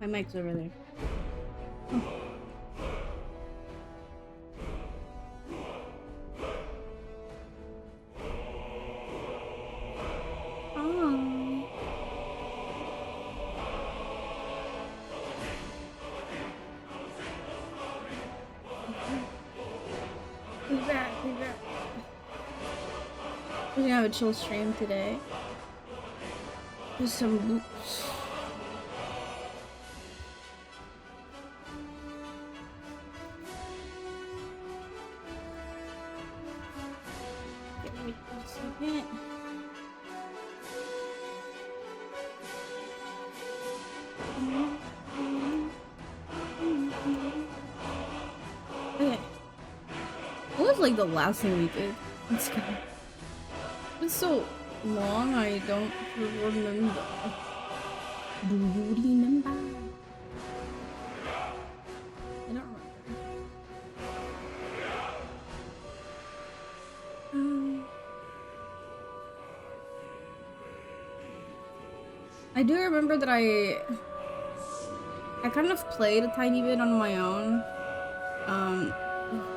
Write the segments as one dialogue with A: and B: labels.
A: My mic's over there. We're gonna have a chill stream today. Just some boots. Give me a second. Okay. What was like the last thing we did in Skyrim? It's so long, I don't remember. Do you remember? I don't remember. I do remember that I kind of played a tiny bit on my own.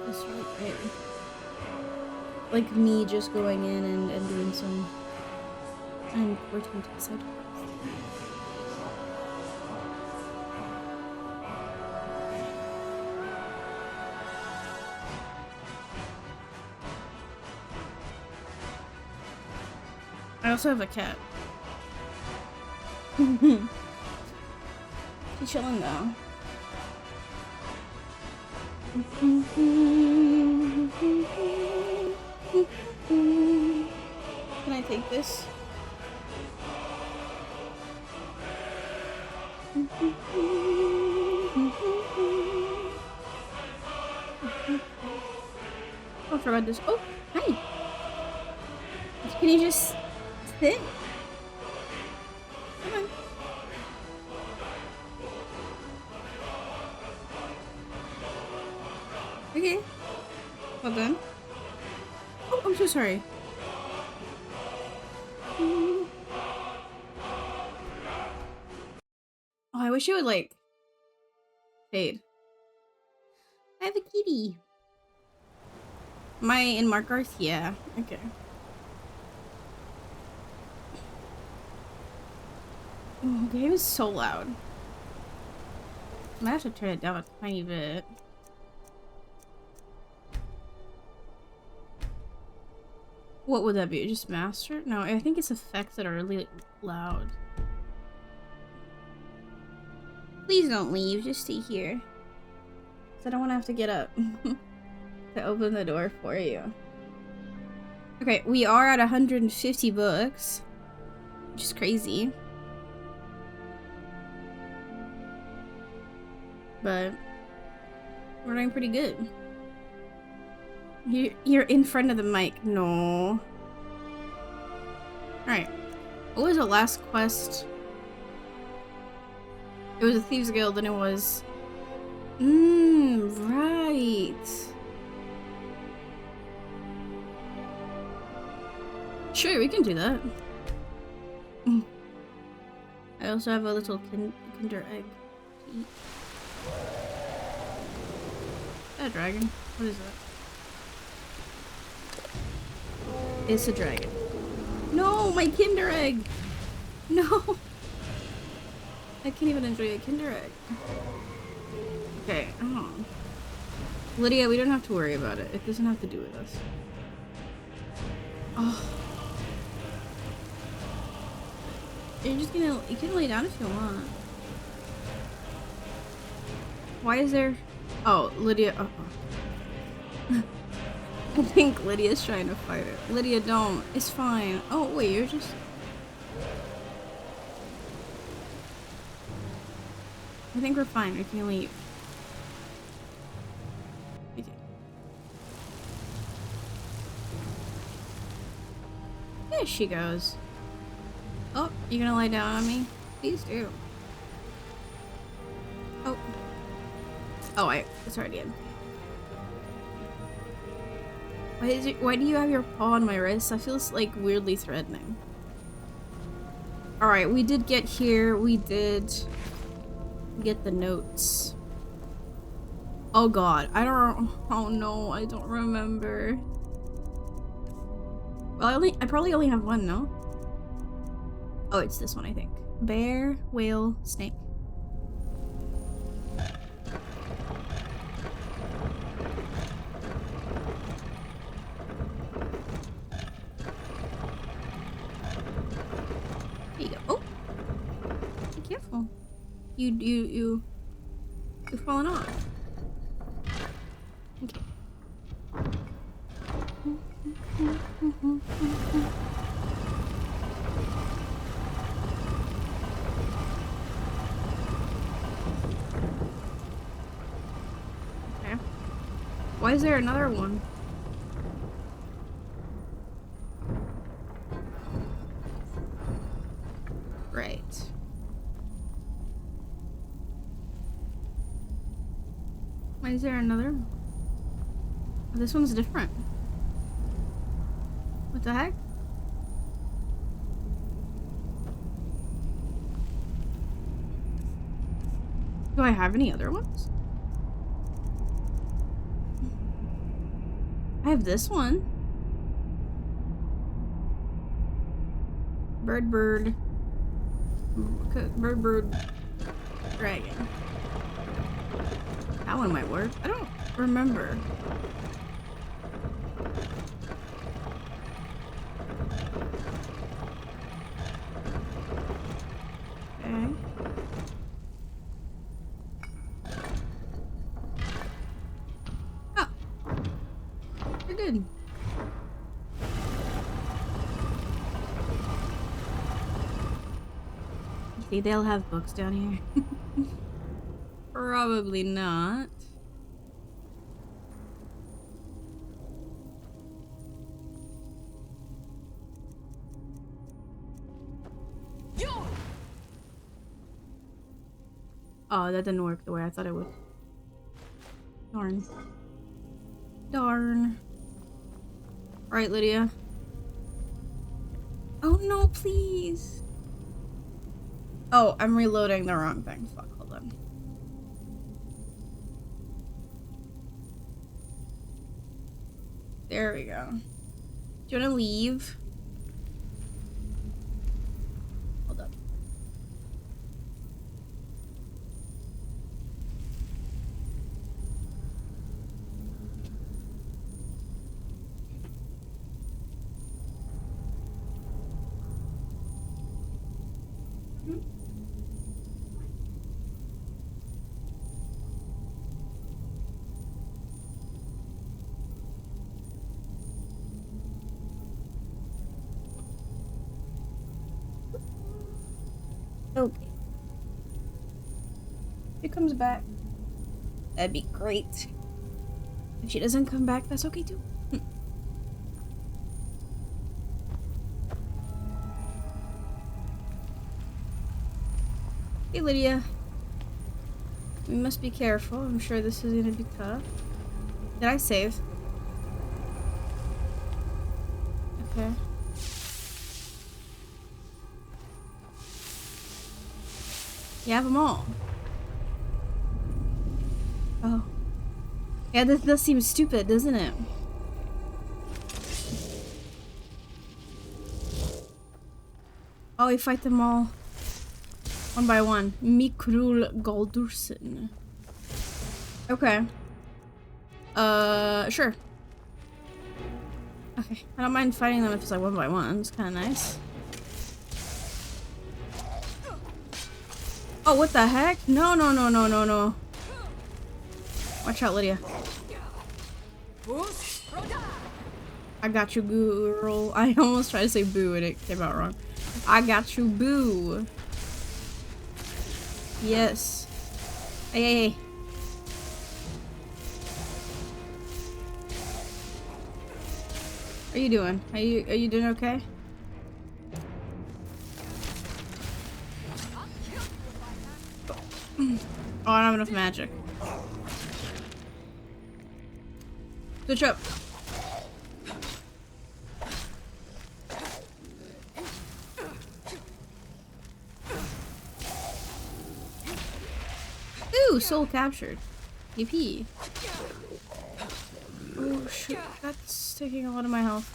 A: That's right. Like me just going in and doing some important side quests. I also have a cat. She's chilling though. Can I take this? Oh, I forgot this. Oh, hi. Can you just sit? Come on. Okay. Well done. Oh, I'm so sorry. Oh, I wish it would like fade. I have a kitty. Am I in Markarth? Yeah. Okay. Oh, the game is so loud. I might have to turn it down a tiny bit. What would that be? Just master? No, I think it's effects that are really loud. Please don't leave. Just stay here. Because I don't want to have to get up to open the door for you. Okay, we are at 150 books. Which is crazy. But we're doing pretty good. You're in front of the mic. No. Alright. What was the last quest? It was a Thieves Guild and it was... right. Sure, we can do that. I also have a little kinder egg to eat. Is that a dragon? What is that? It's a dragon. No, my Kinder Egg! No! I can't even enjoy a Kinder Egg. Okay, oh. Lydia, we don't have to worry about it. It doesn't have to do with us. Oh. You're just gonna... You can lay down if you want. Why is there... Oh, Lydia... I think Lydia's trying to fight it. Lydia, don't. It's fine. Oh, wait, you're just... I think we're fine. We can leave. Okay. There she goes. Oh, you gonna lie down on me? Please do. Oh. Oh, it's already in. Why do you have your paw on my wrist? That feels like weirdly threatening. Alright, we did get here. We did Get the notes. Oh god, I don't. Oh no, I don't remember. Well, I probably only have one, no? Oh, it's this one, I think. Bear, whale, snake. There you go. Oh, be careful. You've fallen off. Okay. Okay. Why is there another one? Right. Why is there another? Oh, this one's different. What the heck? Do I have any other ones? I have this one. Bird, bird, dragon. That one might work. I don't remember. Okay. Oh. You're good. You think they'll have books down here? Probably not. Oh, that didn't work the way I thought it would. Darn. Darn. Alright, Lydia. Oh no, please. Oh, I'm reloading the wrong thing. Fuck, hold on. There we go. Do you want to leave? Hold up. Okay. If she comes back, that'd be great. If she doesn't come back, that's okay too. Hey, Lydia. We must be careful. I'm sure this is gonna be tough. Did I save? Okay. You have them all. Oh. Yeah, this does seem stupid, doesn't it? Oh, we fight them all. One by one. Mikrul Goldursen. Okay. Sure. Okay. I don't mind fighting them if it's like one by one. It's kind of nice. Oh, what the heck? No, no, no, no, no, no. Watch out, Lydia. I got you, girl. I almost tried to say boo and it came out wrong. I got you, boo. Yes. Hey, hey, hey. What are you doing? Are you doing okay? Oh, I don't have enough magic. Switch up. Ooh, soul captured. EP. Oh shoot, that's taking a lot of my health.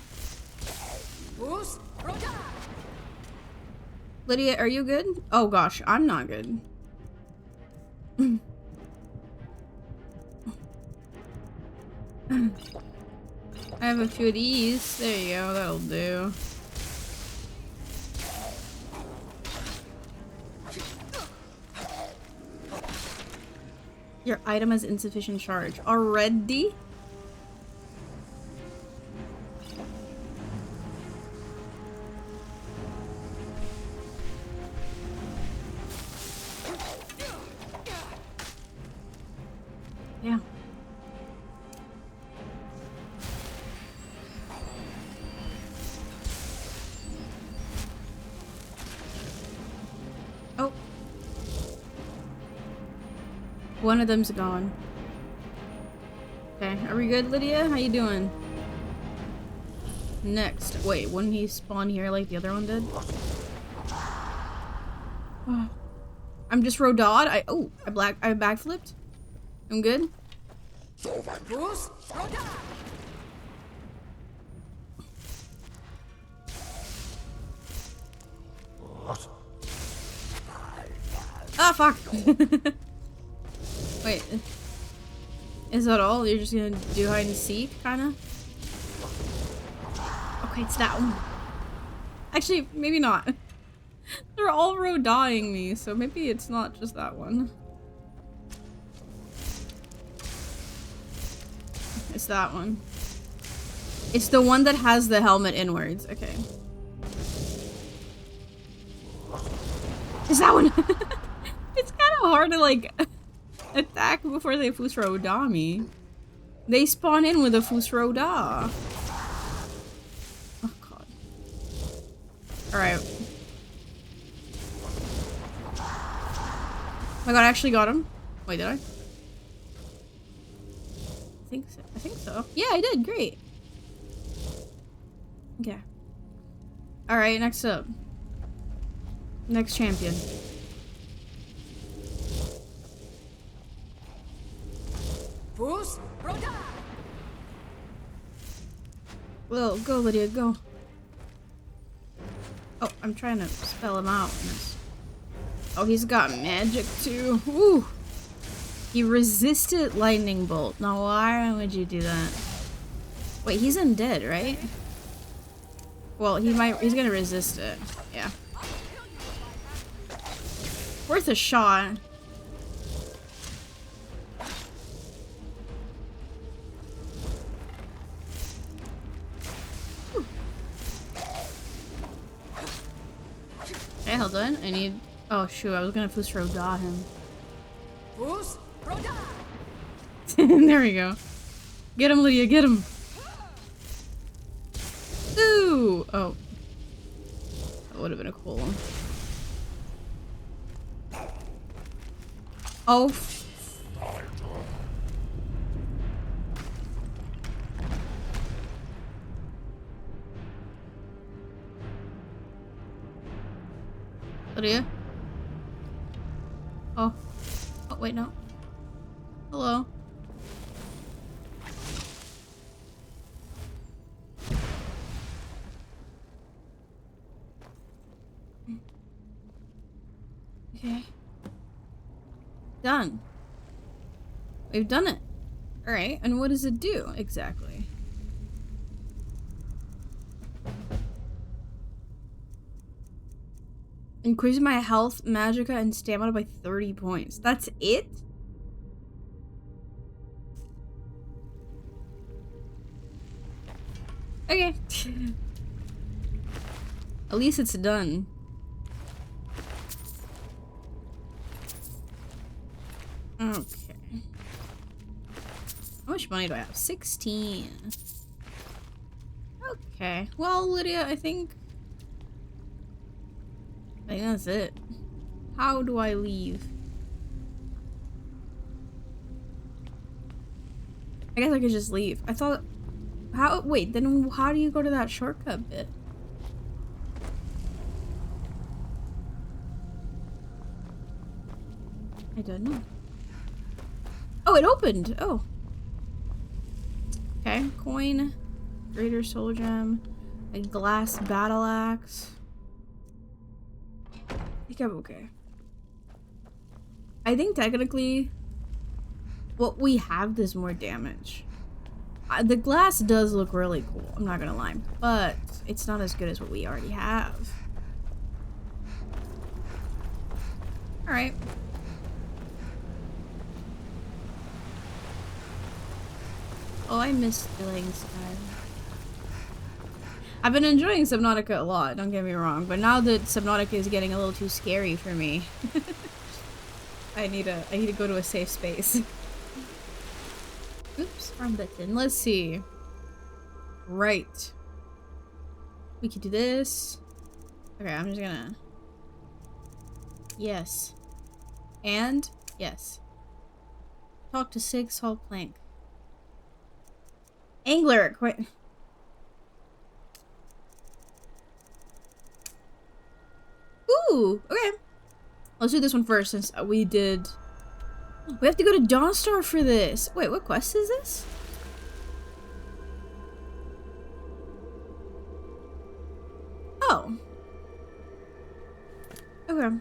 A: Lydia, are you good? Oh gosh, I'm not good. I have a few of these. There you go, that'll do. Your item has insufficient charge. Already? Yeah. Oh. One of them's gone. Okay, are we good, Lydia? How you doing? Next. Wait, wouldn't he spawn here like the other one did? Oh. I'm just Rodod. I backflipped. I'm good. Ah, fuck. Wait. Is that all? You're just gonna do hide and seek, kinda? Okay, it's that one. Actually, maybe not. They're all Rodying me, so maybe it's not just that one. It's that one. It's the one that has the helmet inwards. Okay. It's that one! It's kind of hard to, like, attack before they Fusroda me. They spawn in with a Fusroda. Oh, God. Alright. Oh my god, I actually got him. Wait, did I? I think so. Yeah, I did. Great. Okay. Alright, next up. Next champion. Well, go, Lydia, go. Oh, I'm trying to spell him out. Oh, he's got magic too. Woo! He resisted lightning bolt. Now, why would you do that? Wait, he's undead, right? Well, he's gonna resist it. Yeah. Worth a shot. Okay, hold on. I need... Oh, shoot. I was gonna Fusroda him. There we go. Get him, Lydia. Get him. Ooh. Oh. That would have been a cool one. Oh. Lydia? Oh. Oh, wait, no. Hello. Okay. Done. We've done it. Alright, and what does it do exactly? Increasing my health, magicka, and stamina by 30 points. That's it? Okay. At least it's done. Okay. How much money do I have? 16. Okay. Well, Lydia, I think that's it. How do I leave? I guess I could just leave. I thought... Wait, then how do you go to that shortcut bit? I don't know. Oh, it opened. Oh. Okay. Coin. Greater soul gem. A glass battle axe. I think I'm okay. I think technically what we have does more damage. The glass does look really cool, I'm not gonna lie, but it's not as good as what we already have. Alright. Oh, I miss playing Skyrim. I've been enjoying Subnautica a lot, don't get me wrong, but now that Subnautica is getting a little too scary for me, I need to go to a safe space. Oops, wrong button. Let's see. Right. We could do this. Okay, I'm just gonna... Yes. And? Yes. Talk to Sig Salt Plank. Angler! Quit. Ooh! Okay. Let's do this one first since we did... We have to go to Dawnstar for this! Wait, what quest is this? Oh. Okay.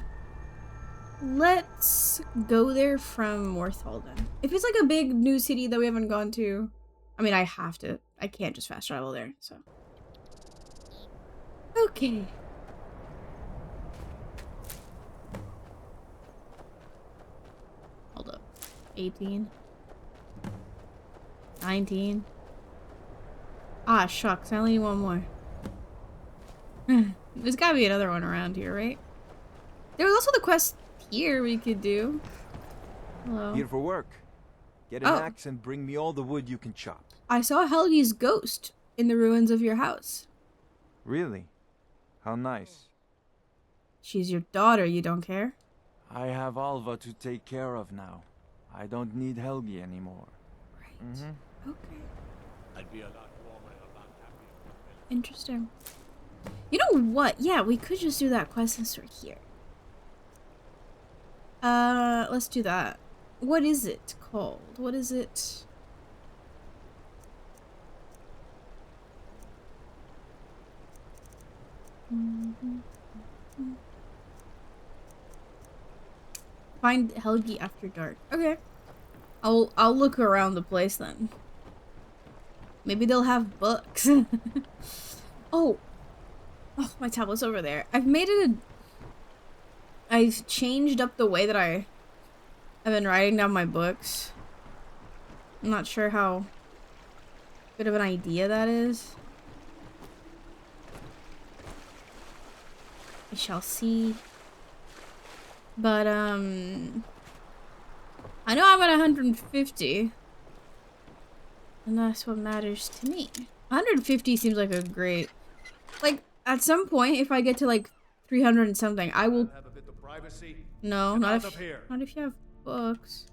A: Let's go there from Morthal then. If it's like a big new city that we haven't gone to, I mean, I have to. I can't just fast travel there, so. Okay. Hold up. 18. 19. Ah, shucks. I only need one more. There's gotta be another one around here, right? There was also the quest here we could do. Hello.
B: Here for work. Get an axe and bring me all the wood you can chop.
A: I saw Helgi's ghost in the ruins of your house.
B: Really? How nice.
A: She's your daughter, you don't care?
B: I have Alva to take care of now. I don't need Helgi anymore.
A: Right. Okay.
C: I'd be a lot warmer, a lot happier.
A: Interesting. You know what? Yeah, we could just do that quest since we're here. Let's do that. What is it called? What is it? Find Helgi after dark. Okay. I'll look around the place then. Maybe they'll have books. Oh, my tablet's over there. I've changed up the way that I've been writing down my books. I'm not sure how good of an idea that is. We shall see. But, I know I'm at 150. And that's what matters to me. 150 seems like a great... Like, at some point, if I get to, like, 300 and something, I will...
C: Have a bit of privacy?
A: No, not if you have books.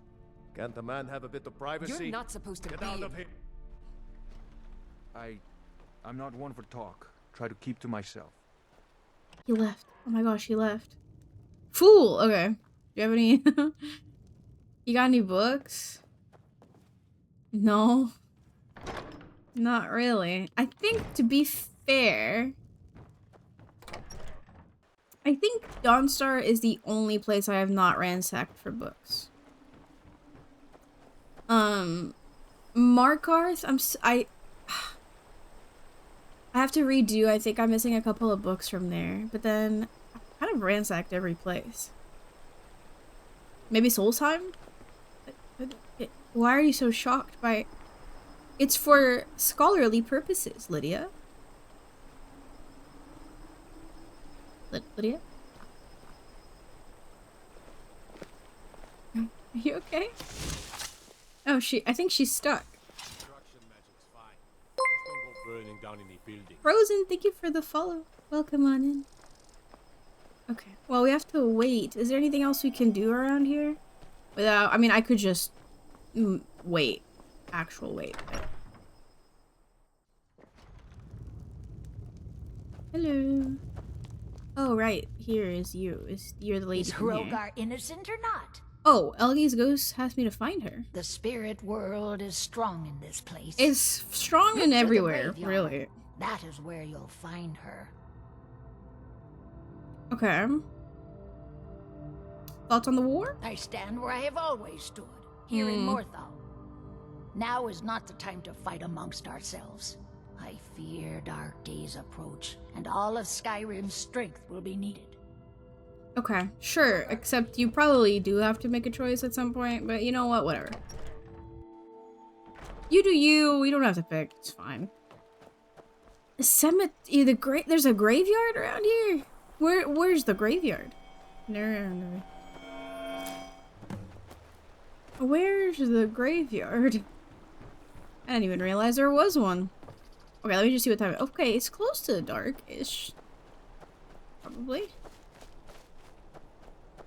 C: Can't a man have a bit of privacy?
D: You're not supposed to
C: Get
D: be...
C: out of here.
B: I'm not one for talk. Try to keep to myself.
A: He left. Oh my gosh, he left. Fool! Okay. Do you have any... You got any books? No. Not really. I think, to be fair... I think Dawnstar is the only place I have not ransacked for books. Markarth, I have to redo. I think I'm missing a couple of books from there, but then I've kind of ransacked every place. Maybe Solstheim? Why are you so shocked by... It's for scholarly purposes, Lydia. Lydia? Are you okay? Oh, I think she's stuck.
C: Destruction magic's fine. Just don't go burning down any buildings.
A: Frozen, thank you for the follow. Welcome on in. Okay, well, we have to wait. Is there anything else we can do around here? Without, I mean, I could just wait. Actual wait. But... Hello. Oh, right. Here is you. You're the lady
D: Is
A: from here.
D: Hrogar innocent or not?
A: Oh, Elgie's ghost asked me to find her.
D: The spirit world is strong in this place.
A: It's strong
D: Look
A: in
D: to the
A: everywhere,
D: graveyard.
A: really.
D: That is where you'll find her.
A: Okay. Thoughts on the war?
D: I stand where I have always stood, here in Morthal. Now is not the time to fight amongst ourselves. I fear dark days approach, and all of Skyrim's strength will be needed.
A: Okay, sure, except you probably do have to make a choice at some point, but you know what, whatever. You do you, we don't have to pick, it's fine. There's a graveyard around here? Where's the graveyard? No. Where's the graveyard? I didn't even realize there was one. Okay, let me just see what time. Okay, it's close to dark-ish. Probably.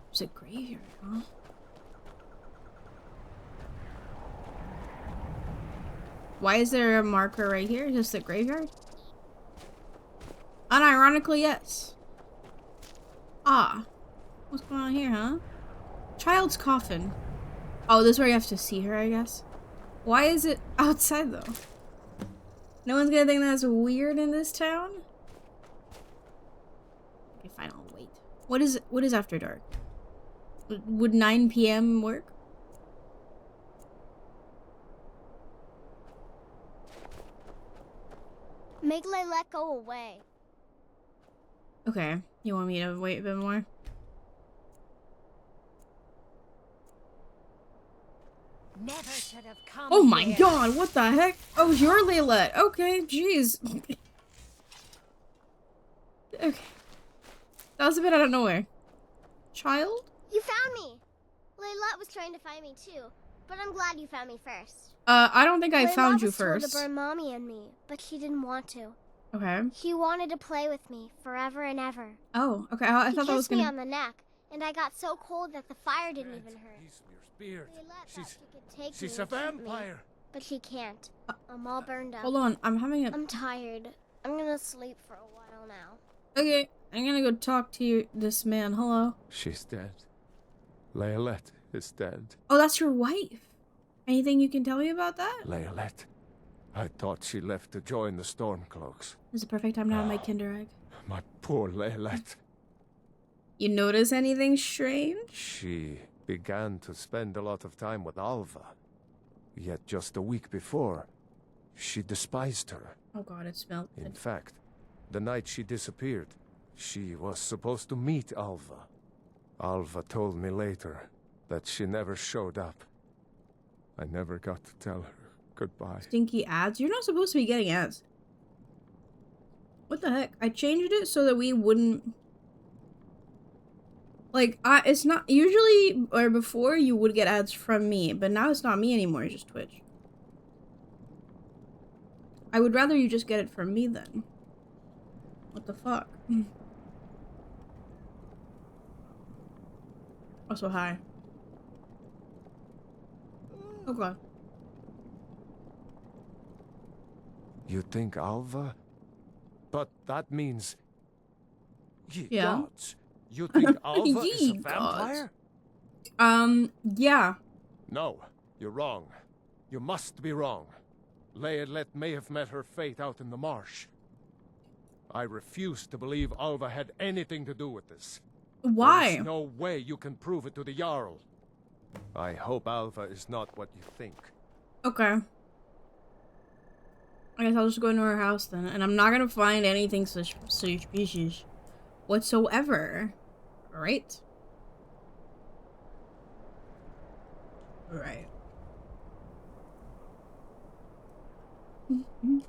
A: There's a graveyard, huh? Why is there a marker right here? Is this the graveyard? Unironically, yes. Ah. What's going on here, huh? Child's coffin. Oh, this is where you have to see her, I guess. Why is it outside, though? No one's gonna think that's weird in this town? Okay, fine, I'll wait. What is after dark? Would 9 p.m. work?
E: Make Layla go away.
A: Okay, you want me to wait a bit more?
D: Never should have come.
A: Oh my
D: here.
A: god, what the heck? Oh, you're Layla. Okay, jeez. Okay. That was a bit out of nowhere. Child?
E: You found me. Layla was trying to find me too, but I'm glad you found me first.
A: I don't think I
E: Layla
A: found you
E: was told
A: first.
E: to burn Mommy and me, but she didn't want to.
A: Okay.
E: She wanted to play with me forever and ever.
A: Oh, okay. I
E: She
A: thought that was
E: kissed me
A: gonna.
E: on the neck, and I got so cold that the fire didn't even hurt.
C: He's your spirit.
E: Layla thought she could take
C: She's
E: me
C: a
E: and keep me,
C: vampire.
E: but she can't. I'm all burned up.
A: Hold on, I'm having a.
E: I'm tired. I'm gonna sleep for a while now.
A: Okay, I'm gonna go talk to this man. Hello.
C: She's dead. Layalette is dead.
A: Oh, that's your wife. Anything you can tell me about that?
C: Layalette. I thought she left to join the Stormcloaks.
A: It's the perfect time to have my Kinder Egg.
C: My poor Layalette.
A: You notice anything strange?
C: She began to spend a lot of time with Alva. Yet just a week before, she despised her.
A: Oh god, it's melted.
C: In fact, the night she disappeared, she was supposed to meet Alva. Alva told me later that she never showed up. I never got to tell her goodbye.
A: Stinky ads? You're not supposed to be getting ads. What the heck? I changed it so that we wouldn't... Like, it's not... Usually, or before, you would get ads from me. But now it's not me anymore, it's just Twitch. I would rather you just get it from me then. What the fuck? Also, hi. Oh god.
C: You think Alva? But that means... Ye
A: Yeah.
C: gods! You think Alva is a
A: Ye
C: vampire?
A: Yeah.
C: No, you're wrong. You must be wrong. Layalette may have met her fate out in the marsh. I refuse to believe Alva had anything to do with this.
A: Why?
C: There's no way you can prove it to the Jarl. I hope Alva is not what you think.
A: Okay. I guess I'll just go into her house then. And I'm not gonna find anything suspicious whatsoever. Right? Right.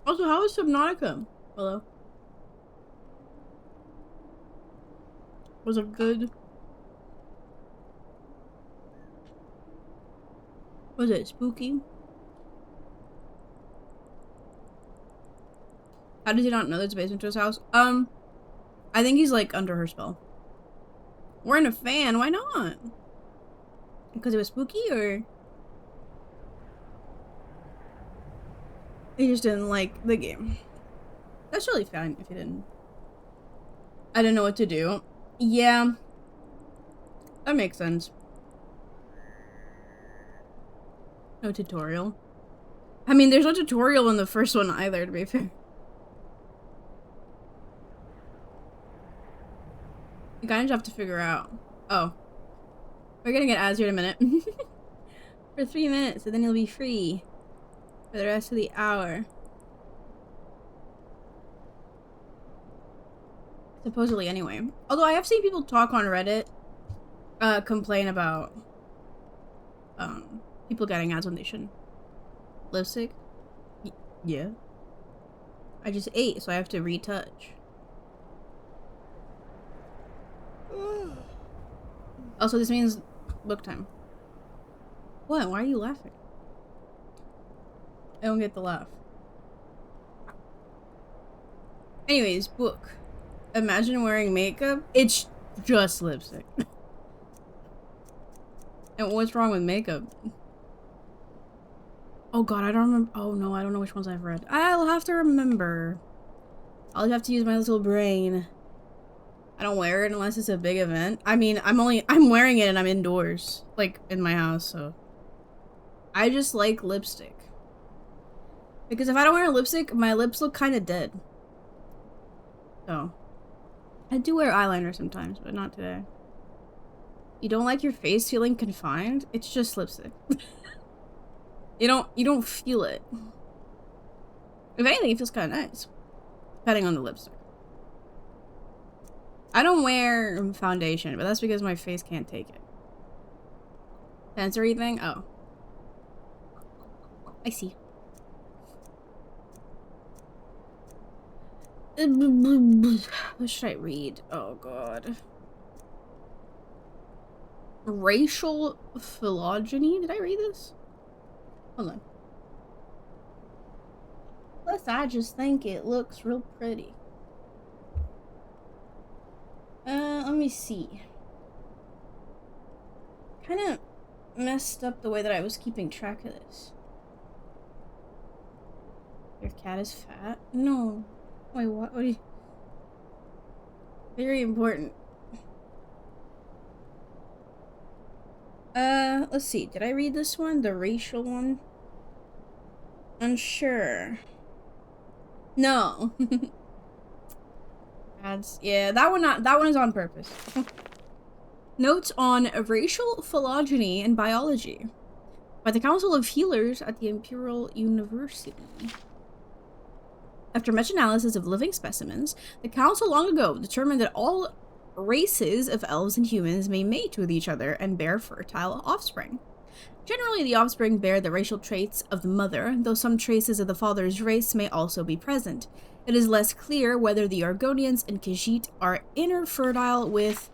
A: Also, how is Subnautica? Hello? Was it good? Was it spooky? How does he not know there's a basement to his house? I think he's like under her spell. We're in a fan, why not? Because it was spooky, or? He just didn't like the game. That's really fine if you didn't. I didn't know what to do. Yeah. That makes sense. No tutorial. I mean, there's no tutorial in the first one either, to be fair. You kind of have to figure out. Oh. We're gonna get Azure in a minute. For 3 minutes, and then you'll be free. For the rest of the hour. Supposedly, anyway. Although I have seen people talk on Reddit, complain about, people getting ads when they shouldn't. Lipstick? Yeah. I just ate, so I have to retouch. Also, this means book time. What? Why are you laughing? I don't get the laugh. Anyways, book. Imagine wearing makeup. It's just lipstick. And what's wrong with makeup? Oh god, I don't remember. Oh no, I don't know which ones I've read. I'll have to remember. I'll have to use my little brain. I don't wear it unless it's a big event. I mean, I'm wearing it and I'm indoors. Like, in my house, so. I just like lipstick. Because if I don't wear lipstick, my lips look kind of dead. So. I do wear eyeliner sometimes, but not today. You don't like your face feeling confined? It's just lipstick. You don't feel it. If anything, it feels kind of nice. Depending on the lipstick. I don't wear foundation, but that's because my face can't take it. Sensory thing? Oh. I see. What should I read? Oh god. Racial phylogeny? Did I read this? Hold on. Plus, I just think it looks real pretty. Let me see. Kind of messed up the way that I was keeping track of this. Your cat is fat? No. Wait, what? What do you... Very important. Let's see. Did I read this one? The racial one? Unsure. No. Ads. Yeah, that one is on purpose. Notes on racial phylogeny and biology by the Council of Healers at the Imperial University. After much analysis of living specimens, the council long ago determined that all races of elves and humans may mate with each other and bear fertile offspring. Generally, the offspring bear the racial traits of the mother, though some traces of the father's race may also be present. It is less clear whether the Argonians and Khajiit are interfertile with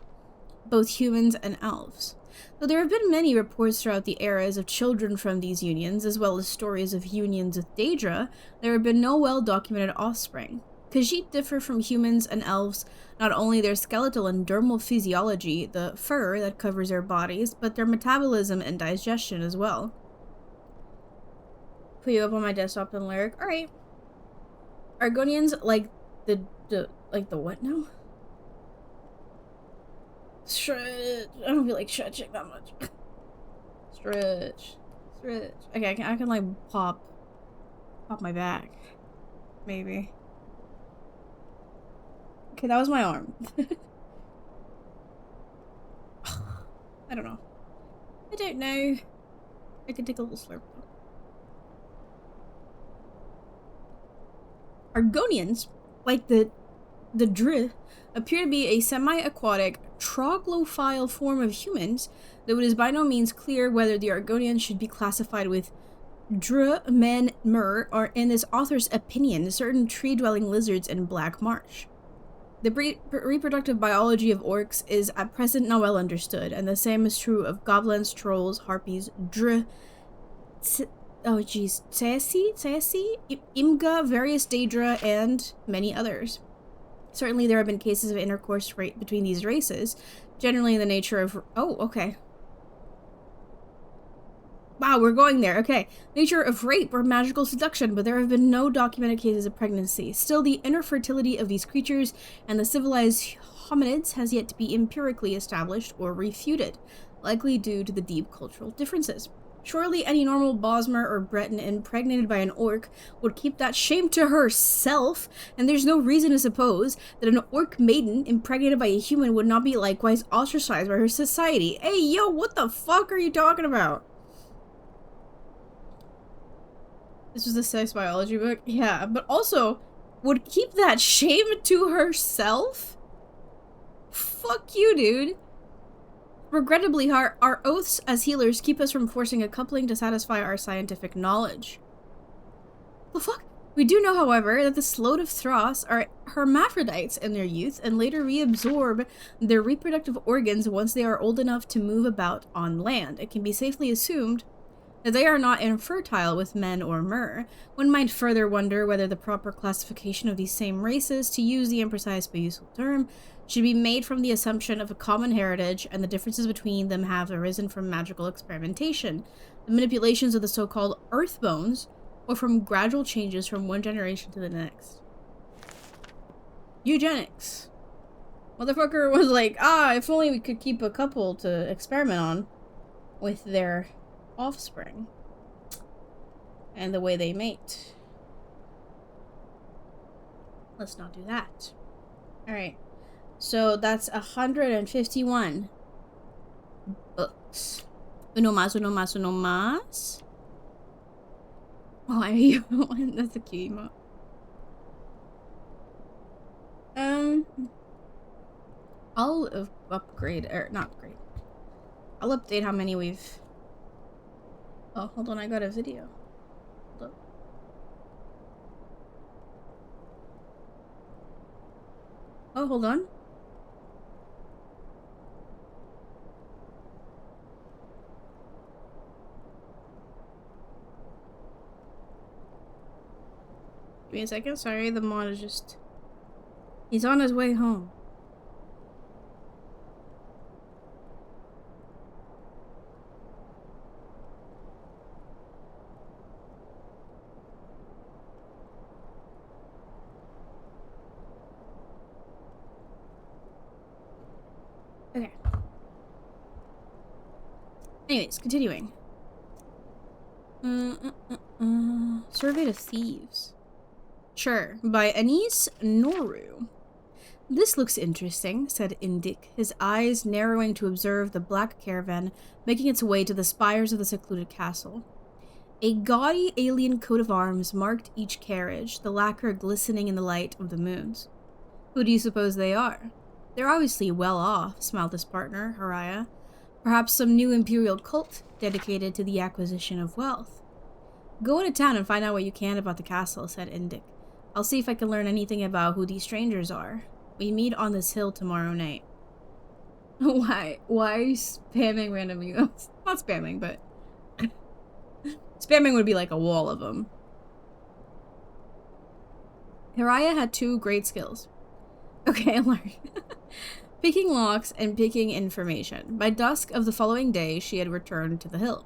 A: both humans and elves. Though there have been many reports throughout the eras of children from these unions, as well as stories of unions with Daedra, there have been no well-documented offspring. Khajiit differ from humans and elves, not only their skeletal and dermal physiology, the fur that covers their bodies, but their metabolism and digestion as well. Put you up on my desktop and lyric. Alright. Argonians like the what now? Stretch. I don't feel like stretching that much. Stretch. Stretch. Okay, I can like pop my back. Maybe. Okay, that was my arm. I don't know. I don't know. I could take a little slurp. Argonians, like the Dri, appear to be a semi-aquatic, troglophile form of humans, though it is by no means clear whether the Argonians should be classified with Dri, Men, Mer, or in this author's opinion, certain tree-dwelling lizards in Black Marsh. The reproductive biology of orcs is at present not well understood, and the same is true of goblins, trolls, harpies, Tsesi, Imga, various Daedra, and many others. Certainly there have been cases of intercourse between these races, generally in the nature of... Oh, okay. Wow, we're going there. Okay. Nature of rape or magical seduction, but there have been no documented cases of pregnancy. Still, the inner fertility of these creatures and the civilized hominids has yet to be empirically established or refuted, likely due to the deep cultural differences. Surely any normal Bosmer or Breton impregnated by an orc would keep that shame to herself, and there's no reason to suppose that an orc maiden impregnated by a human would not be likewise ostracized by her society. Hey, yo, what the fuck are you talking about? This was the sex biology book? Yeah, but also, would keep that shame to herself? Fuck you, dude. Regrettably, our oaths as healers keep us from forcing a coupling to satisfy our scientific knowledge. The fuck? We do know, however, that the Sloat of Thras are hermaphrodites in their youth and later reabsorb their reproductive organs once they are old enough to move about on land. It can be safely assumed that they are not infertile with men or mer. One might further wonder whether the proper classification of these same races, to use the imprecise but useful term, should be made from the assumption of a common heritage, and the differences between them have arisen from magical experimentation, the manipulations of the so-called earth bones, or from gradual changes from one generation to the next. Eugenics. Motherfucker was like, if only we could keep a couple to experiment on with their offspring and the way they mate. Let's not do that. Alright. So that's 151 books. Uno más, uno más, uno más. Why are you? That's a cute emote. I'll upgrade, or not upgrade. I'll update how many we've... Oh, hold on, I got a video. Hold up. Oh, hold on. Give me a second. Sorry, the mod is just... He's on his way home. Okay. Anyways, continuing. Survey to Thieves. Sure, by Anise Noru. This looks interesting, said Indik, his eyes narrowing to observe the black caravan making its way to the spires of the secluded castle. A gaudy alien coat of arms marked each carriage, the lacquer glistening in the light of the moons. Who do you suppose they are? They're obviously well off, smiled his partner, Haraya. Perhaps some new imperial cult dedicated to the acquisition of wealth. Go into town and find out what you can about the castle, said Indik. I'll see if I can learn anything about who these strangers are. We meet on this hill tomorrow night. Why? Why are you spamming random emotes? Not spamming, but... spamming would be like a wall of them. Haraya had two great skills. Okay, learn. Picking locks and picking information. By dusk of the following day, she had returned to the hill.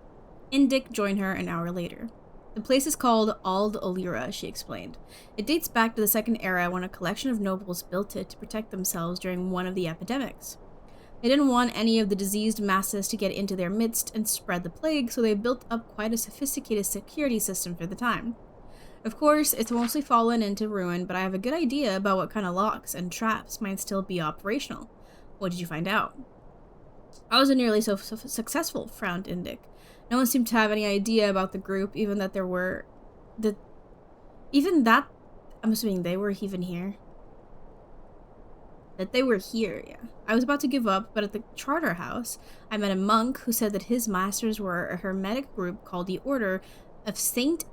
A: Indik joined her an hour later. The place is called Ald Olira, she explained. It dates back to the Second Era when a collection of nobles built it to protect themselves during one of the epidemics. They didn't want any of the diseased masses to get into their midst and spread the plague, so they built up quite a sophisticated security system for the time. Of course, it's mostly fallen into ruin, but I have a good idea about what kind of locks and traps might still be operational. What did you find out? I wasn't nearly so successful, frowned Indik. No one seemed to have any idea about the group, even that there were... I'm assuming they were even here. That they were here, yeah. I was about to give up, but at the Charter House, I met a monk who said that his masters were a hermetic group called the Order of Saint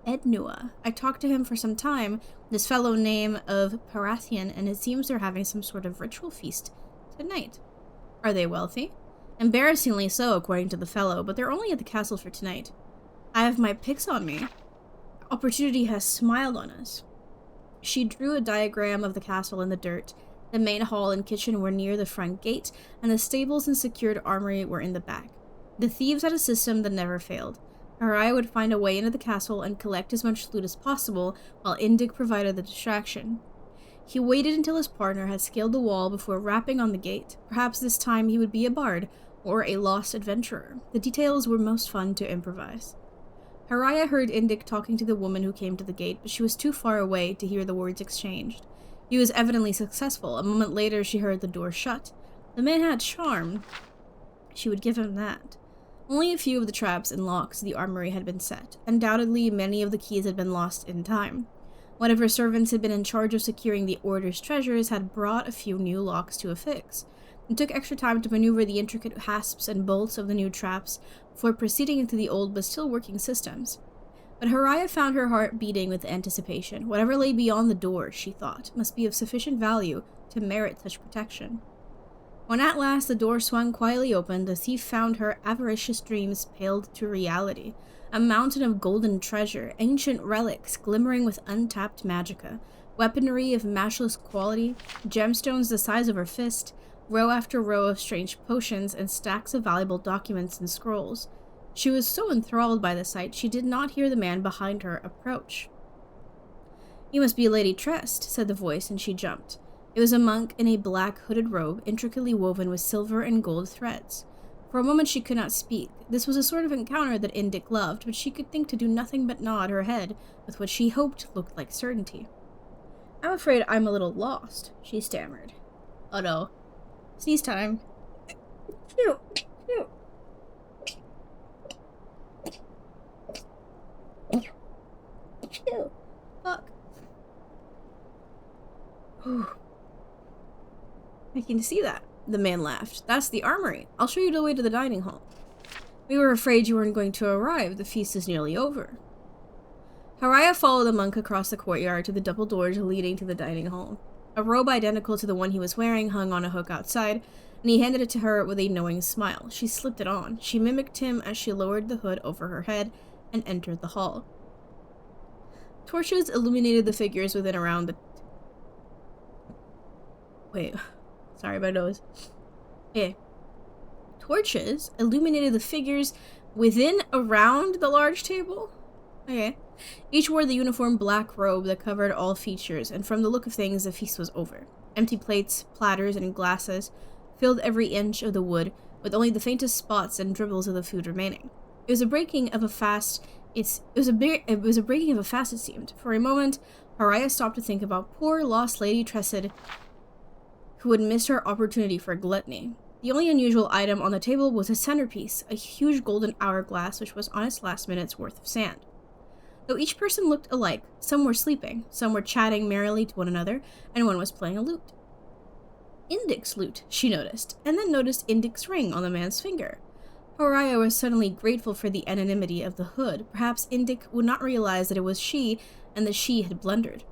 A: Ednua. I talked to him for some time, this fellow name of Parathian, and it seems they're having some sort of ritual feast tonight. Are they wealthy? Embarrassingly so, according to the fellow, but they're only at the castle for tonight. I have my picks on me. Opportunity has smiled on us. She drew a diagram of the castle in the dirt. The main hall and kitchen were near the front gate, and the stables and secured armory were in the back. The thieves had a system that never failed. Haraya would find a way into the castle and collect as much loot as possible, while Indik provided the distraction. He waited until his partner had scaled the wall before rapping on the gate. Perhaps this time he would be a bard, or a lost adventurer. The details were most fun to improvise. Haraya heard Indik talking to the woman who came to the gate, but she was too far away to hear the words exchanged. He was evidently successful. A moment later, she heard the door shut. The man had charm. She would give him that. Only a few of the traps and locks of the armory had been set. Undoubtedly, many of the keys had been lost in time. One of her servants had been in charge of securing the Order's treasures had brought a few new locks to affix. It took extra time to maneuver the intricate hasps and bolts of the new traps before proceeding into the old but still working systems. But Haraya found her heart beating with anticipation. Whatever lay beyond the door, she thought, must be of sufficient value to merit such protection. When at last the door swung quietly open, the thief found her avaricious dreams paled to reality. A mountain of golden treasure, ancient relics glimmering with untapped magicka, weaponry of matchless quality, gemstones the size of her fist, row after row of strange potions, and stacks of valuable documents and scrolls. She was so enthralled by the sight, she did not hear the man behind her approach. "You must be Lady Trest," said the voice, and she jumped. It was a monk in a black hooded robe, intricately woven with silver and gold threads. For a moment she could not speak. This was a sort of encounter that Indik loved, but she could think to do nothing but nod her head with what she hoped looked like certainty. "I'm afraid I'm a little lost," she stammered. "Oh no. Sneeze time." Phew. Phew. Phew. Fuck. I can see that. The man laughed. "That's the armory. I'll show you the way to the dining hall." "We were afraid you weren't going to arrive. The feast is nearly over." Haraya followed the monk across the courtyard to the double doors leading to the dining hall. A robe identical to the one he was wearing hung on a hook outside, and he handed it to her with a knowing smile. She slipped it on. She mimicked him as she lowered the hood over her head and entered the hall. Torches illuminated the figures within around the... Wait... Sorry, my nose. Torches illuminated the figures within around the large table? Okay. Each wore the uniform black robe that covered all features, and from the look of things, the feast was over. Empty plates, platters, and glasses filled every inch of the wood, with only the faintest spots and dribbles of the food remaining. It was a breaking of a fast, it seemed. For a moment, Haraya stopped to think about poor lost Lady Tressed, who had missed her opportunity for gluttony. The only unusual item on the table was a centerpiece, a huge golden hourglass which was on its last minute's worth of sand. Though each person looked alike, some were sleeping, some were chatting merrily to one another, and one was playing a lute. Indik's lute, she noticed, and then noticed Indik's ring on the man's finger. Haraya was suddenly grateful for the anonymity of the hood. Perhaps Indik would not realize that it was she, and that she had blundered.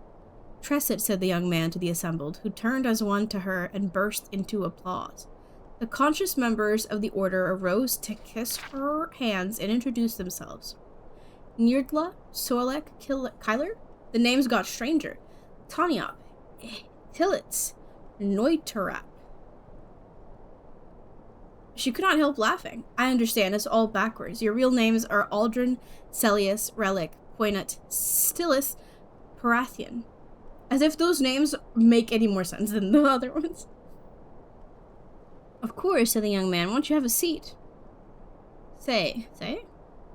A: "Tressed," said the young man to the assembled, who turned as one to her and burst into applause. The conscious members of the order arose to kiss her hands and introduce themselves. Nirdla, Soalek, Kyler? The names got stranger. Tanyop, Tillitz, Neuterap. She could not help laughing. "I understand, it's all backwards. Your real names are Aldrin, Celius, Relic, Poinut, Stillith, Parathian." As if those names make any more sense than the other ones. "Of course," said the young man. "Won't you have a seat?" Say?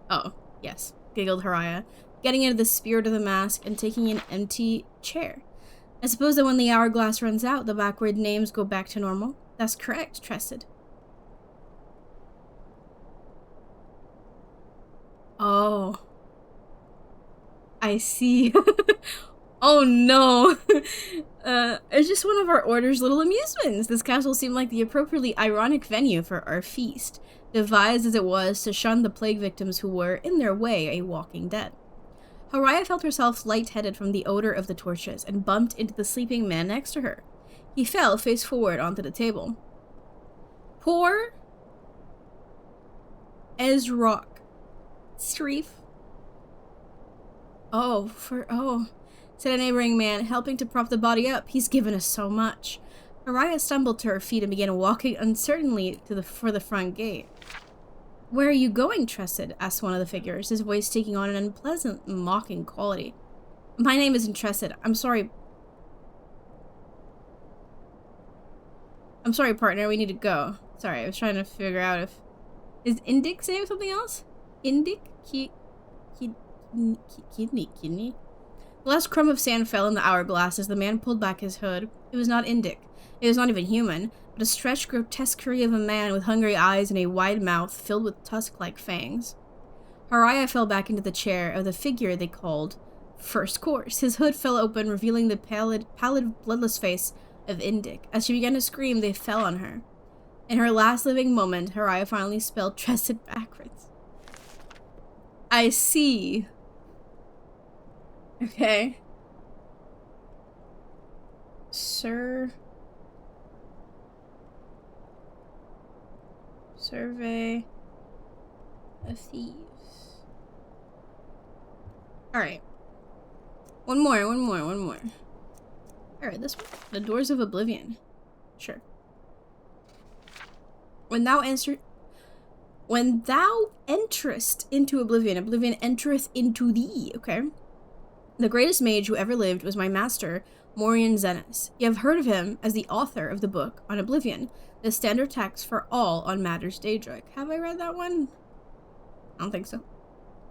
A: Oh, yes, giggled Haraya, getting into the spirit of the mask and taking an empty chair. "I suppose that when the hourglass runs out, the backward names go back to normal?" "That's correct," Tressed. "Oh. I see." Oh no! It's just one of our order's little amusements. This castle seemed like the appropriately ironic venue for our feast, devised as it was to shun the plague victims who were, in their way, a walking dead. Haraya felt herself lightheaded from the odor of the torches and bumped into the sleeping man next to her. He fell face forward onto the table. "Poor Ezrock Streef." Oh, said a neighboring man, helping to prop the body up. "He's given us so much." Haraya stumbled to her feet and began walking uncertainly for the front gate. "Where are you going, Tressed?" asked one of the figures, his voice taking on an unpleasant, mocking quality. "My name isn't Tressed. I'm sorry, partner, we need to go." Sorry, I was trying to figure out if... Is Indic saying something else? Indic? Kidney? The last crumb of sand fell in the hourglass as the man pulled back his hood. It was not Indic. It was not even human, but a stretched grotesquerie of a man with hungry eyes and a wide mouth filled with tusk-like fangs. Haraya fell back into the chair of the figure they called First Course. His hood fell open, revealing the pallid, bloodless face of Indic. As she began to scream, they fell on her. In her last living moment, Haraya finally spelled Trested backwards. I see. Okay. Survey of thieves. Alright. One more. Alright, this one. The Doors of Oblivion. Sure. When thou enterest into Oblivion, Oblivion entereth into thee. Okay. The greatest mage who ever lived was my master, Morian Zenas. You have heard of him as the author of the book on Oblivion, the standard text for all on matters Daedric. Have I read that one? I don't think so.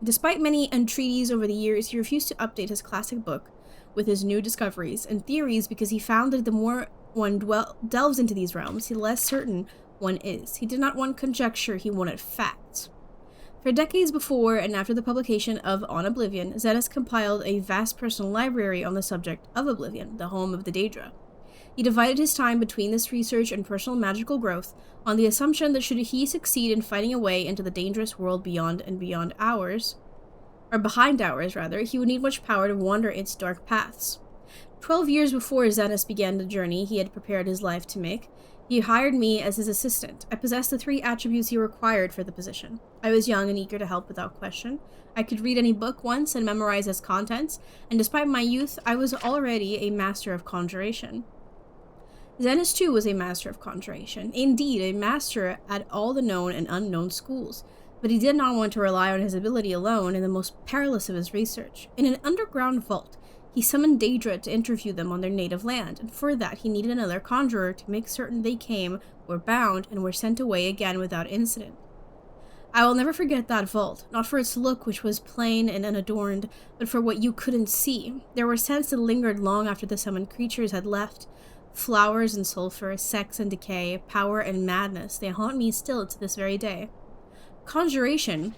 A: Despite many entreaties over the years, he refused to update his classic book with his new discoveries and theories because he found that the more one delves into these realms, the less certain one is. He did not want conjecture, he wanted facts. For decades before and after the publication of On Oblivion, Zenas compiled a vast personal library on the subject of Oblivion, the home of the Daedra. He divided his time between this research and personal magical growth on the assumption that should he succeed in fighting a way into the dangerous world beyond and beyond ours, or behind ours rather, he would need much power to wander its dark paths. 12 years before Zenas began the journey he had prepared his life to make, he hired me as his assistant. I possessed the 3 attributes he required for the position. I was young and eager to help without question. I could read any book once and memorize its contents, and despite my youth, I was already a master of conjuration. Zenas too was a master of conjuration, indeed a master at all the known and unknown schools, but he did not want to rely on his ability alone in the most perilous of his research. In an underground vault, he summoned Daedra to interview them on their native land, and for that he needed another conjurer to make certain they came, were bound, and were sent away again without incident. I will never forget that vault, not for its look, which was plain and unadorned, but for what you couldn't see. There were scents that lingered long after the summoned creatures had left. Flowers and sulfur, sex and decay, power and madness, they haunt me still to this very day. Conjuration,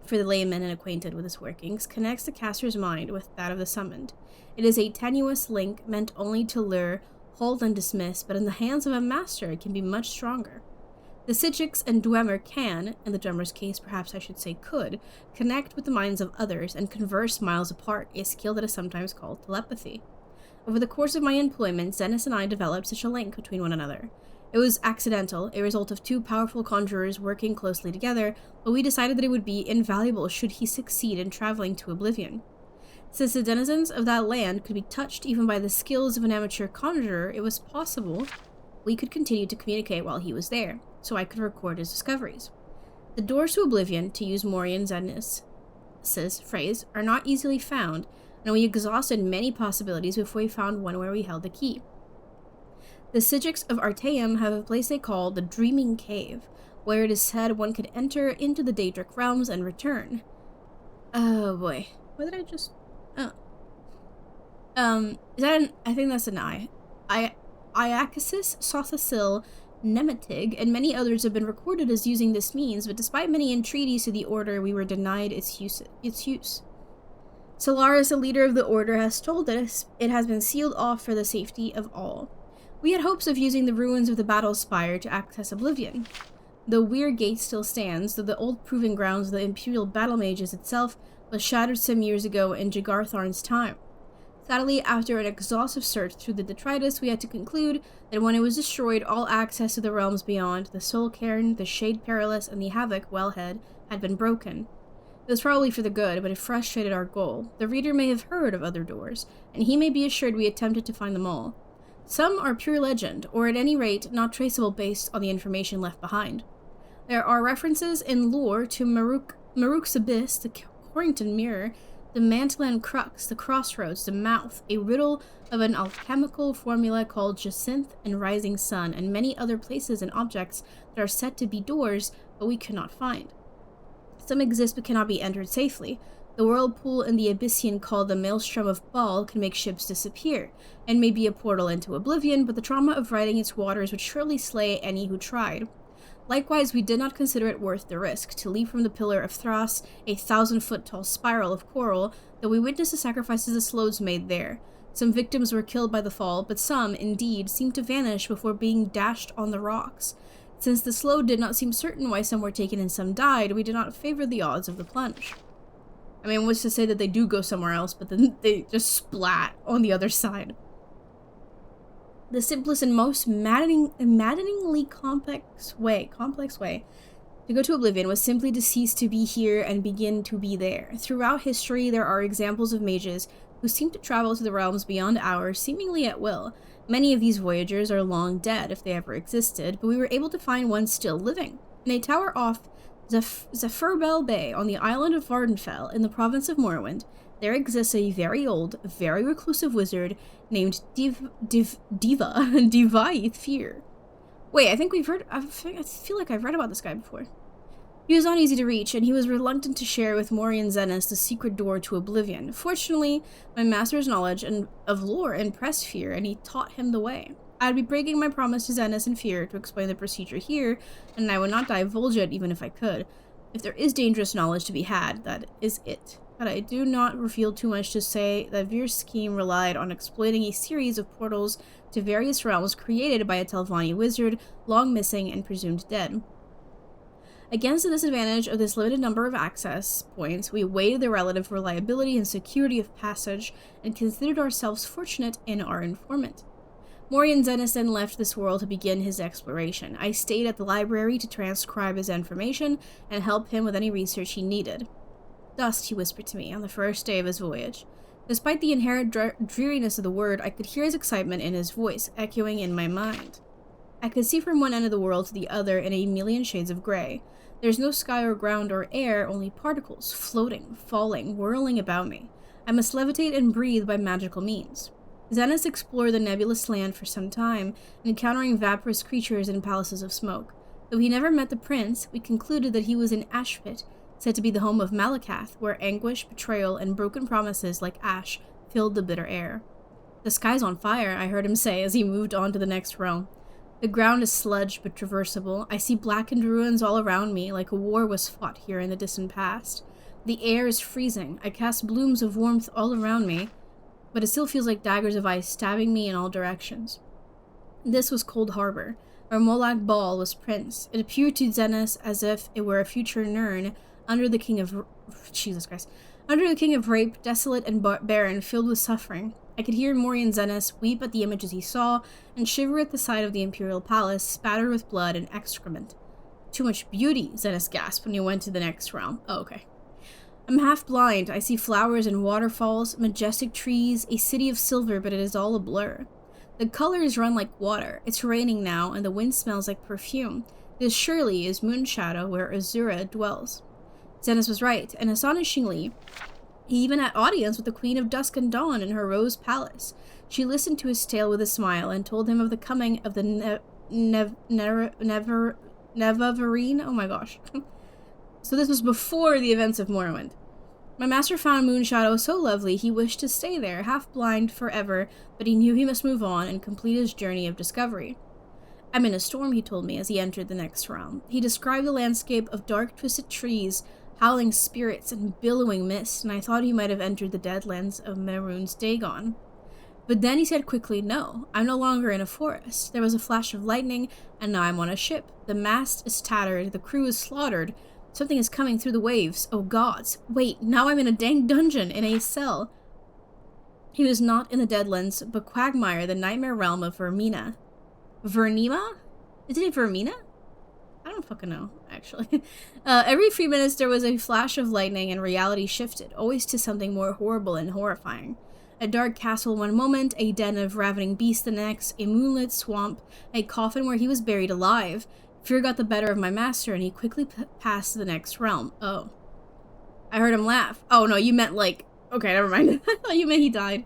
A: for the layman unacquainted with its workings, connects the caster's mind with that of the summoned. It is a tenuous link meant only to lure, hold, and dismiss, but in the hands of a master it can be much stronger. The Psijics and Dwemer can, in the drummer's case perhaps I should say could, connect with the minds of others and converse miles apart, a skill that is sometimes called telepathy. Over the course of my employment, Zenas and I developed such a link between one another. It was accidental, a result of 2 powerful conjurers working closely together, but we decided that it would be invaluable should he succeed in traveling to Oblivion. Since the denizens of that land could be touched even by the skills of an amateur conjurer, it was possible we could continue to communicate while he was there, so I could record his discoveries. The doors to Oblivion, to use Morian Zenas' phrase, are not easily found, and we exhausted many possibilities before we found one where we held the key. The Psijics of Artaeum have a place they call the Dreaming Cave, where it is said one could enter into the Daedric realms and return. Oh boy. What did I just... Oh. Is that an... I think that's an I. Iacasis, Sothasil, Nemetig, and many others have been recorded as using this means, but despite many entreaties to the Order, we were denied its use. Solaris, the leader of the Order, has told us it has been sealed off for the safety of all. We had hopes of using the ruins of the battle spire to access Oblivion. The Weir Gate still stands, though the old proving grounds of the Imperial Battle Mages itself was shattered some years ago in Jagartharn's time. Sadly, after an exhaustive search through the detritus, we had to conclude that when it was destroyed, all access to the realms beyond, the Soul Cairn, the Shade Perilous, and the Havoc Wellhead had been broken. It was probably for the good, but it frustrated our goal. The reader may have heard of other doors, and he may be assured we attempted to find them all. Some are pure legend, or at any rate, not traceable based on the information left behind. There are references in lore to Maruk's Abyss, the Corrington Mirror, The Mantlan crux, the crossroads, the mouth, a riddle of an alchemical formula called jacinth and rising sun, and many other places and objects that are said to be doors, but we cannot find. Some exist but cannot be entered safely. The whirlpool in the Abyssian called the Maelstrom of Baal can make ships disappear, and may be a portal into oblivion, but the trauma of riding its waters would surely slay any who tried. Likewise, we did not consider it worth the risk to leap from the Pillar of Thras, a 1,000-foot-tall spiral of coral, though we witnessed the sacrifices the Slows made there. Some victims were killed by the fall, but some, indeed, seemed to vanish before being dashed on the rocks. Since the Slow did not seem certain why some were taken and some died, we did not favor the odds of the plunge. I mean, what's to say that they do go somewhere else, but then they just splat on the other side. The simplest and most maddeningly complex way to go to oblivion was simply to cease to be here and begin to be there. Throughout history, there are examples of mages who seem to travel to the realms beyond ours, seemingly at will. Many of these voyagers are long dead, if they ever existed, but we were able to find one still living. In a tower off Zephyrbel Bay on the island of Vardenfell in the province of Morrowind, there exists a very old, very reclusive wizard named Divaith Fear. Wait, I feel like I've read about this guy before. He was not easy to reach, and he was reluctant to share with Morian Zenas the secret door to oblivion. Fortunately, my master's knowledge of lore impressed Fear, and he taught him the way. I'd be breaking my promise to Zenas and Fear to explain the procedure here, and I would not divulge it even if I could. If there is dangerous knowledge to be had, that is it. But I do not reveal too much to say that Veer's scheme relied on exploiting a series of portals to various realms created by a Telvanni wizard, long missing and presumed dead. Against the disadvantage of this limited number of access points, we weighed the relative reliability and security of passage and considered ourselves fortunate in our informant. Morian Zenas then left this world to begin his exploration. I stayed at the library to transcribe his information and help him with any research he needed. Dust, he whispered to me on the first day of his voyage. Despite the inherent dreariness of the word, I could hear his excitement in his voice, echoing in my mind. I could see from one end of the world to the other in a million shades of gray. There's no sky or ground or air, only particles, floating, falling, whirling about me. I must levitate and breathe by magical means. Zenas explored the nebulous land for some time, encountering vaporous creatures in palaces of smoke. Though he never met the prince, we concluded that he was in Ashpit, said to be the home of Malakath, where anguish, betrayal, and broken promises like ash filled the bitter air. The sky's on fire, I heard him say as he moved on to the next realm. The ground is sludge but traversable. I see blackened ruins all around me, like a war was fought here in the distant past. The air is freezing. I cast blooms of warmth all around me, but it still feels like daggers of ice stabbing me in all directions. This was Cold Harbor, where Molag Bal was prince. It appeared to Zenas as if it were a future Nirn under the king of rape, desolate and barren, filled with suffering. I could hear Morian Zenas weep at the images he saw, and shiver at the sight of the imperial palace, spattered with blood and excrement. Too much beauty, Zenas gasped when he went to the next realm. Oh, okay. I'm half blind. I see flowers and waterfalls, majestic trees, a city of silver, but it is all a blur. The colors run like water. It's raining now, and the wind smells like perfume. This surely is Moonshadow, where Azura dwells. Zenas was right, and astonishingly, he even had audience with the Queen of Dusk and Dawn in her Rose Palace. She listened to his tale with a smile and told him of the coming of the Nevavarine. Oh my gosh. So this was before the events of Morrowind. My master found Moonshadow so lovely he wished to stay there, half blind forever, but he knew he must move on and complete his journey of discovery. I'm in a storm, he told me as he entered the next realm. He described the landscape of dark, twisted trees, howling spirits, and billowing mist, and I thought he might have entered the deadlands of Mehrunes Dagon. But then he said quickly, no, I'm no longer in a forest. There was a flash of lightning, and now I'm on a ship. The mast is tattered, the crew is slaughtered. Something is coming through the waves. Oh gods. Wait, now I'm in a dang dungeon, in a cell. He was not in the Deadlands, but Quagmire, the nightmare realm of Vermina. Vernima? Is it Vermina? I don't fucking know, actually. Every few minutes there was a flash of lightning and reality shifted, always to something more horrible and horrifying. A dark castle one moment, a den of ravening beasts the next, a moonlit swamp, a coffin where he was buried alive. Fear got the better of my master, and he quickly passed to the next realm. Oh. I heard him laugh. Oh no, you meant like Okay, never mind. I thought you meant he died.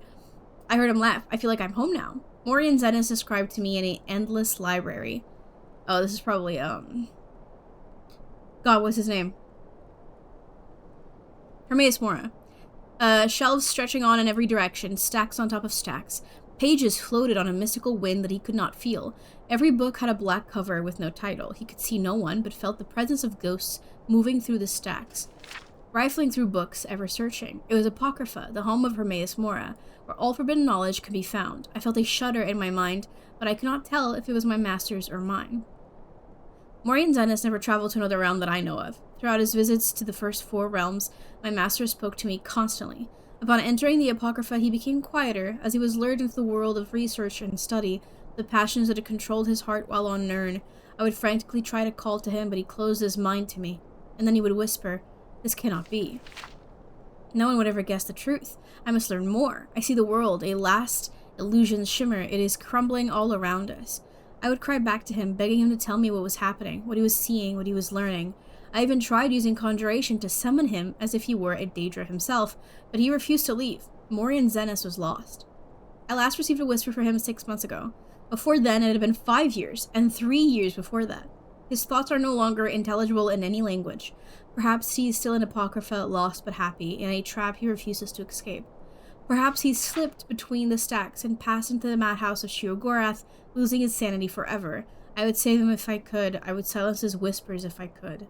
A: I heard him laugh. I feel like I'm home now. Mori and Zennis described to me in an endless library. Oh, this is probably, God, what's his name? Hermaeus Mora. Shelves stretching on in every direction, stacks on top of stacks. Pages floated on a mystical wind that he could not feel. Every book had a black cover with no title. He could see no one, but felt the presence of ghosts moving through the stacks. Rifling through books, ever searching. It was Apocrypha, the home of Hermaeus Mora, where all forbidden knowledge could be found. I felt a shudder in my mind, but I could not tell if it was my master's or mine. Mori and Zennis never traveled to another realm that I know of. Throughout his visits to the first 4 realms, my master spoke to me constantly. Upon entering the Apocrypha, he became quieter, as he was lured into the world of research and study, the passions that had controlled his heart while on Nirn. I would frantically try to call to him, but he closed his mind to me. And then he would whisper, "This cannot be." No one would ever guess the truth. I must learn more. I see the world, a last illusion's shimmer. It is crumbling all around us. I would cry back to him, begging him to tell me what was happening, what he was seeing, what he was learning. I even tried using conjuration to summon him as if he were a Daedra himself, but he refused to leave. Mori and Zennis was lost. I last received a whisper from him 6 months ago. Before then, it had been 5 years, and 3 years before that. His thoughts are no longer intelligible in any language. Perhaps he is still in Apocrypha, lost but happy, in a trap he refuses to escape. Perhaps he slipped between the stacks and passed into the madhouse of Shiogorath, losing his sanity forever. I would save him if I could. I would silence his whispers if I could.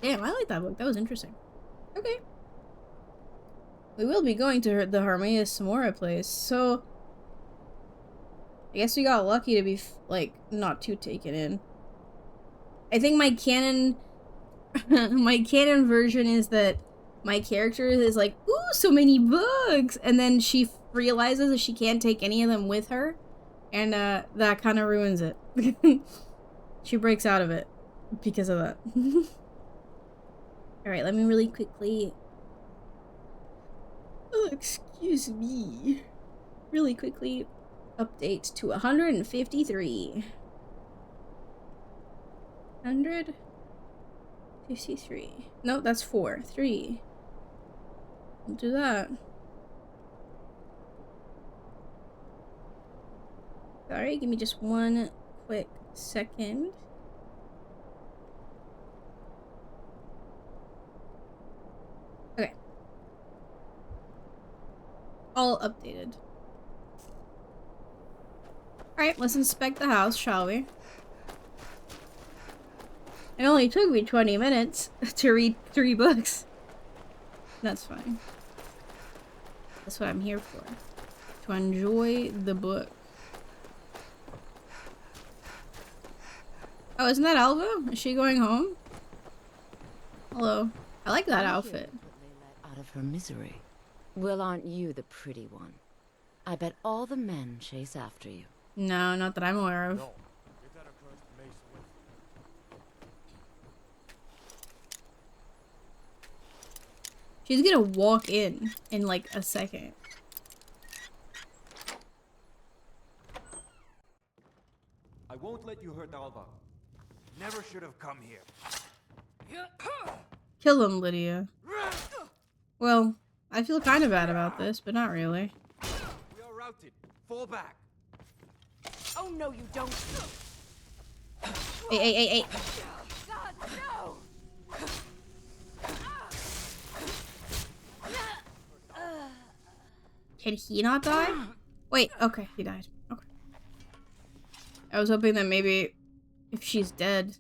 A: Damn, I like that book. That was interesting. Okay. We will be going to the Hermaeus Mora place, so... I guess we got lucky to be, like, not too taken in. I think my canon... my canon version is that my character is like, ooh, so many books! And then she realizes that she can't take any of them with her. And, that kind of ruins it. She breaks out of it because of that. Alright, let me really quickly... Oh, excuse me. Really quickly update to 153. 153. No, that's 4. 3. We'll do that. Sorry, give me just one quick second. Okay. All updated. Alright, let's inspect the house, shall we? It only took me 20 minutes to read 3 books. That's fine. That's what I'm here for. To enjoy the book. Oh, isn't that Alva? Is she going home? Hello. I like that outfit.
F: Out of her misery. Well, aren't you the pretty one? I bet all the men chase after you.
A: No, not that I'm aware of.
C: No. Get that accursed mace away.
A: She's gonna walk in like a second.
B: I won't let you hurt Alva. Never should have come here.
A: Kill him, Lydia. Well, I feel kind of bad about this, but not really.
B: We are routed. Fall back.
F: Oh no, you don't.
A: Hey.
F: God, no!
A: Can he not die? Wait, okay, he died. Okay. I was hoping that maybe if she's dead,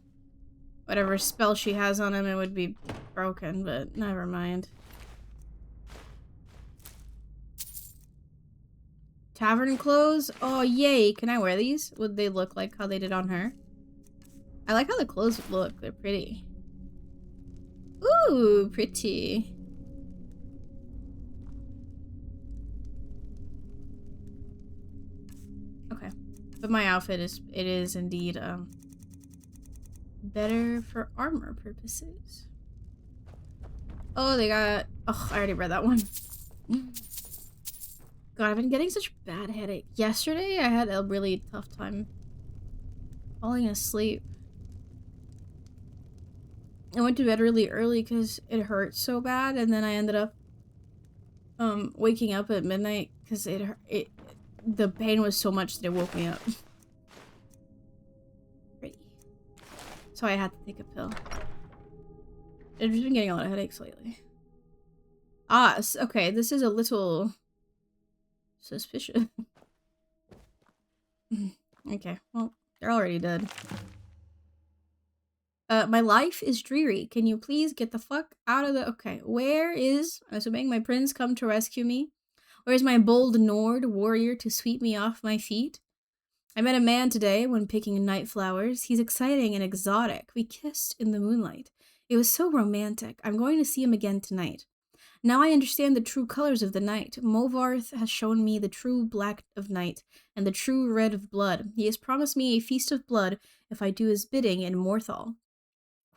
A: whatever spell she has on him, it would be broken, but never mind. Tavern clothes? Oh, yay. Can I wear these? Would they look like how they did on her? I like how the clothes look. They're pretty. Ooh, pretty. Okay. But my outfit is, it is indeed, better for armor purposes. Oh, they got... Oh, I already read that one. God, I've been getting such bad headache. Yesterday, I had a really tough time falling asleep. I went to bed really early because it hurt so bad, and then I ended up waking up at midnight because the pain was so much that it woke me up. Pretty. So I had to take a pill. I've just been getting a lot of headaches lately. Ah, okay, this is a little suspicious. Okay, well, they're already dead. My life is dreary. Can you please get the fuck out of the... Okay, where is... I'm assuming my prince come to rescue me? Where is my bold Nord warrior to sweep me off my feet? I met a man today when picking night flowers. He's exciting and exotic. We kissed in the moonlight. It was so romantic. I'm going to see him again tonight. Now I understand the true colors of the night. Movarth has shown me the true black of night and the true red of blood. He has promised me a feast of blood if I do his bidding in Morthal.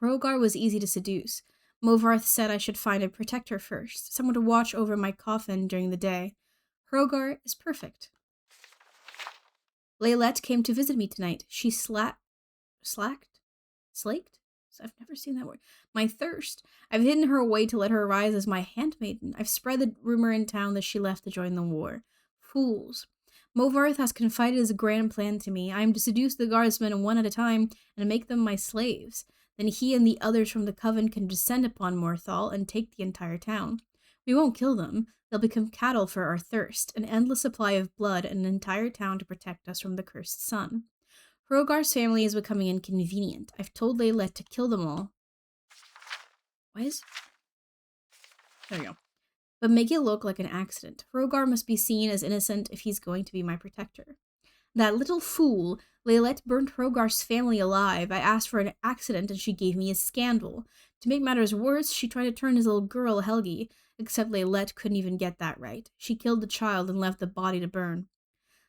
A: Hrogar was easy to seduce. Movarth said I should find a protector first, someone to watch over my coffin during the day. Hrogar is perfect. Laylette came to visit me tonight. She slaked? I've never seen that word. My thirst. I've hidden her away to let her arise as my handmaiden. I've spread the rumor in town that she left to join the war. Fools. Movarth has confided his grand plan to me. I am to seduce the guardsmen one at a time and make them my slaves. Then he and the others from the coven can descend upon Morthal and take the entire town. We won't kill them. They'll become cattle for our thirst, an endless supply of blood and an entire town to protect us from the cursed sun. Hrogar's family is becoming inconvenient. I've told Laylette to kill them all. Why is... There we go. But make it look like an accident. Hrogar must be seen as innocent if he's going to be my protector. That little fool, Laylette burnt Hrogar's family alive. I asked for an accident and she gave me a scandal. To make matters worse, she tried to turn his little girl Helgi, except Laylette couldn't even get that right. She killed the child and left the body to burn.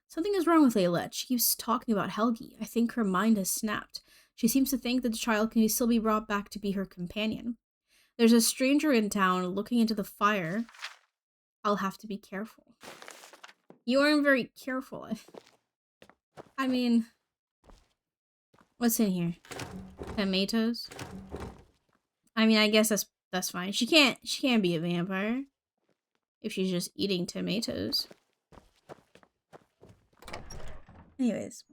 A: Something is wrong with Laylette. She keeps talking about Helgi. I think her mind has snapped. She seems to think that the child can still be brought back to be her companion. There's a stranger in town looking into the fire. I'll have to be careful. You aren't very careful. I mean, what's in here? Tomatoes? I mean, I guess that's fine. She can't be a vampire if she's just eating tomatoes. Anyways.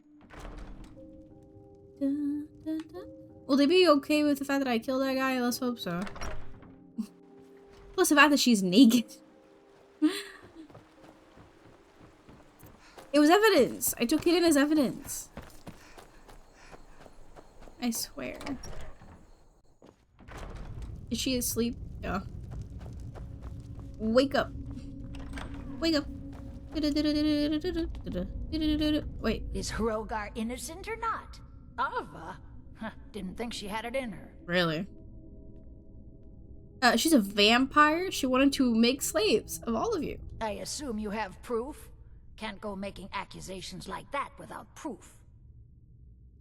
A: Dun, dun, dun. Will they be okay with the fact that I killed that guy? Let's hope so. Plus the fact that she's naked. It was evidence. I took it in as evidence. I swear. Is she asleep? Yeah. Wake up. Wake up. Wait.
D: Is Hrogar innocent or not? Alva? Didn't think she had it in her.
A: Really? She's a vampire? She wanted to make slaves of all of you.
D: I assume you have proof? Can't go making accusations like that without proof.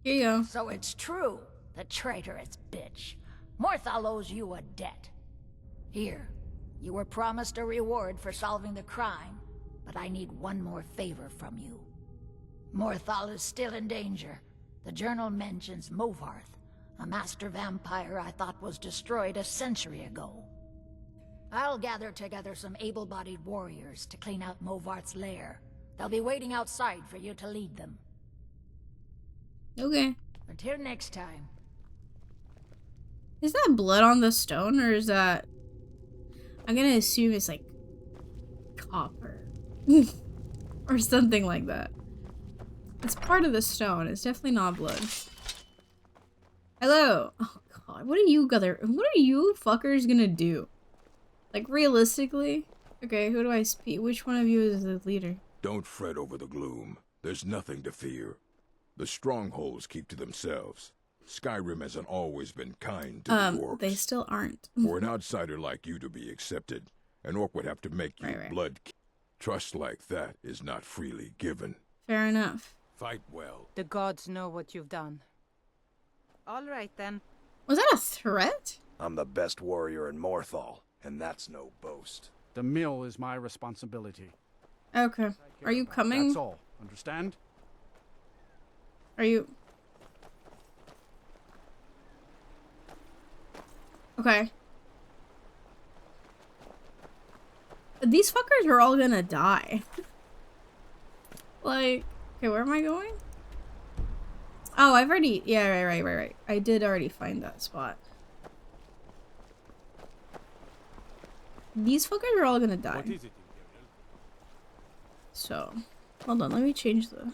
A: Here you go.
D: So it's true, the traitorous bitch. Morthal owes you a debt. Here, you were promised a reward for solving the crime, but I need one more favor from you. Morthal is still in danger. The journal mentions Movarth, a master vampire I thought was destroyed a century ago. I'll gather together some able-bodied warriors to clean out Movarth's lair. They'll be waiting outside for you to lead them.
A: Okay.
D: Until next time.
A: Is that blood on the stone, or is that... I'm gonna assume it's like... copper. Or something like that. It's part of the stone. It's definitely not blood. Hello. Oh god, what are you fuckers gonna do? Like, realistically? Okay, who do I speak? Which one of you is the leader?
G: Don't fret over the gloom. There's nothing to fear. The strongholds keep to themselves. Skyrim hasn't always been kind to the orcs.
A: They still aren't.
G: For an outsider like you to be accepted, an orc would have to make you blood. Trust like that is not freely given.
A: Fair enough.
G: Fight well.
H: The gods know what you've done. All right, then.
A: Was that a threat?
I: I'm the best warrior in Morthal, and that's no boast.
J: The mill is my responsibility.
A: Okay. Are you coming?
J: That's all. Understand?
A: Are you... Okay. These fuckers are all gonna die. Like, okay, where am I going? Oh, I've already, yeah, right. I did already find that spot. These fuckers are all gonna die.
J: What is it, Imperial?
A: So, hold on, let me change the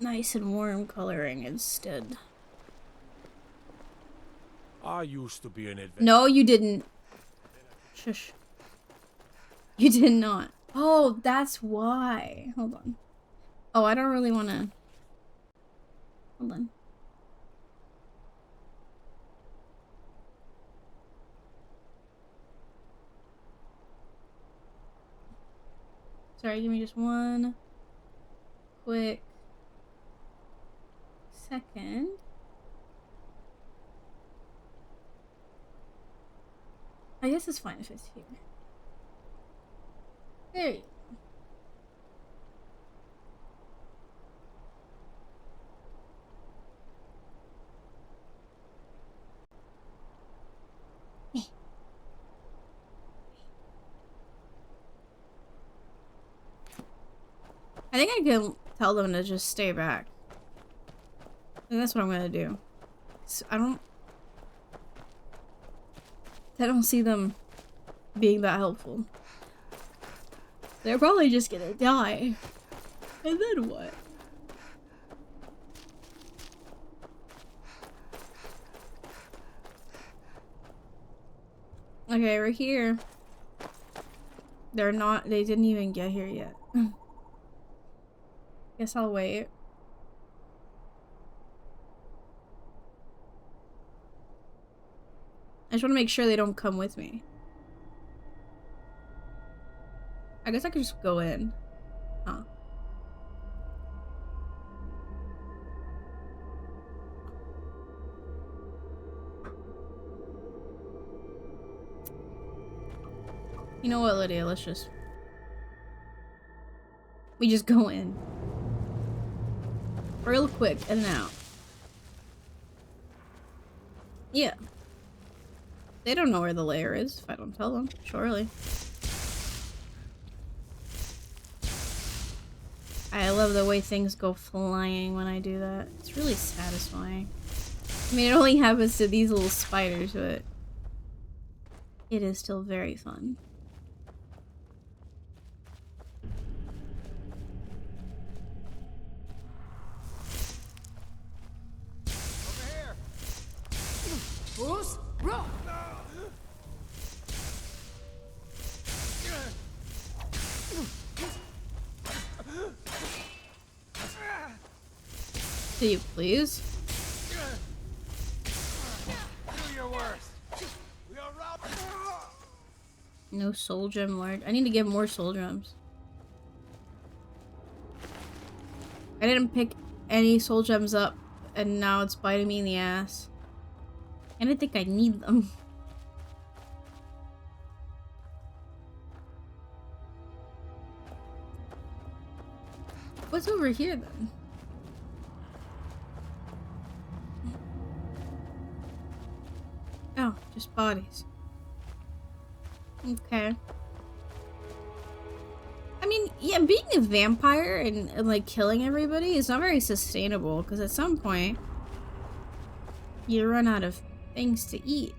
A: nice and warm coloring instead.
K: I used to be an adventurer.
A: No, you didn't. Shush. You did not. Oh, that's why. Hold on. Oh, I don't really want to. Hold on. Sorry, give me just one quick second. I guess it's fine if it's here. There you go. I think I can tell them to just stay back. And that's what I'm gonna do. So I don't see them being that helpful. They're probably just gonna die. And then what? Okay, we're here. They didn't even get here yet. Guess I'll wait. I just want to make sure they don't come with me. I guess I could just go in. Huh. You know what, Lydia? We just go in. Real quick, in and out. Yeah. They don't know where the lair is if I don't tell them, surely. I love the way things go flying when I do that. It's really satisfying. I mean, it only happens to these little spiders, but it is still very fun. Do you please?
K: Do your worst.
A: No soul gem large. I need to get more soul gems. I didn't pick any soul gems up, and now it's biting me in the ass. I don't think I need them. What's over here then? Oh, just bodies. Okay. I mean, yeah, being a vampire and like killing everybody is not very sustainable because at some point you run out of things to eat.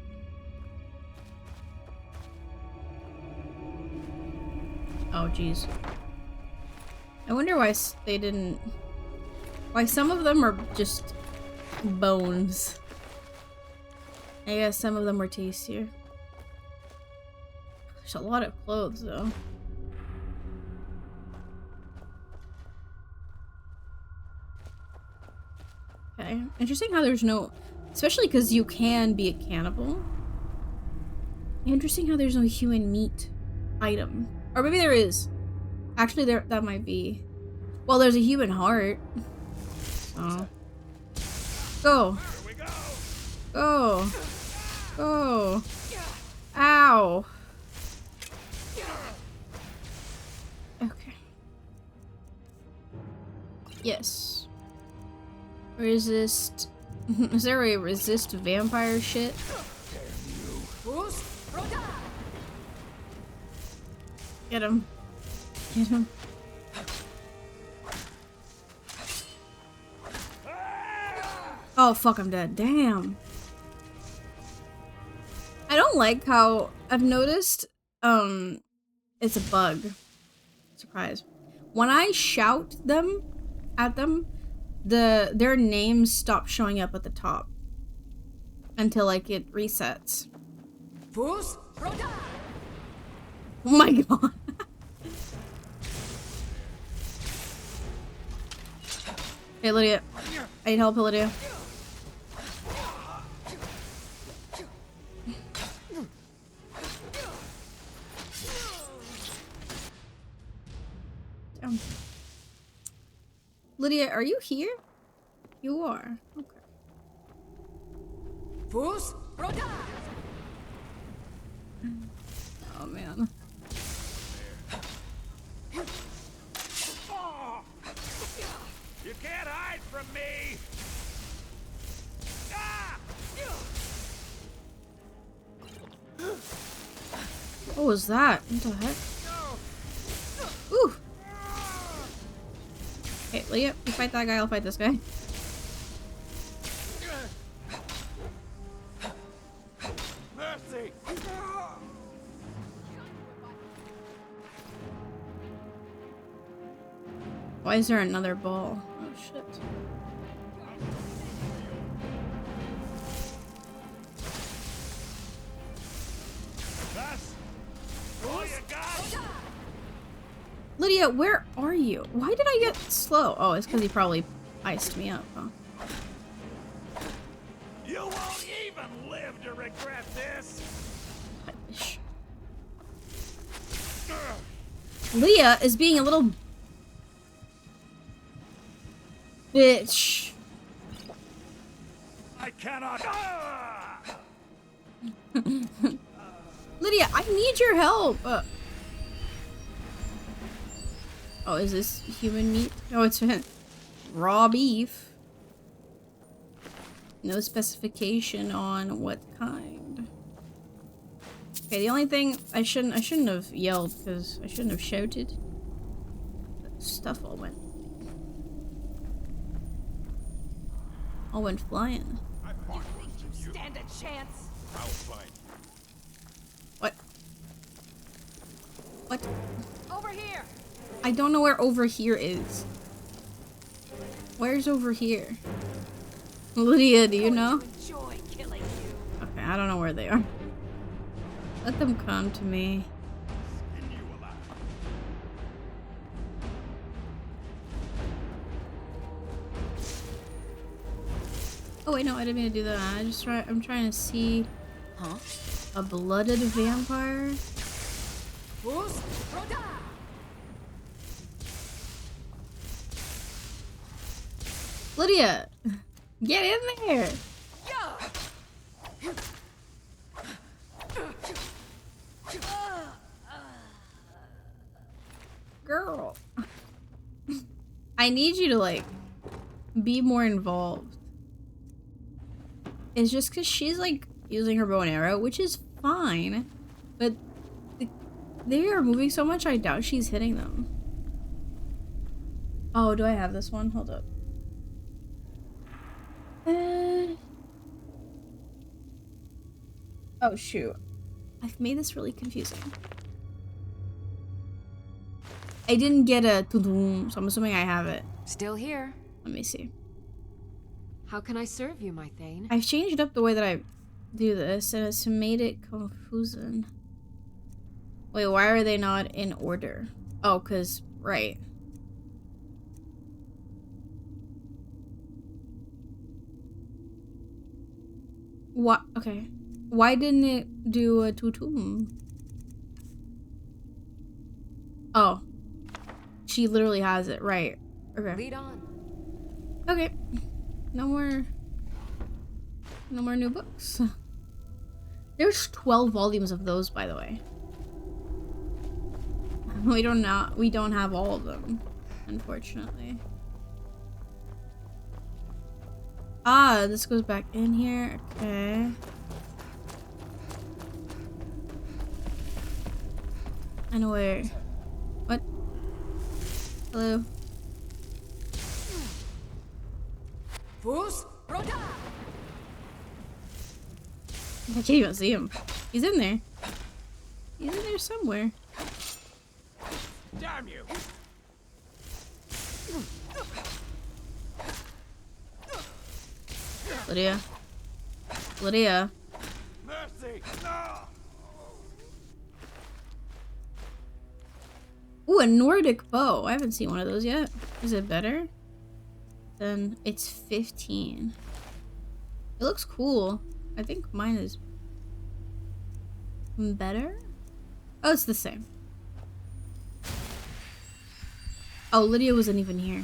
A: Oh, jeez. I wonder why they didn't... Why some of them are just bones. I guess some of them were tastier. There's a lot of clothes, though. Okay. Interesting how there's no... Especially because you can be a cannibal. Interesting how there's no human meat item. Or maybe there is. Actually, that might be. Well, there's a human heart. So. Go. Go. Go. Ow. Okay. Yes. Resist. Is there a resist vampire shit? Get him. Get him. Oh, fuck, I'm dead. Damn. I don't like how I've noticed, it's a bug. Surprise. When I shout at them, their names stop showing up at the top until like it resets. Oh my god. Hey Lydia, I need help, Lydia. Damn. Lydia, are you here? You are. Okay. Oh man.
K: You can't hide from me! Ah!
A: What was that? What the heck? Ooh. Hey, Lydia, you fight that guy, I'll fight this guy.
K: Mercy!
A: Why is there another ball? Oh shit.
K: That's all you got?
A: Lydia, where are you? Why did I get slow? Oh, it's because he probably iced me up, huh?
K: You won't even live to regret this!
A: Leah is being a little bitch.
K: I cannot. Ah!
A: Lydia, I need your help. Oh, is this human meat? Oh, it's raw beef. No specification on what kind. Okay, the only thing I shouldn't have yelled because I shouldn't have shouted. But stuff all went flying.
K: You think
H: You stand a chance?
K: I'll find.
A: What? What?
H: Over here.
A: I don't know where over here is. Where's over here? Lydia, do you know?
H: Enjoy killing you.
A: Okay, I don't know where they are. Let them come to me. Oh wait, no, I didn't mean to do that. I'm trying to see a blooded vampire. Lydia, get in there. Girl. I need you to like be more involved. It's just because she's like using her bow and arrow, which is fine, but they are moving so much I doubt she's hitting them. Oh, do I have this one? Hold up. Oh shoot. I've made this really confusing. I didn't get a tudum, so I'm assuming I have it.
L: Still here.
A: Let me see.
L: How can I serve you, my Thane?
A: I've changed up the way that I do this, and it's made it confusing. Wait, why are they not in order? Oh, cause right. What? Okay. Why didn't it do a tutum? Oh. She literally has it, right. Okay.
L: Lead on.
A: Okay. No more new books. There's 12 volumes of those, by the way. We don't have all of them, unfortunately. Ah, this goes back in here. Okay. And where? What? Hello? I can't even see him. He's in there. He's in there somewhere.
K: Damn you!
A: Lydia. Lydia.
K: Mercy! No!
A: Ooh, a Nordic bow. I haven't seen one of those yet. Is it better? Then it's 15. It looks cool. I think mine is better. Oh, it's the same. Oh, Lydia wasn't even here.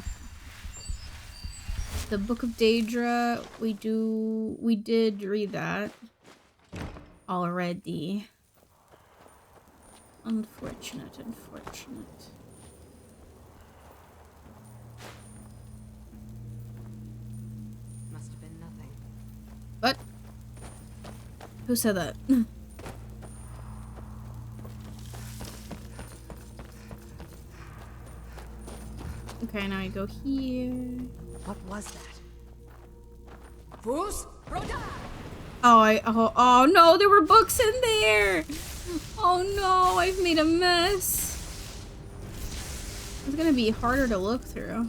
A: The Book of Daedra, we did read that already. Unfortunate.
L: Must have been nothing.
A: What? Who said that? Okay, now I go here.
L: What was that?
A: Oh no, there were books in there! Oh no, I've made a mess. It's gonna be harder to look through.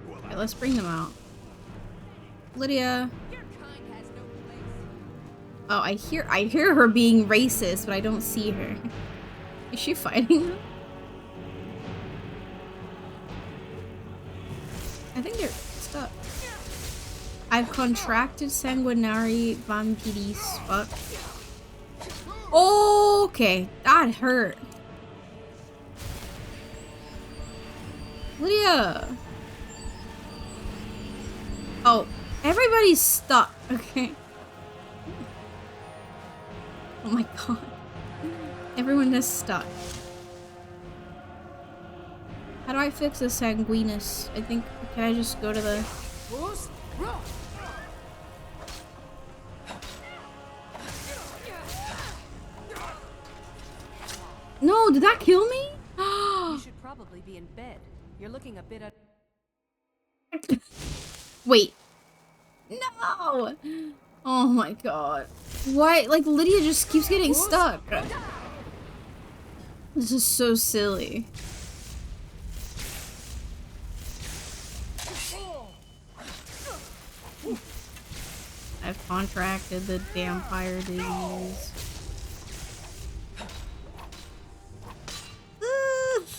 A: Okay, let's bring them out. Lydia. Oh, I hear her being racist, but I don't see her. Is she fighting them? I think they're stuck. I've contracted sanguinary vampiris. Fuck. Okay, that hurt. Lydia. Oh, everybody's stuck. Okay. Oh my god. Everyone is stuck. How do I fix the sanguinus? I think, can I just go to the... No, did that kill me?
L: You should probably be in bed. You're looking a bit at...
A: Wait. No! Oh my god. Why? Like, Lydia just keeps getting stuck. This is so silly. I've contracted the vampire disease.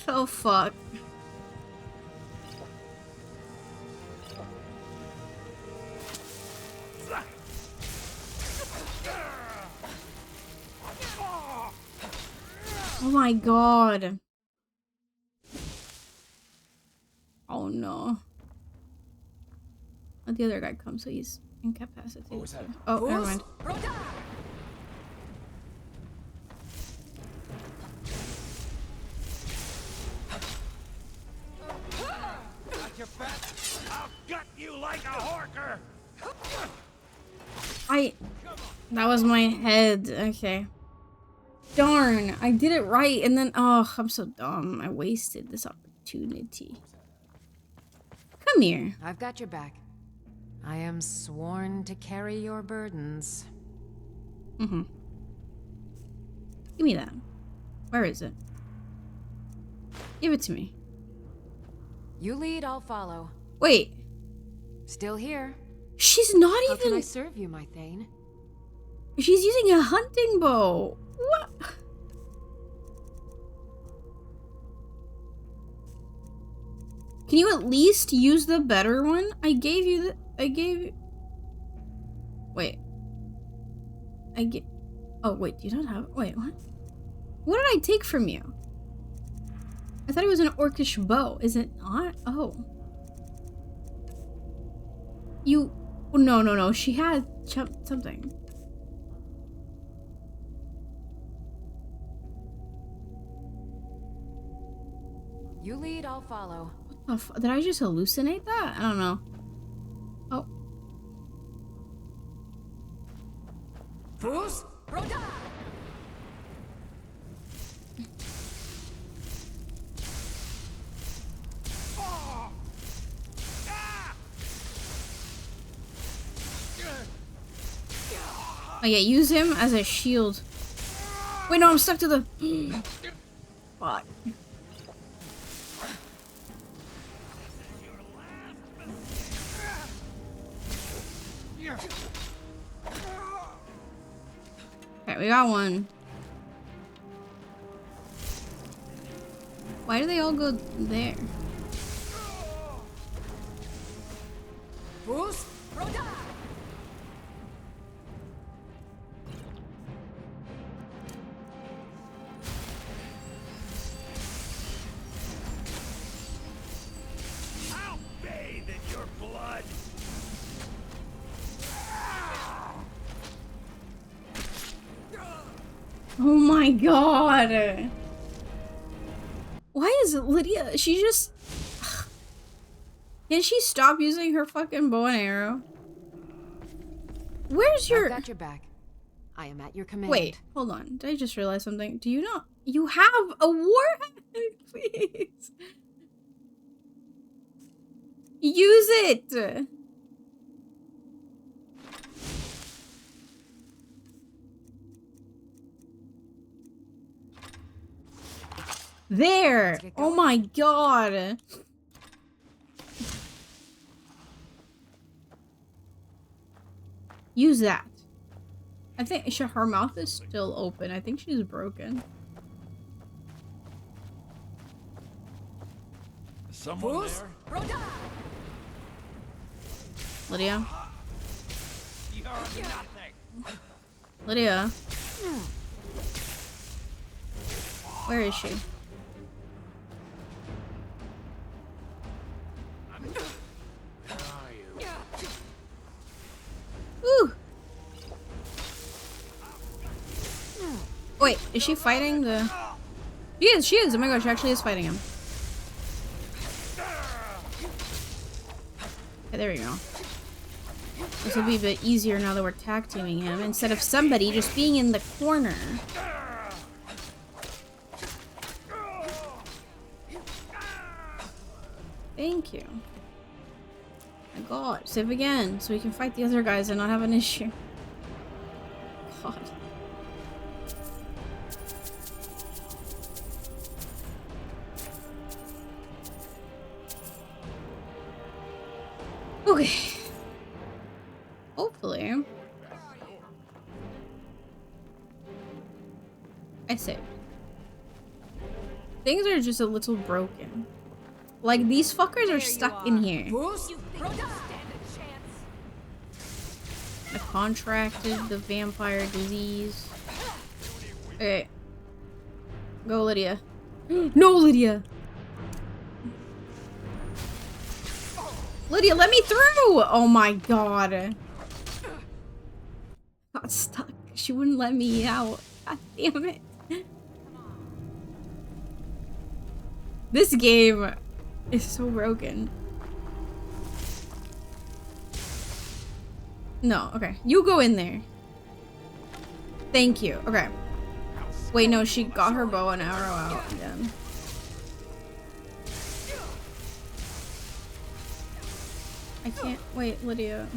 A: Oh fuck. Oh my god. Oh no. Oh, the other guy comes, so he's incapacitated. What was that? Oh, never mind.
K: Got your back. I'll gut you like a horker.
A: That was my head. Okay. Darn, I did it right, and then, oh, I'm so dumb. I wasted this opportunity. Come here.
L: I've got your back. I am sworn to carry your burdens.
A: Mm-hmm. Give me that. Where is it? Give it to me.
L: You lead, I'll follow.
A: Wait.
L: Still here.
A: She's not
L: How
A: even...
L: can I serve you, my Thane?
A: She's using a hunting bow. What? Can you at least use the better one? I gave you the... Wait. Oh, wait, you don't have... Wait, what? What did I take from you? I thought it was an orcish bow. Is it not? Oh. You... Oh, no. She had something.
L: You lead, I'll follow.
A: What the did I just hallucinate that? I don't know. Oh.
K: Fools?
A: Oh yeah, use him as a shield. Wait, no, I'm stuck to the... Fuck. Okay, we got one. Why do they all go there?
D: Bruce, Rhoda!
K: I'll bathe in your blood.
A: Oh my god! Why is Lydia? She just... Can she stop using her fucking bow and arrow? Where's your...
L: I've got your back. I am at your command.
A: Wait, hold on. Did I just realize something? Do you not... You have a warhead, please. Use it! There! Oh my god! Use that. I think her mouth is still open. I think she's broken.
K: Someone there?
D: Rhoda!
A: Lydia?
K: You're nothing.
A: Lydia? Where is she? Woo! Wait, is she fighting the... She is! Oh my gosh, she actually is fighting him. Okay, there we go. This will be a bit easier now that we're tag teaming him, instead of somebody just being in the corner. Thank you. My god, save again, so we can fight the other guys and not have an issue. God. Okay. Hopefully. I saved. Things are just a little broken. Like, these fuckers are stuck in here. I contracted the vampire disease. Okay. Go, Lydia. No, Lydia! Lydia, let me through! Oh my god. Got stuck. She wouldn't let me out. God damn it. This game is so broken. No, okay. You go in there. Thank you. Okay. Wait, no, she got her bow and arrow out again. I can't. Wait, Lydia.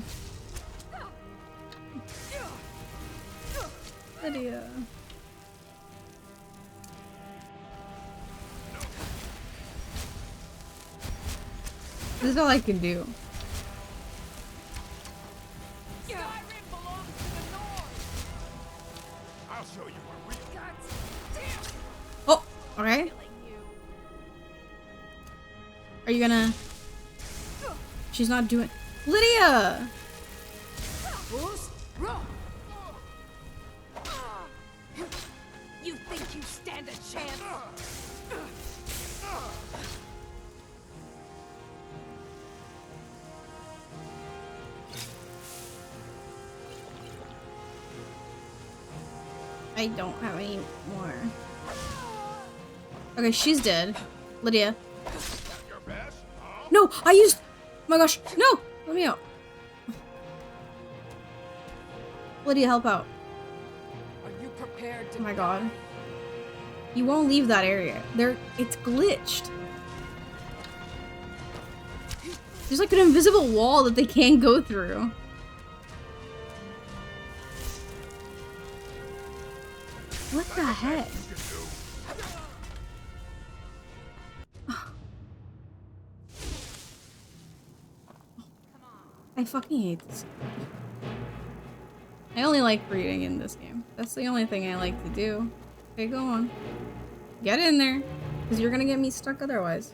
A: Lydia. This is all I can do.
K: Skyrim belongs to the North. I'll show you where we got.
A: Oh, okay. Are you gonna... She's not doing... Lydia!
D: You think you stand a chance?
A: I don't have any more. Okay, she's dead. Lydia. No, I used... Oh my gosh, no! Let me out. Lydia, help out.
D: Are you prepared to...
A: Oh my god. You won't leave that area. It's glitched. There's like an invisible wall that they can't go through. What the heck? I fucking hate this. I only like reading in this game. That's the only thing I like to do. Okay, go on. Get in there. Because you're gonna get me stuck otherwise.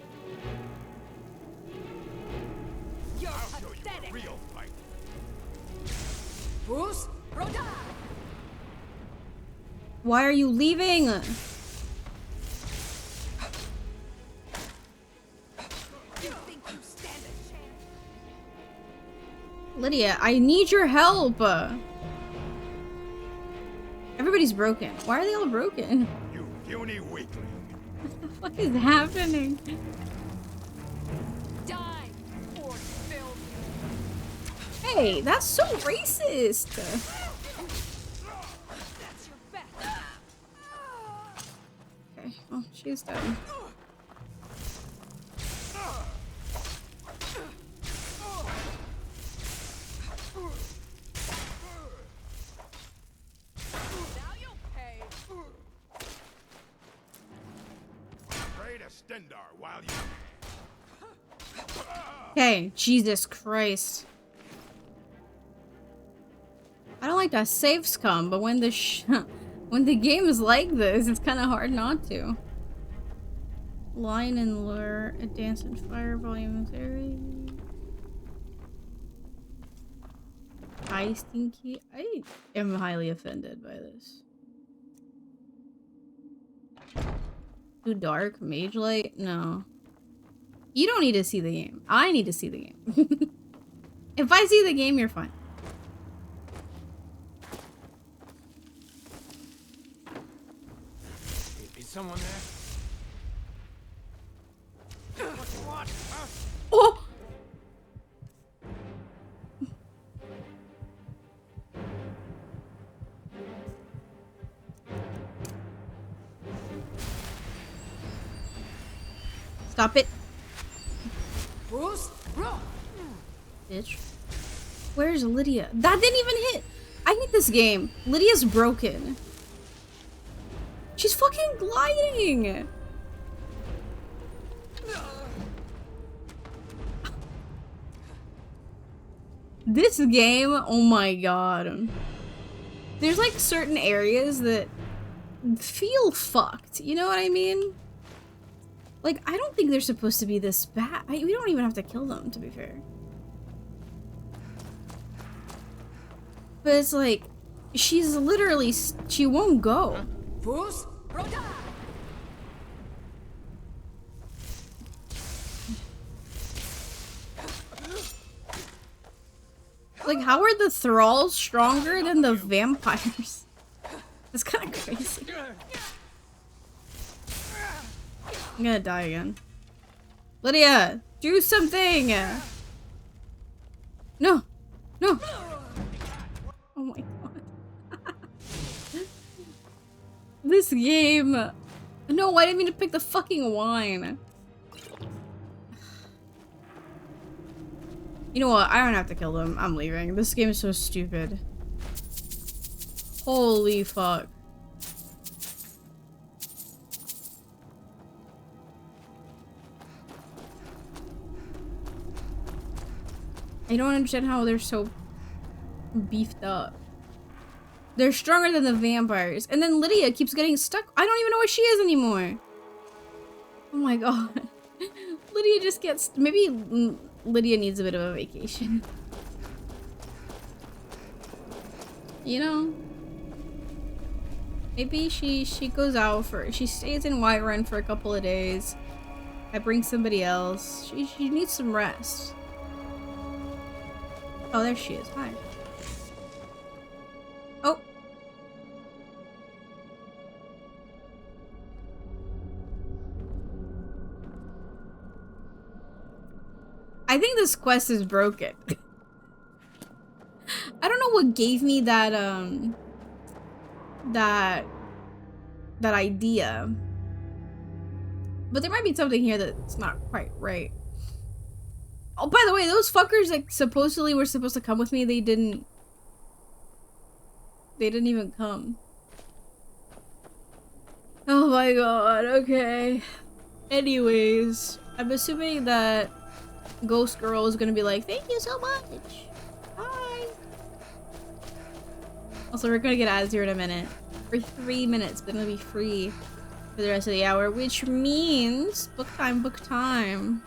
K: You're pathetic. Real fight.
D: Bruce, Rhoda!
A: Why are you leaving?
D: You think you stand a chance?
A: Lydia, I need your help. Everybody's broken. Why are they all broken?
G: You puny weakling.
A: What is happening?
D: Die, poor filth.
A: Hey, that's so racist.
D: That's your best.
A: Okay, well, she's dead.
K: Now you'll pay.
G: Pray to Stendar while you...
A: Okay, Jesus Christ. I don't like that save scum, but when the when the game is like this, it's kind of hard not to. Line and lure, a dance and fire, volume area. I stinky. I am highly offended by this. Too dark, mage light? No. You don't need to see the game. I need to see the game. If I see the game, you're fine.
B: Is someone there?
K: What? Huh?
A: Oh! Stop it.
D: Bruce, run!
A: Bitch. Where's Lydia? That didn't even hit! I hate this game. Lydia's broken. She's fucking gliding! This game, oh my god. There's like certain areas that feel fucked. You know what I mean? Like, I don't think they're supposed to be this bad. We don't even have to kill them, to be fair. But it's like, she's literally, she won't go.
D: Bruce, Rhoda!
A: Like, how are the thralls stronger than the vampires? That's kind of crazy. I'm gonna die again. Lydia, do something! No! No! Oh my god. This game! No, I didn't mean to pick the fucking wine. You know what? I don't have to kill them. I'm leaving. This game is so stupid. Holy fuck. I don't understand how they're so beefed up. They're stronger than the vampires. And then Lydia keeps getting stuck. I don't even know where she is anymore. Oh my god. Lydia just gets... Maybe Lydia needs a bit of a vacation. You know? Maybe she goes out for... She stays in Whiterun for a couple of days. I bring somebody else. She needs some rest. Oh, there she is. Hi. Oh. I think this quest is broken. I don't know what gave me that, that idea. But there might be something here that's not quite right. Oh, by the way, those fuckers that supposedly were supposed to come with me, they didn't even come. Oh my god, okay. Anyways, I'm assuming that Ghost Girl is gonna be like, thank you so much. Bye. Also, we're gonna get out of here in a minute. For 3 minutes, but it'll be free for the rest of the hour, which means book time, book time.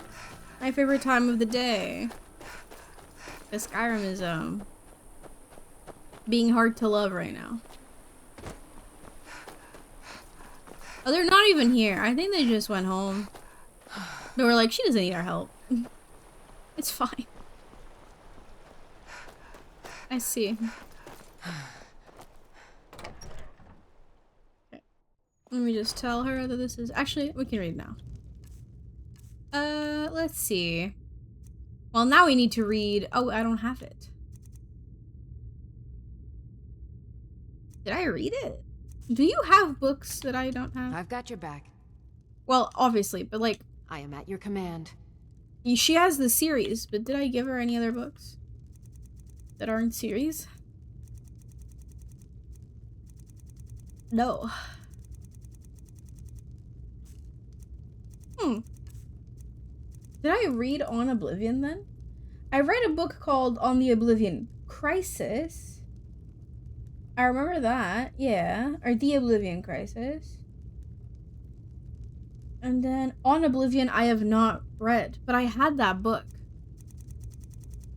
A: My favorite time of the day. The Skyrim is being hard to love right now. Oh, they're not even here. I think they just went home. They were like, she doesn't need our help. It's fine. I see. Okay. Let me just tell her that this is... Actually, we can read now. Let's see. Well, now we need to read... Oh, I don't have it. Did I read it? Do you have books that I don't have?
L: I've got your back.
A: Well, obviously, but like...
L: I am at your command.
A: She has the series, but did I give her any other books that aren't series? No. Did I read On Oblivion then? I read a book called On the Oblivion Crisis. I remember that, yeah. Or The Oblivion Crisis. And then On Oblivion I have not read, but I had that book.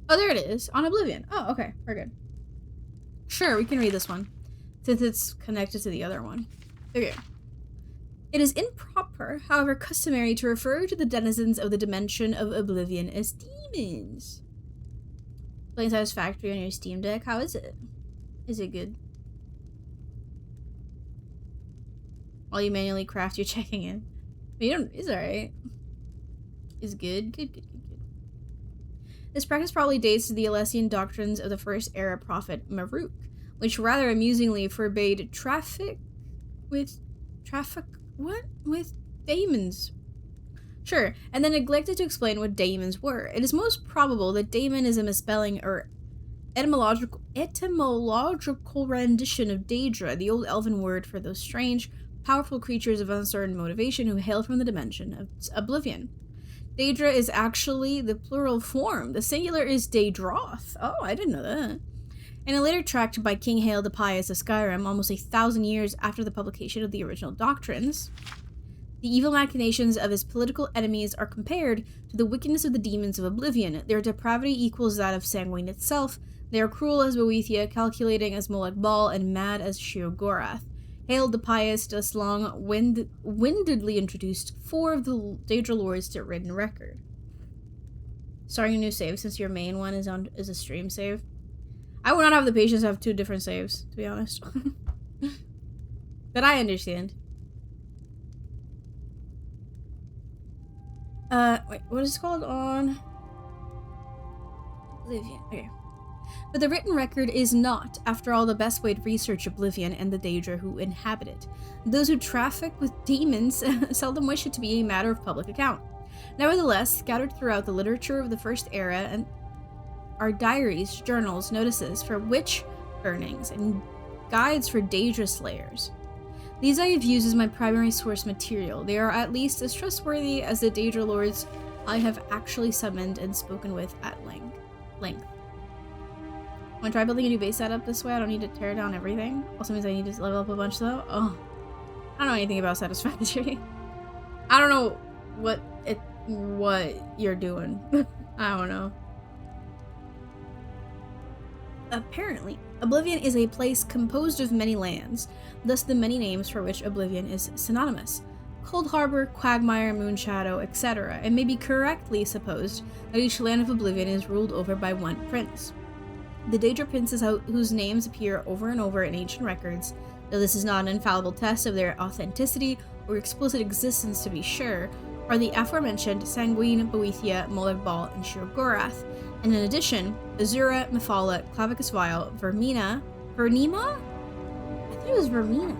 A: Oh, there it is. On Oblivion. Oh, okay. We're good. Sure, we can read this one, since it's connected to the other one. Okay. It is improper, however customary, to refer to the denizens of the dimension of Oblivion as demons. Playing Satisfactory on your Steam Deck? How is it? Is it good? While you manually craft, you're checking in. But you don't... It's alright. It's good. Good. This practice probably dates to the Alessian doctrines of the First Era prophet Maruk, which rather amusingly forbade traffic with daemons. Sure, and then neglected to explain what daemons were. It is most probable that daemon is a misspelling or etymological rendition of Daedra, the old elven word for those strange, powerful creatures of uncertain motivation who hail from the dimension of Oblivion. Daedra is actually the plural form. The singular is Daedroth. Oh, I didn't know that. In a later tract by King Hael the Pious of Skyrim, almost 1,000 years after the publication of the original doctrines, the evil machinations of his political enemies are compared to the wickedness of the demons of Oblivion. Their depravity equals that of Sanguine itself. They are cruel as Boethia, calculating as Molech Bal, and mad as Sheogorath. Hael the Pious thus long-windedly introduced 4 of the Daedra lords to written record. Starting a new save since your main one is a stream save. I would not have the patience to have 2 different saves, to be honest. But I understand. Wait, what is it called? On Oblivion. Okay. But the written record is not, after all, the best way to research Oblivion and the Daedra who inhabit it. Those who traffic with demons seldom wish it to be a matter of public account. Nevertheless, scattered throughout the literature of the First Era are diaries, journals, notices for witch burnings, and guides for Daedra slayers. These I have used as my primary source material. They are at least as trustworthy as the Daedra lords I have actually summoned and spoken with at length. Want to try building a new base setup this way? I don't need to tear down everything. Also means I need to level up a bunch though. Oh, I don't know anything about Satisfactory. I don't know what you're doing. I don't know. Apparently, Oblivion is a place composed of many lands, thus the many names for which Oblivion is synonymous. Cold Harbor, Quagmire, Moonshadow, etc. It may be correctly supposed that each land of Oblivion is ruled over by one prince. The Daedra princes whose names appear over and over in ancient records, though this is not an infallible test of their authenticity or explicit existence to be sure, are the aforementioned Sanguine, Boethia, Molech Bal, and Sheogorath, and in addition, Azura, Mephala, Clavicus Vile, Vernima? I think it was Vermina.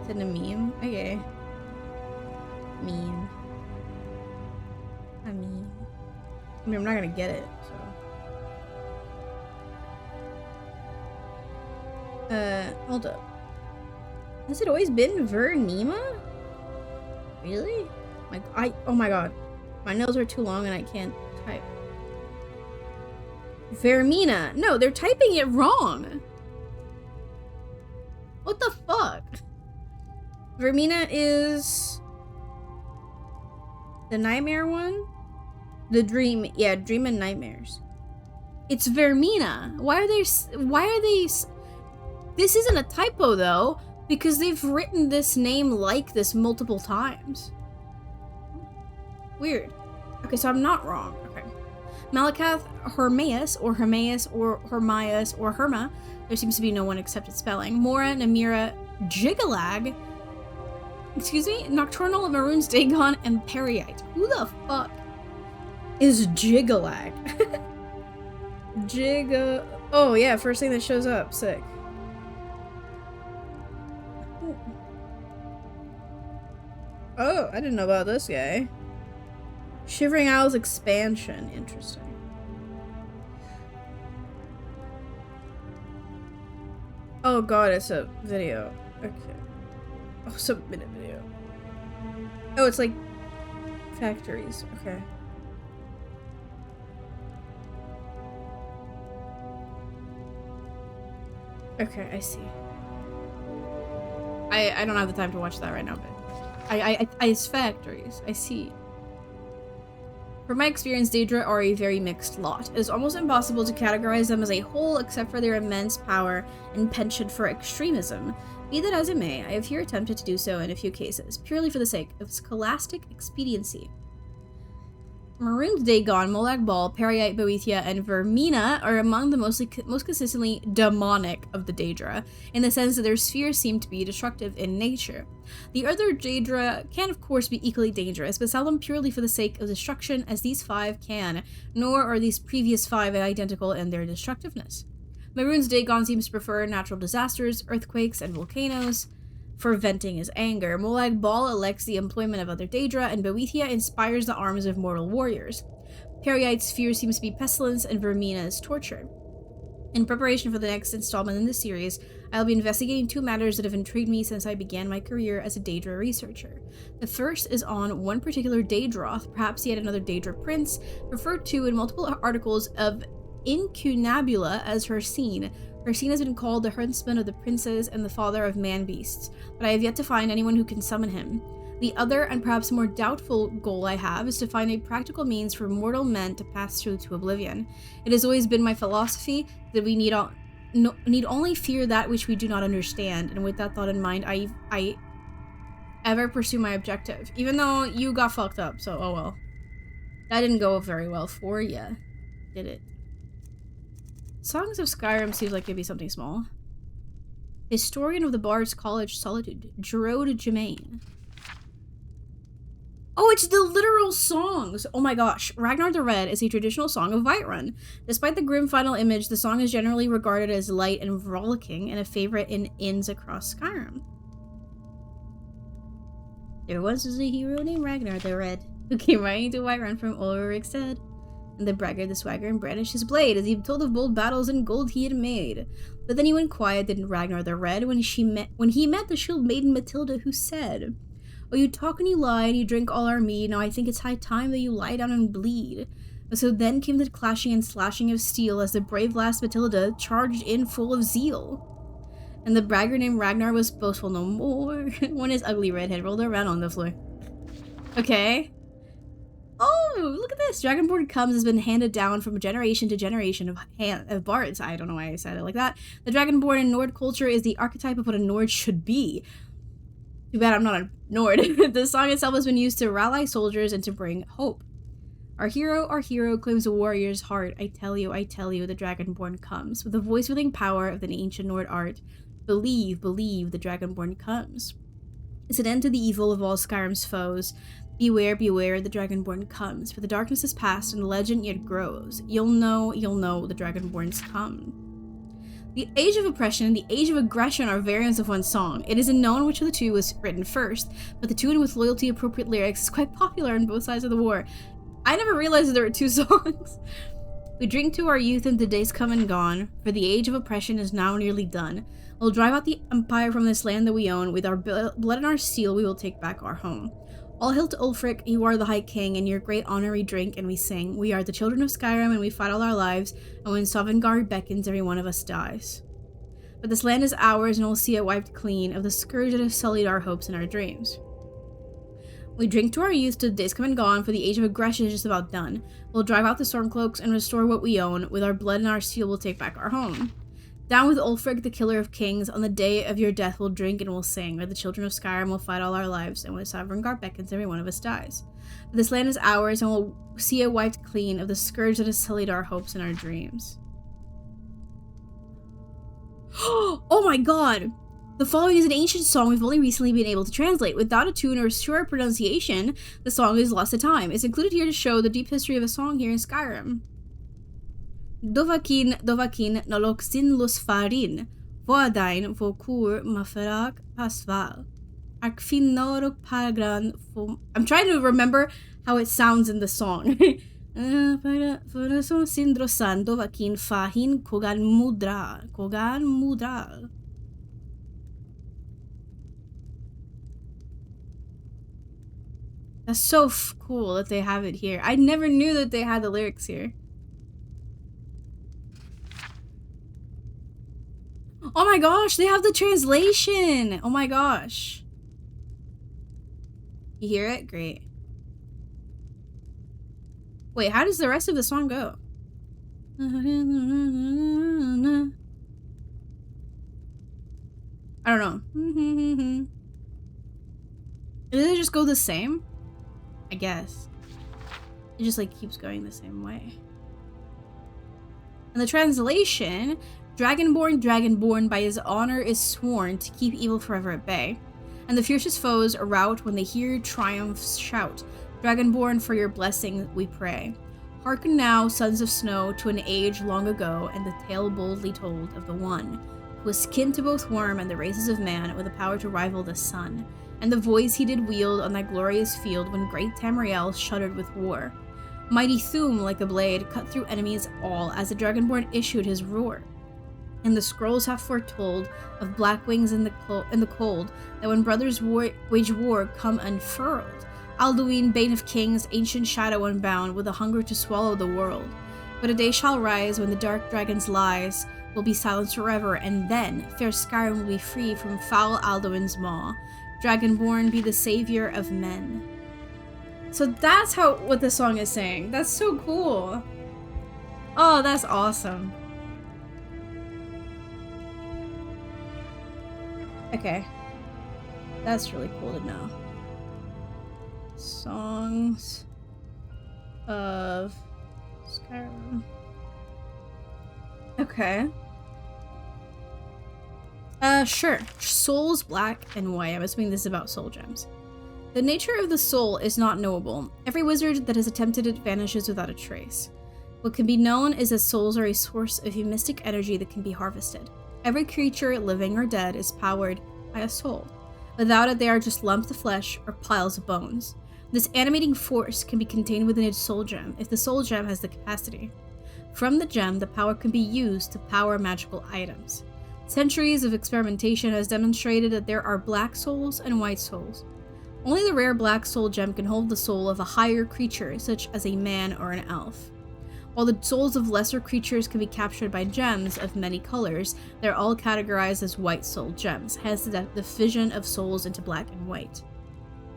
A: Is it a meme? Okay. Meme. I mean, I'm not gonna get it, so. Hold up. Has it always been Vernima? Really? Like, oh my god. My nails are too long and I can't type. Vermina. No, they're typing it wrong. What the fuck? Vermina is the nightmare one? The dream, yeah, dream and nightmares. It's Vermina. Why are they, this isn't a typo though, because they've written this name like this multiple times. Weird. Okay, so I'm not wrong. Okay. Malakath Hermaeus, or Hermaeus, or Hermias, or Herma. There seems to be no one accepted spelling. Mora Namira Jigalag. Excuse me? Nocturnal, Maroon's Dagon, and Periite. Who the fuck is Jigalag? Oh yeah, first thing that shows up. Sick. Oh, I didn't know about this guy. Shivering Isles expansion. Interesting. Oh god, it's a video. Okay. Oh, submit a video. Oh, it's like factories. Okay. Okay, I see. I don't have the time to watch that right now, but it's factories. I see. From my experience, Daedra are a very mixed lot. It is almost impossible to categorize them as a whole except for their immense power and penchant for extremism. Be that as it may, I have here attempted to do so in a few cases, purely for the sake of scholastic expediency. Maroon's Dagon, Molag Bal, Periite, Boethia, and Vermina are among the most consistently demonic of the Daedra, in the sense that their spheres seem to be destructive in nature. The other Daedra can of course be equally dangerous, but seldom purely for the sake of destruction as these five can, nor are these previous five identical in their destructiveness. Maroon's Dagon seems to prefer natural disasters, earthquakes, and volcanoes for venting his anger. Molag Bal elects the employment of other Daedra, and Boethia inspires the arms of mortal warriors. Periite's fear seems to be pestilence, and Vermina's torture. In preparation for the next installment in this series, I'll be investigating two matters that have intrigued me since I began my career as a Daedra researcher. The first is on one particular Daedroth, perhaps yet another Daedra prince, referred to in multiple articles of Incunabula as Hircine. Hircine has been called the huntsman of the princes and the father of man-beasts, but I have yet to find anyone who can summon him. The other, and perhaps more doubtful, goal I have is to find a practical means for mortal men to pass through to oblivion. It has always been my philosophy that we need only fear that which we do not understand, and with that thought in mind, I ever pursue my objective. Even though you got fucked up, so oh well. That didn't go very well for ya, did it? Songs of Skyrim seems like it'd be something small. Historian of the Bard's College Solitude, Gerode Germain. Oh, it's the literal songs! Oh my gosh. Ragnar the Red is a traditional song of Whiterun. Despite the grim final image, the song is generally regarded as light and frolicking and a favorite in inns across Skyrim. There once was a hero named Ragnar the Red, who came riding to Whiterun from Ulric's head. And the braggart, the swagger, and brandished his blade as he told of bold battles and gold he had made. But then he went quiet, didn't Ragnar the Red, when he met the shield maiden Matilda, who said, "Oh, you talk and you lie, and you drink all our mead. Now I think it's high time that you lie down and bleed." So then came the clashing and slashing of steel as the brave lass Matilda charged in full of zeal. And the braggart named Ragnar was boastful no more when his ugly red head rolled around on the floor. Okay. Oh, look at this! Dragonborn Comes has been handed down from generation to generation of bards. I don't know why I said it like that. The Dragonborn in Nord culture is the archetype of what a Nord should be. Too bad I'm not a Nord. The song itself has been used to rally soldiers and to bring hope. Our hero, claims a warrior's heart. I tell you, the Dragonborn comes. With the voice-wielding power of the ancient Nord art. Believe, the Dragonborn comes. It's an end to the evil of all Skyrim's foes. Beware, the Dragonborn comes, for the darkness is past and the legend yet grows. You'll know, the Dragonborn's come. The age of oppression and the age of aggression are variants of one song. It isn't known which of the two was written first, but the tune with loyalty appropriate lyrics is quite popular on both sides of the war. I never realized that there were two songs. We drink to our youth and the days come and gone, for the age of oppression is now nearly done. We'll drive out the empire from this land that we own. With our blood and our steel, we will take back our home. All hail to Ulfric, you are the High King, and your great honor we drink and we sing. We are the children of Skyrim, and we fight all our lives, and when Sovngarde beckons, every one of us dies. But this land is ours, and we'll see it wiped clean of the scourge that has sullied our hopes and our dreams. We drink to our youth till the days come and gone, for the age of aggression is just about done. We'll drive out the Stormcloaks and restore what we own. With our blood and our steel, we'll take back our home. Down with Ulfric, the killer of kings. On the day of your death, we'll drink and we'll sing. Or the children of Skyrim will fight all our lives, and when Sovngarde beckons, every one of us dies. But this land is ours, and we'll see it wiped clean of the scourge that has sullied our hopes and our dreams. Oh my god! The following is an ancient song we've only recently been able to translate. Without a tune or sure pronunciation, the song is lost to time. It's included here to show the deep history of a song here in Skyrim. Dovahkiin, Dovahkiin, noloksin losfarin, voadain vokur maferak pasval. Arkfinnorok pagran fom. I'm trying to remember how it sounds in the song. Sindrosan Dovahkiin fahin kogan mudra. Kogan mudra. That's so cool that they have it here. I never knew that they had the lyrics here. Oh my gosh, they have the translation! Oh my gosh. You hear it? Great. Wait, how does the rest of the song go? I don't know. Does it just go the same? I guess. It just like keeps going the same way. In the translation, Dragonborn, Dragonborn, by his honor is sworn to keep evil forever at bay. And the fiercest foes rout when they hear triumphs shout. Dragonborn, for your blessing we pray. Hearken now, sons of snow, to an age long ago, and the tale boldly told of the one who was kin to both worm and the races of man, with the power to rival the sun. And the voice he did wield on that glorious field when great Tamriel shuddered with war. Mighty Thuum, like a blade, cut through enemies all as the Dragonborn issued his roar. And the scrolls have foretold of black wings in the cold, that when brothers wage war come unfurled. Alduin, bane of kings, ancient shadow unbound, with a hunger to swallow the world. But a day shall rise when the dark dragon's lies will be silenced forever, and then fair Skyrim will be free from foul Alduin's maw. Dragonborn, be the savior of men. So that's what the song is saying. That's so cool. Oh, that's awesome. Okay. That's really cool to know. Songs of Skyrim. Okay. Sure. Souls, black and white. I'm assuming this is about soul gems. The nature of the soul is not knowable. Every wizard that has attempted it vanishes without a trace. What can be known is that souls are a source of mystic energy that can be harvested. Every creature, living or dead, is powered by a soul. Without it, they are just lumps of flesh or piles of bones. This animating force can be contained within a soul gem if the soul gem has the capacity. From the gem, the power can be used to power magical items. Centuries of experimentation has demonstrated that there are black souls and white souls. Only the rare black soul gem can hold the soul of a higher creature, such as a man or an elf. While the souls of lesser creatures can be captured by gems of many colors, they're all categorized as white soul gems, hence the division of souls into black and white.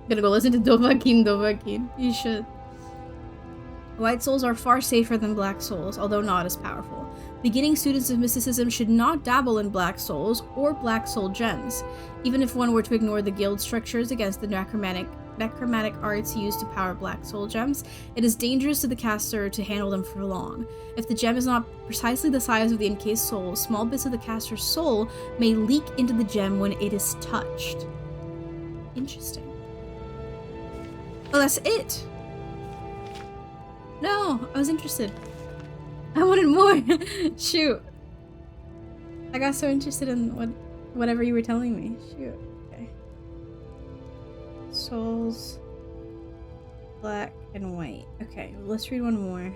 A: I'm gonna go listen to Dovahkiin. You should. White souls are far safer than black souls, although not as powerful. Beginning students of mysticism should not dabble in black souls or black soul gems, even if one were to ignore the guild structures against the necromantic arts used to power black soul gems. It is dangerous to the caster to handle them for long. If the gem is not precisely the size of the encased soul, small bits of the caster's soul may leak into the gem when it is touched. Interesting. Oh, that's it! No, I was interested. I wanted more! Shoot. I got so interested in whatever you were telling me. Shoot. Okay. Souls. Black and white. Okay, let's read one more.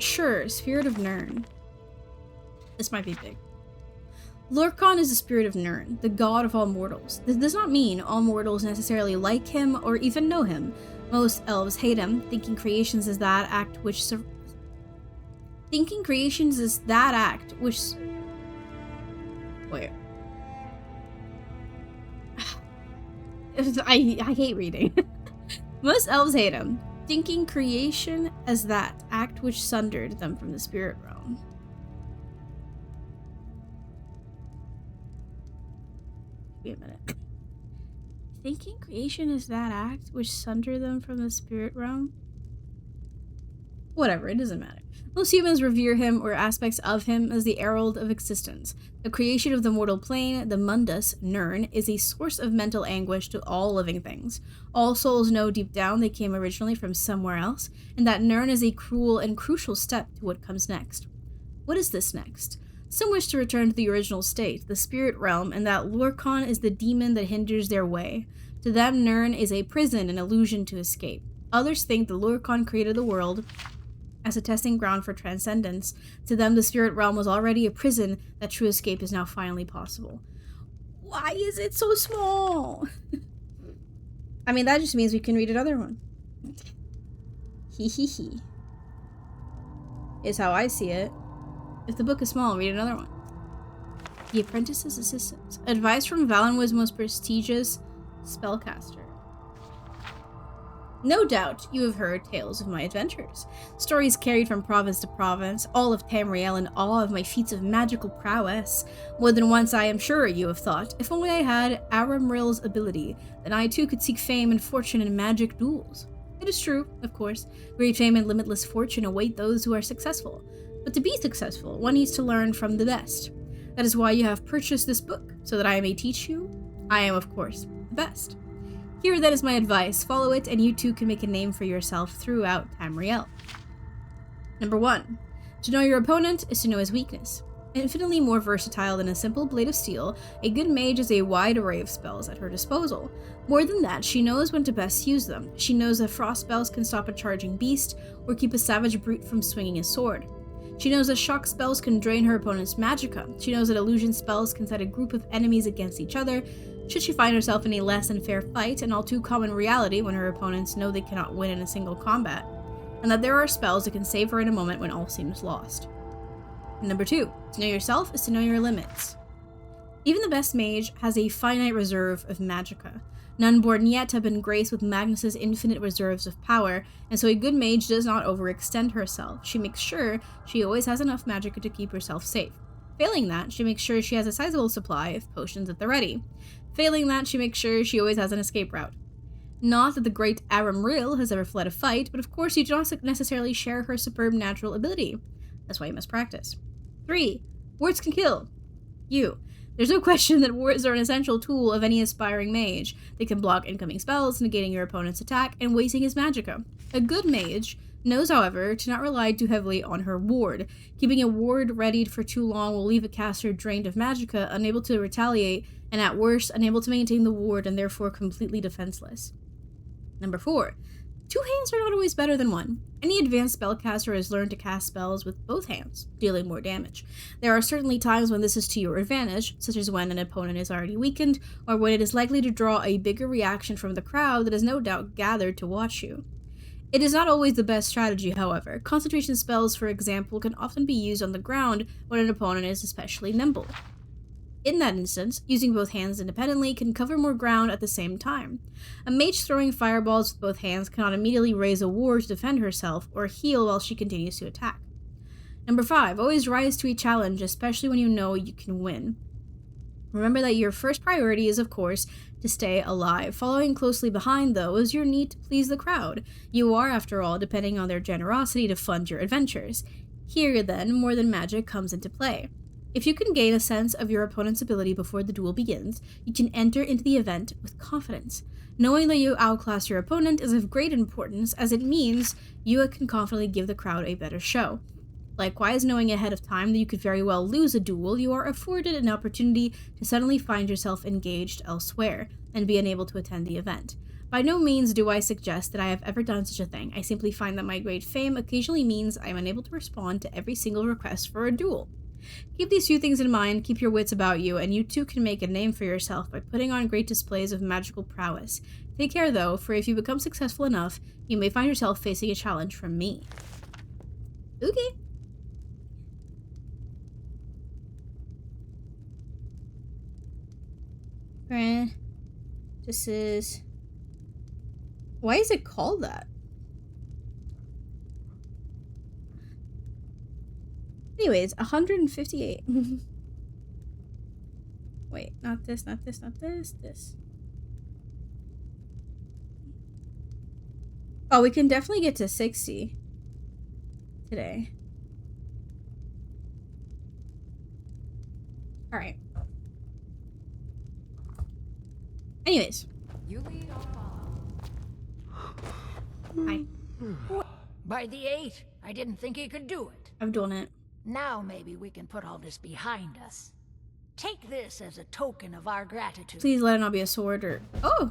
A: Sure, Spirit of Nirn. This might be big. Lorcan is the spirit of Nirn, the god of all mortals. This does not mean all mortals necessarily like him or even know him. Most elves hate him, thinking creations is that act which Wait. I hate reading. Most elves hate him, thinking creation as that act which sundered them from the spirit realm. Wait a minute. Thinking creation is that act which sundered them from the spirit realm? Whatever, it doesn't matter. Most humans revere him or aspects of him as the herald of existence. The creation of the mortal plane, the mundus, Nirn, is a source of mental anguish to all living things. All souls know deep down they came originally from somewhere else, and that Nirn is a cruel and crucial step to what comes next. What is this next? Some wish to return to the original state, the spirit realm, and that Lorcan is the demon that hinders their way. To them, Nirn is a prison, an illusion to escape. Others think that Lorcan created the world as a testing ground for transcendence. To them, the spirit realm was already a prison, that true escape is now finally possible. Why is it so small? I mean, that just means we can read another one. Hee hee hee. Is how I see it. If the book is small, read another one. The Apprentice's Assistant. Advice from Valenwood's most prestigious spellcaster. No doubt you have heard tales of my adventures. Stories carried from province to province, all of Tamriel in awe of my feats of magical prowess. More than once I am sure you have thought, if only I had Aramril's ability, then I too could seek fame and fortune in magic duels. It is true, of course, great fame and limitless fortune await those who are successful. But to be successful, one needs to learn from the best. That is why you have purchased this book, so that I may teach you. I am, of course, the best. Here then is my advice. Follow it, and you too can make a name for yourself throughout Tamriel. Number 1. To know your opponent is to know his weakness. Infinitely more versatile than a simple blade of steel, a good mage has a wide array of spells at her disposal. More than that, she knows when to best use them. She knows that frost spells can stop a charging beast, or keep a savage brute from swinging his sword. She knows that shock spells can drain her opponent's magicka. She knows that illusion spells can set a group of enemies against each other, should she find herself in a less than fair fight, an all too common reality when her opponents know they cannot win in a single combat, and that there are spells that can save her in a moment when all seems lost. And number 2, to know yourself is to know your limits. Even the best mage has a finite reserve of magicka. None born yet have been graced with Magnus's infinite reserves of power, and so a good mage does not overextend herself. She makes sure she always has enough magicka to keep herself safe. Failing that, she makes sure she has a sizable supply of potions at the ready. Failing that, she makes sure she always has an escape route. Not that the great Aramril has ever fled a fight, but of course you do not necessarily share her superb natural ability. That's why you must practice. 3. Words can kill. You. There's no question that words are an essential tool of any aspiring mage. They can block incoming spells, negating your opponent's attack, and wasting his magicka. A good mage knows, however, to not rely too heavily on her ward. Keeping a ward readied for too long will leave a caster drained of magicka, unable to retaliate, and at worst, unable to maintain the ward and therefore completely defenseless. Number 4. 2 hands are not always better than 1. Any advanced spellcaster has learned to cast spells with both hands, dealing more damage. There are certainly times when this is to your advantage, such as when an opponent is already weakened, or when it is likely to draw a bigger reaction from the crowd that has no doubt gathered to watch you. It is not always the best strategy, however. Concentration spells, for example, can often be used on the ground when an opponent is especially nimble. In that instance, using both hands independently can cover more ground at the same time. A mage throwing fireballs with both hands cannot immediately raise a ward to defend herself or heal while she continues to attack. Number 5. Always rise to a challenge, especially when you know you can win. Remember that your first priority is, of course, to stay alive. Following closely behind, though, is your need to please the crowd. You are, after all, depending on their generosity to fund your adventures. Here, then, more than magic comes into play. If you can gain a sense of your opponent's ability before the duel begins, you can enter into the event with confidence. Knowing that you outclass your opponent is of great importance, as it means you can confidently give the crowd a better show. Likewise, knowing ahead of time that you could very well lose a duel, you are afforded an opportunity to suddenly find yourself engaged elsewhere and be unable to attend the event. By no means do I suggest that I have ever done such a thing. I simply find that my great fame occasionally means I am unable to respond to every single request for a duel. Keep these few things in mind, keep your wits about you, and you too can make a name for yourself by putting on great displays of magical prowess. Take care, though, for if you become successful enough, you may find yourself facing a challenge from me. Okay. This is... Why is it called that? Anyways, 158. Wait, not this, not this, not this, this. Oh, we can definitely get to 60 today. Alright. Anyways.
L: You lead
A: Hi.
D: By the 8, I didn't think he could do it.
A: I've done it.
D: Now maybe we can put all this behind us. Take this as a token of our gratitude.
A: Please let it not be a sword or... Oh!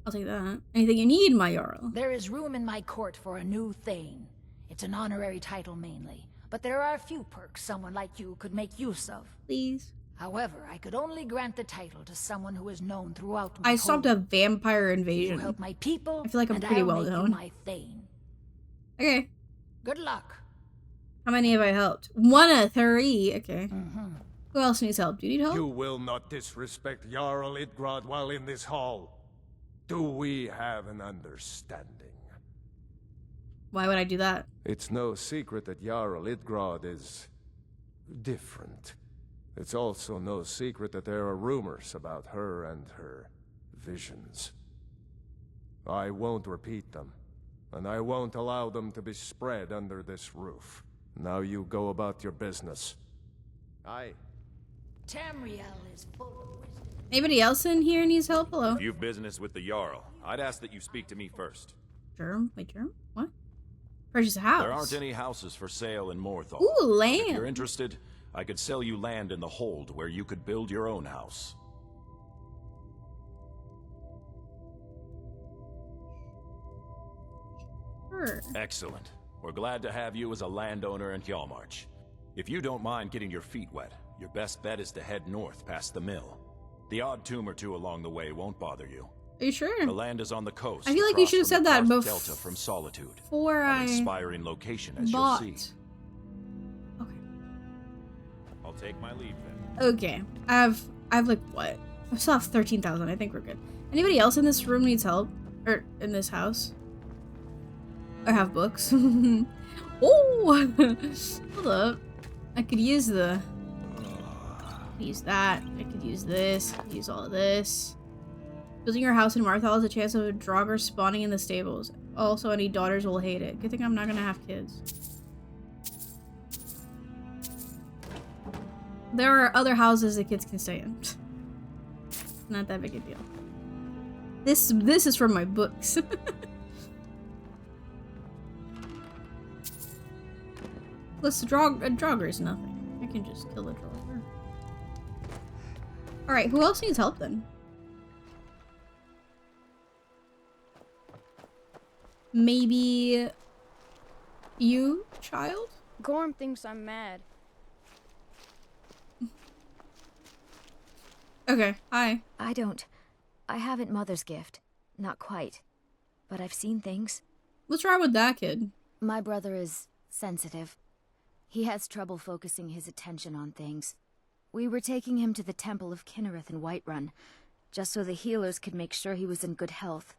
A: I'll take that. Anything you need, my Jarl.
D: There is room in my court for a new Thane. It's an honorary title mainly, but there are a few perks someone like you could make use of.
A: Please.
D: However, I could only grant the title to someone who is known throughout my
A: I stopped a vampire invasion.
D: You help my people,
A: I feel like I'm
D: and
A: pretty
D: I'll
A: well
D: make
A: known.
D: you my Thane.
A: Okay.
D: Good luck.
A: How many have I helped? 1 of 3. Okay. Who else needs help? Do you need help?
C: You will not disrespect Jarl Idgrod while in this hall. Do we have an understanding?
A: Why would I do that?
C: It's no secret that Jarl Idgrod is... different. It's also no secret that there are rumors about her and her visions. I won't repeat them, and I won't allow them to be spread under this roof. Now you go about your business. Aye.
D: Tamriel is full of wisdom.
A: Anybody else in here needs help? Hello?
M: If you've business with the Jarl, I'd ask that you speak to me first.
A: Germ? Wait, Germ? What? Purchase a house.
M: There aren't any houses for sale in Morthal.
A: Ooh, land.
M: If you're interested, I could sell you land in the Hold where you could build your own house.
A: Sure.
M: Excellent. We're glad to have you as a landowner in Hjalmarch. If you don't mind getting your feet wet, your best bet is to head north past the mill. The odd tomb or two along the way won't bother you.
A: Are you sure?
M: The land is on the coast.
A: I feel like you should have said that before.
M: Delta from Solitude.
A: Before
M: An inspiring location, as
A: bought.
M: you'll see.
A: Okay.
M: I'll take my leave then.
A: Okay. I've like what? I still have 13,000. I think we're good. Anybody else in this room needs help? Or in this house? Or have books? Oh! Hold up. I could use the... use that. I could use this. I could use all of this. Building your house in Marthal has a chance of a Draugr spawning in the stables. Also, any daughters will hate it. Good thing I'm not gonna have kids. There are other houses that kids can stay in. Not that big a deal. This is from my books. Plus, a Draugr is nothing. I can just kill a Draugr. Alright, who else needs help then? Maybe... you, child?
N: Gorm thinks I'm mad.
A: Okay, hi.
O: I haven't Mother's gift. Not quite. But I've seen things.
A: What's wrong with that kid?
O: My brother is sensitive. He has trouble focusing his attention on things. We were taking him to the Temple of Kinnereth in Whiterun, just so the healers could make sure he was in good health,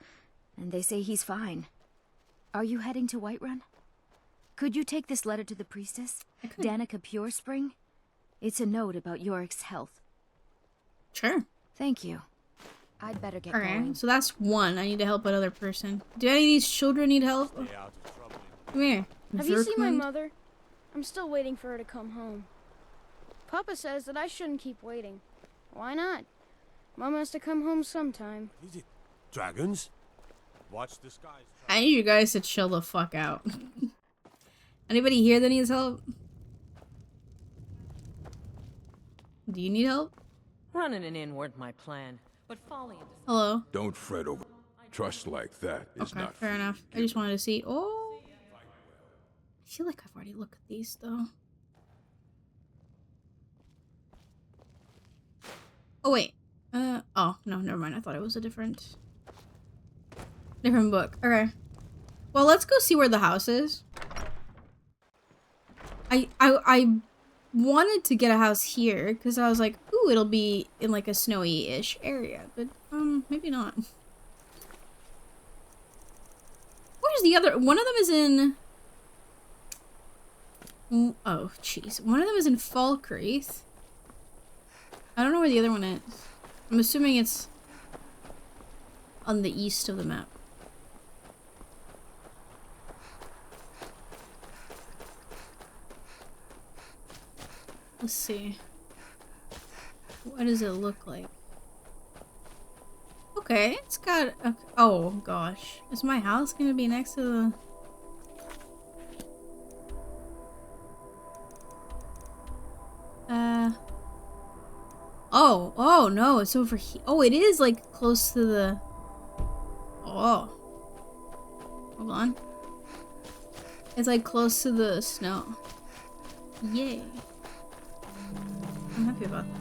O: and they say he's fine. Are you heading to Whiterun? Could you take this letter to the priestess, Danica Purespring? It's a note about Yorick's health.
A: Sure.
O: Thank you. I'd better get going.
A: Alright, so that's one. I need to help another person. Do any of these children need help? Come here.
N: Have you seen my mother? I'm still waiting for her to come home. Papa says that I shouldn't keep waiting. Why not? Mom has to come home sometime.
K: Is it dragons? Watch the skies.
A: I need you guys to chill the fuck out. Anybody here that needs help? Do you need help?
P: Running an inn weren't my plan, but falling into...
A: Hello?
G: Don't fret over trust like that is
A: Okay,
G: not
A: fair enough. I just wanted to see. Oh! I feel like I've already looked at these, though. Oh, wait. Oh, no, never mind. I thought it was a different book. Okay. Well, let's go see where the house is. I wanted to get a house here because I was like, ooh, it'll be in like a snowy-ish area, but maybe not. Where's the other? One of them is in. Oh, jeez. One of them is in Falkreath. I don't know where the other one is. I'm assuming it's on the east of the map. Let's see. What does it look like? Okay, it's got a, oh gosh. Is my house gonna be next to the... Oh no, it's over here. Oh, it is like close to the... Oh. Hold on. It's like close to the snow. Yay. I'm happy about that.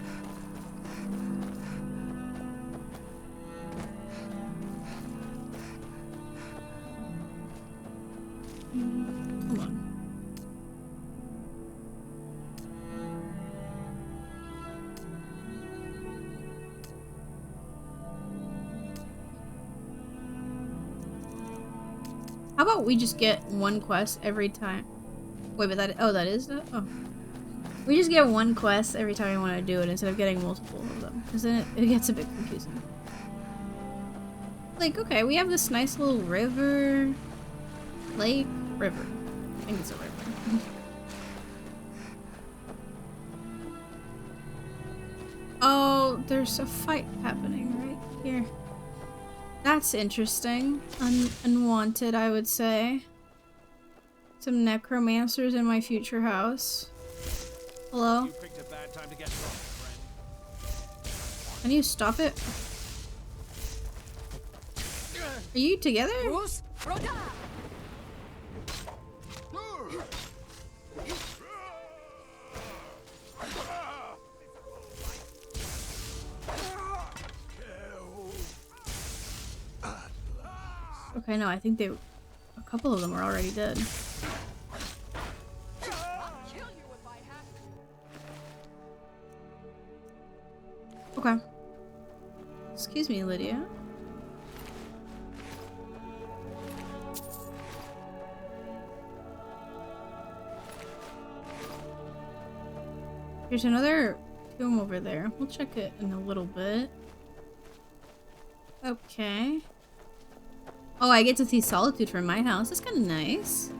A: Hold on. How about we just get one quest every time? Wait, but that, oh, that is that? Oh. We just get one quest every time we want to do it instead of getting multiple of them. Because then it gets a bit confusing. Like, okay, we have this nice little river. Lake? River. I think it's a river. Oh, there's a fight happening right here. That's interesting. Unwanted, I would say. Some necromancers in my future house. Hello?
K: You picked a bad time to get drunk, friend.
A: Can you stop it? Are you together? Okay, no, I think a couple of them are already dead. Okay. Excuse me, Lydia. There's another tomb over there. We'll check it in a little bit. Okay. Oh, I get to see Solitude from my house. That's kind of nice.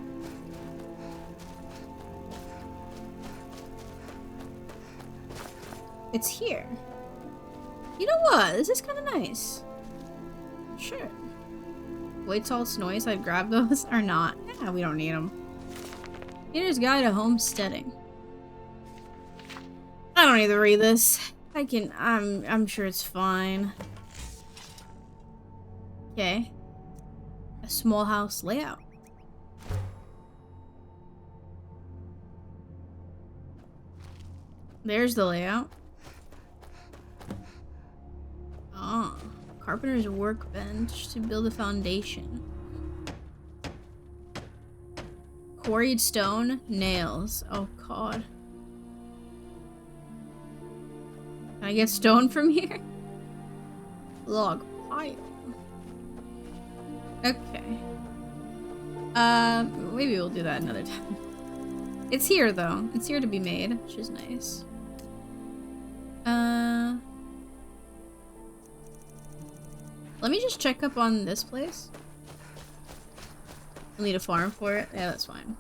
A: It's here. You know what? This is kind of nice. Sure. Wait till it's snowy so I'd grab those or not. Yeah, we don't need them. Beginner's Guide to Homesteading. I don't need to read this. I'm sure it's fine. Okay. A small house layout. There's the layout. Oh, carpenter's workbench to build a foundation. Quarried stone, nails. Oh god. Can I get stone from here? Log pile. Okay. Maybe we'll do that another time. It's here though. It's here to be made, which is nice. Let me just check up on this place. We'll need a farm for it. Yeah, that's fine.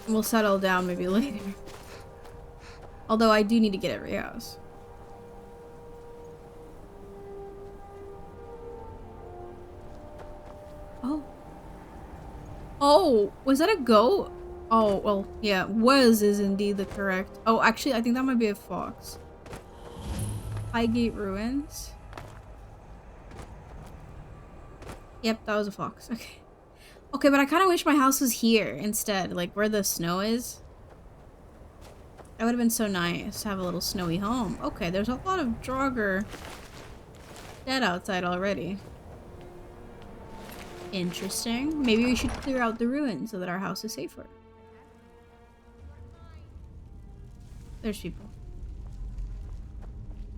A: We'll settle down maybe later. Although I do need to get every house. Oh. Oh, was that a goat? Oh, well, yeah, was is indeed the correct. Oh, actually, I think that might be a fox. Highgate Ruins. Yep, that was a fox. Okay. Okay, but I kind of wish my house was here instead, like where the snow is. That would have been so nice to have a little snowy home. Okay, there's a lot of Draugr dead outside already. Interesting. Maybe we should clear out the ruins so that our house is safer. There's people.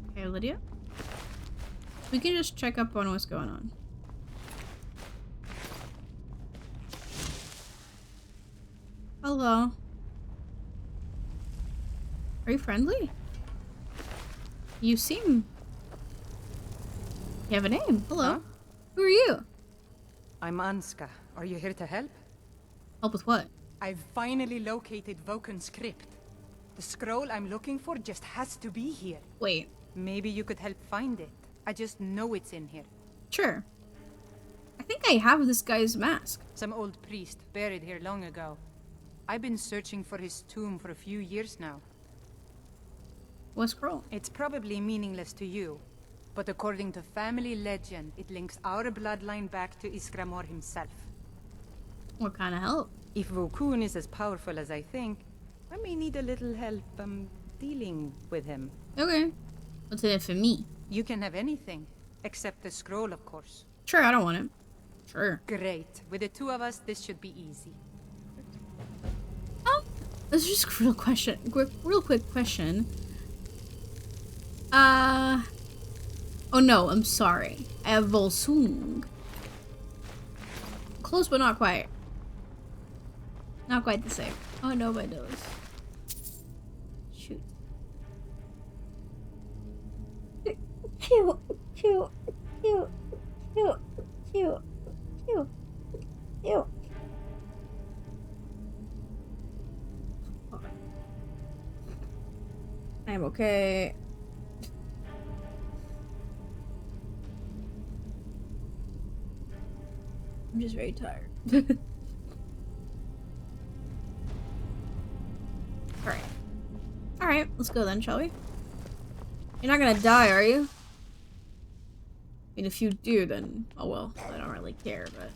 A: Okay, Lydia. We can just check up on what's going on. Hello. Are you friendly? You seem... You have a name. Hello.
H: Huh?
A: Who are you?
H: I'm Anska. Are you here to help?
A: Help with what?
H: I've finally located Voken's crypt. The scroll I'm looking for just has to be here.
A: Wait.
H: Maybe you could help find it. I just know it's in here.
A: Sure. I think I have this guy's mask.
H: Some old priest buried here long ago. I've been searching for his tomb for a few years now.
A: What scroll?
H: It's probably meaningless to you, but according to family legend, it links our bloodline back to Iskramor himself.
A: What kind of help?
H: If Vokun is as powerful as I think, I may need a little help dealing with him.
A: Okay. What's in it for me?
H: You can have anything, except the scroll, of course.
A: Sure, I don't want it. Sure.
H: Great. With the two of us, this should be easy.
A: Oh, this is just a real question. Real quick question. Oh no, I'm sorry. I have Volsung. Close, but not quite. Not quite the same. Oh no, my nose. Shoot. Cute, cute, cute, cute, cute, cute, cute. I'm okay. I'm just very tired. Alright. Alright, let's go then, shall we? You're not gonna die, are you? I mean, if you do, then... Oh well, I don't really care, but...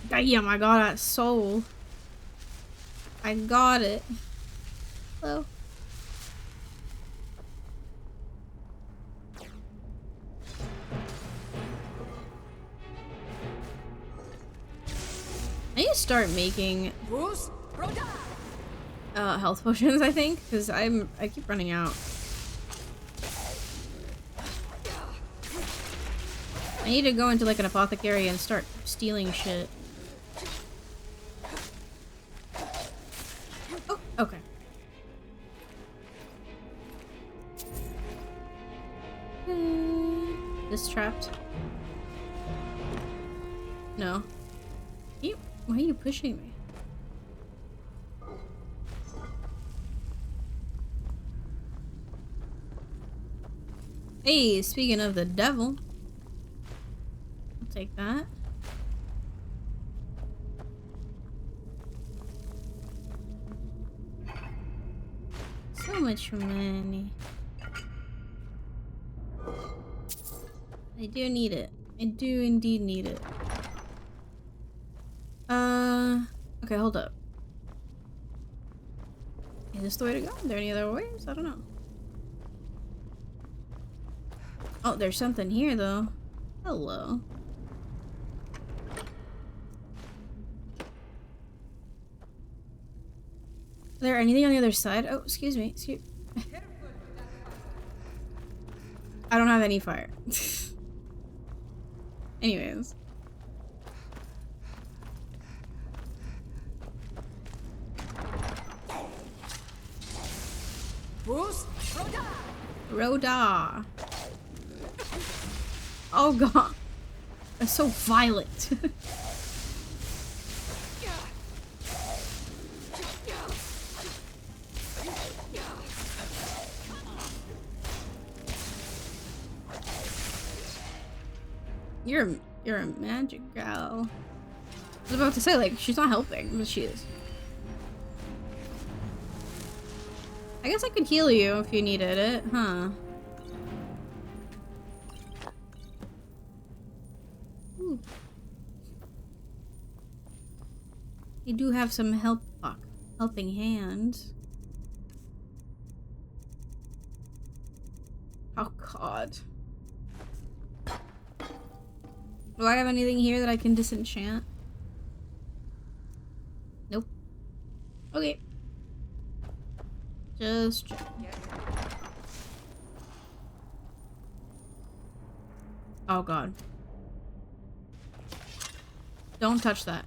A: Damn, I got that soul. I got it. Hello? I need to start making health potions, I think, because I keep running out. I need to go into like an apothecary and start stealing shit. Oh, okay. This trapped. No. Why are you pushing me? Hey, speaking of the devil. I'll take that. So much money. I do need it. I do indeed need it. Okay, hold up. Is this the way to go? Are there any other ways? I don't know. Oh, there's something here, though. Hello. Is there anything on the other side? Oh, excuse me. I don't have any fire. Anyways. Rhoda. Oh god. That's so violent. You're a magic gal. I was about to say, like, she's not helping, but she is. I guess I could heal you if you needed it, huh? Ooh. You do have some helping hands. Oh god. Do I have anything here that I can disenchant? Nope. Okay. Just check. Oh god. Don't touch that.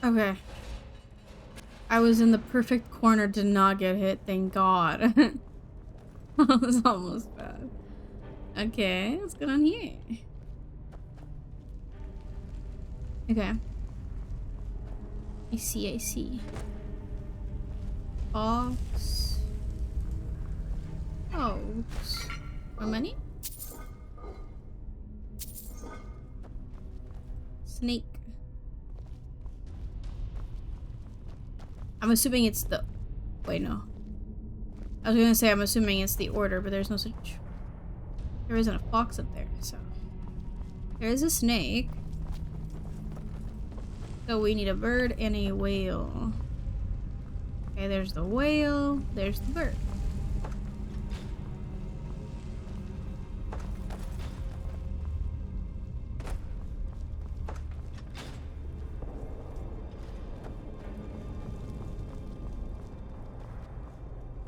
A: Okay. I was in the perfect corner to not get hit, thank god. That was almost bad. Okay, what's going on here? Okay. I see. Fox. Oaks. More money? Snake. I'm assuming it's the... Wait, no. I was gonna say I'm assuming it's the order, but there's no such... There isn't a fox up there, so... There is a snake. So we need a bird and a whale. Okay, there's the whale. There's the bird.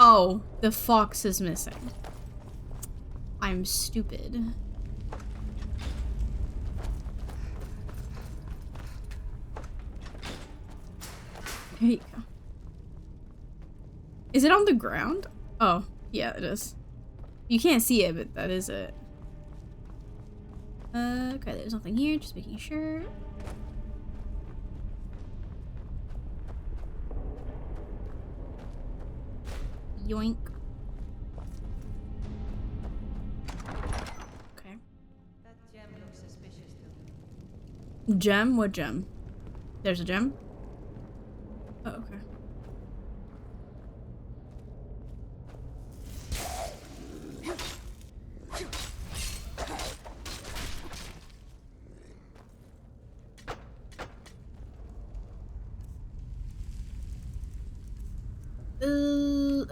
A: Oh, the fox is missing. I'm stupid. There you go. Is it on the ground? Oh, yeah, it is. You can't see it, but that is it. Okay, there's nothing here, just making sure. Yoink. Okay.
P: That gem looks suspicious to me.
A: Gem? What gem? There's a gem? Oh, okay.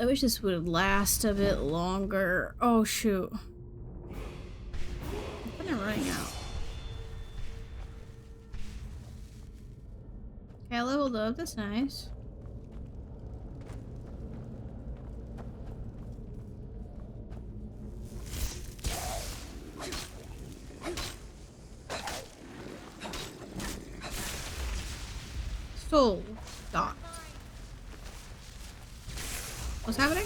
A: I wish this would last a bit longer. Oh shoot. I'm kind of running out. Okay, I leveled up. That's nice. Soul dot. What's happening?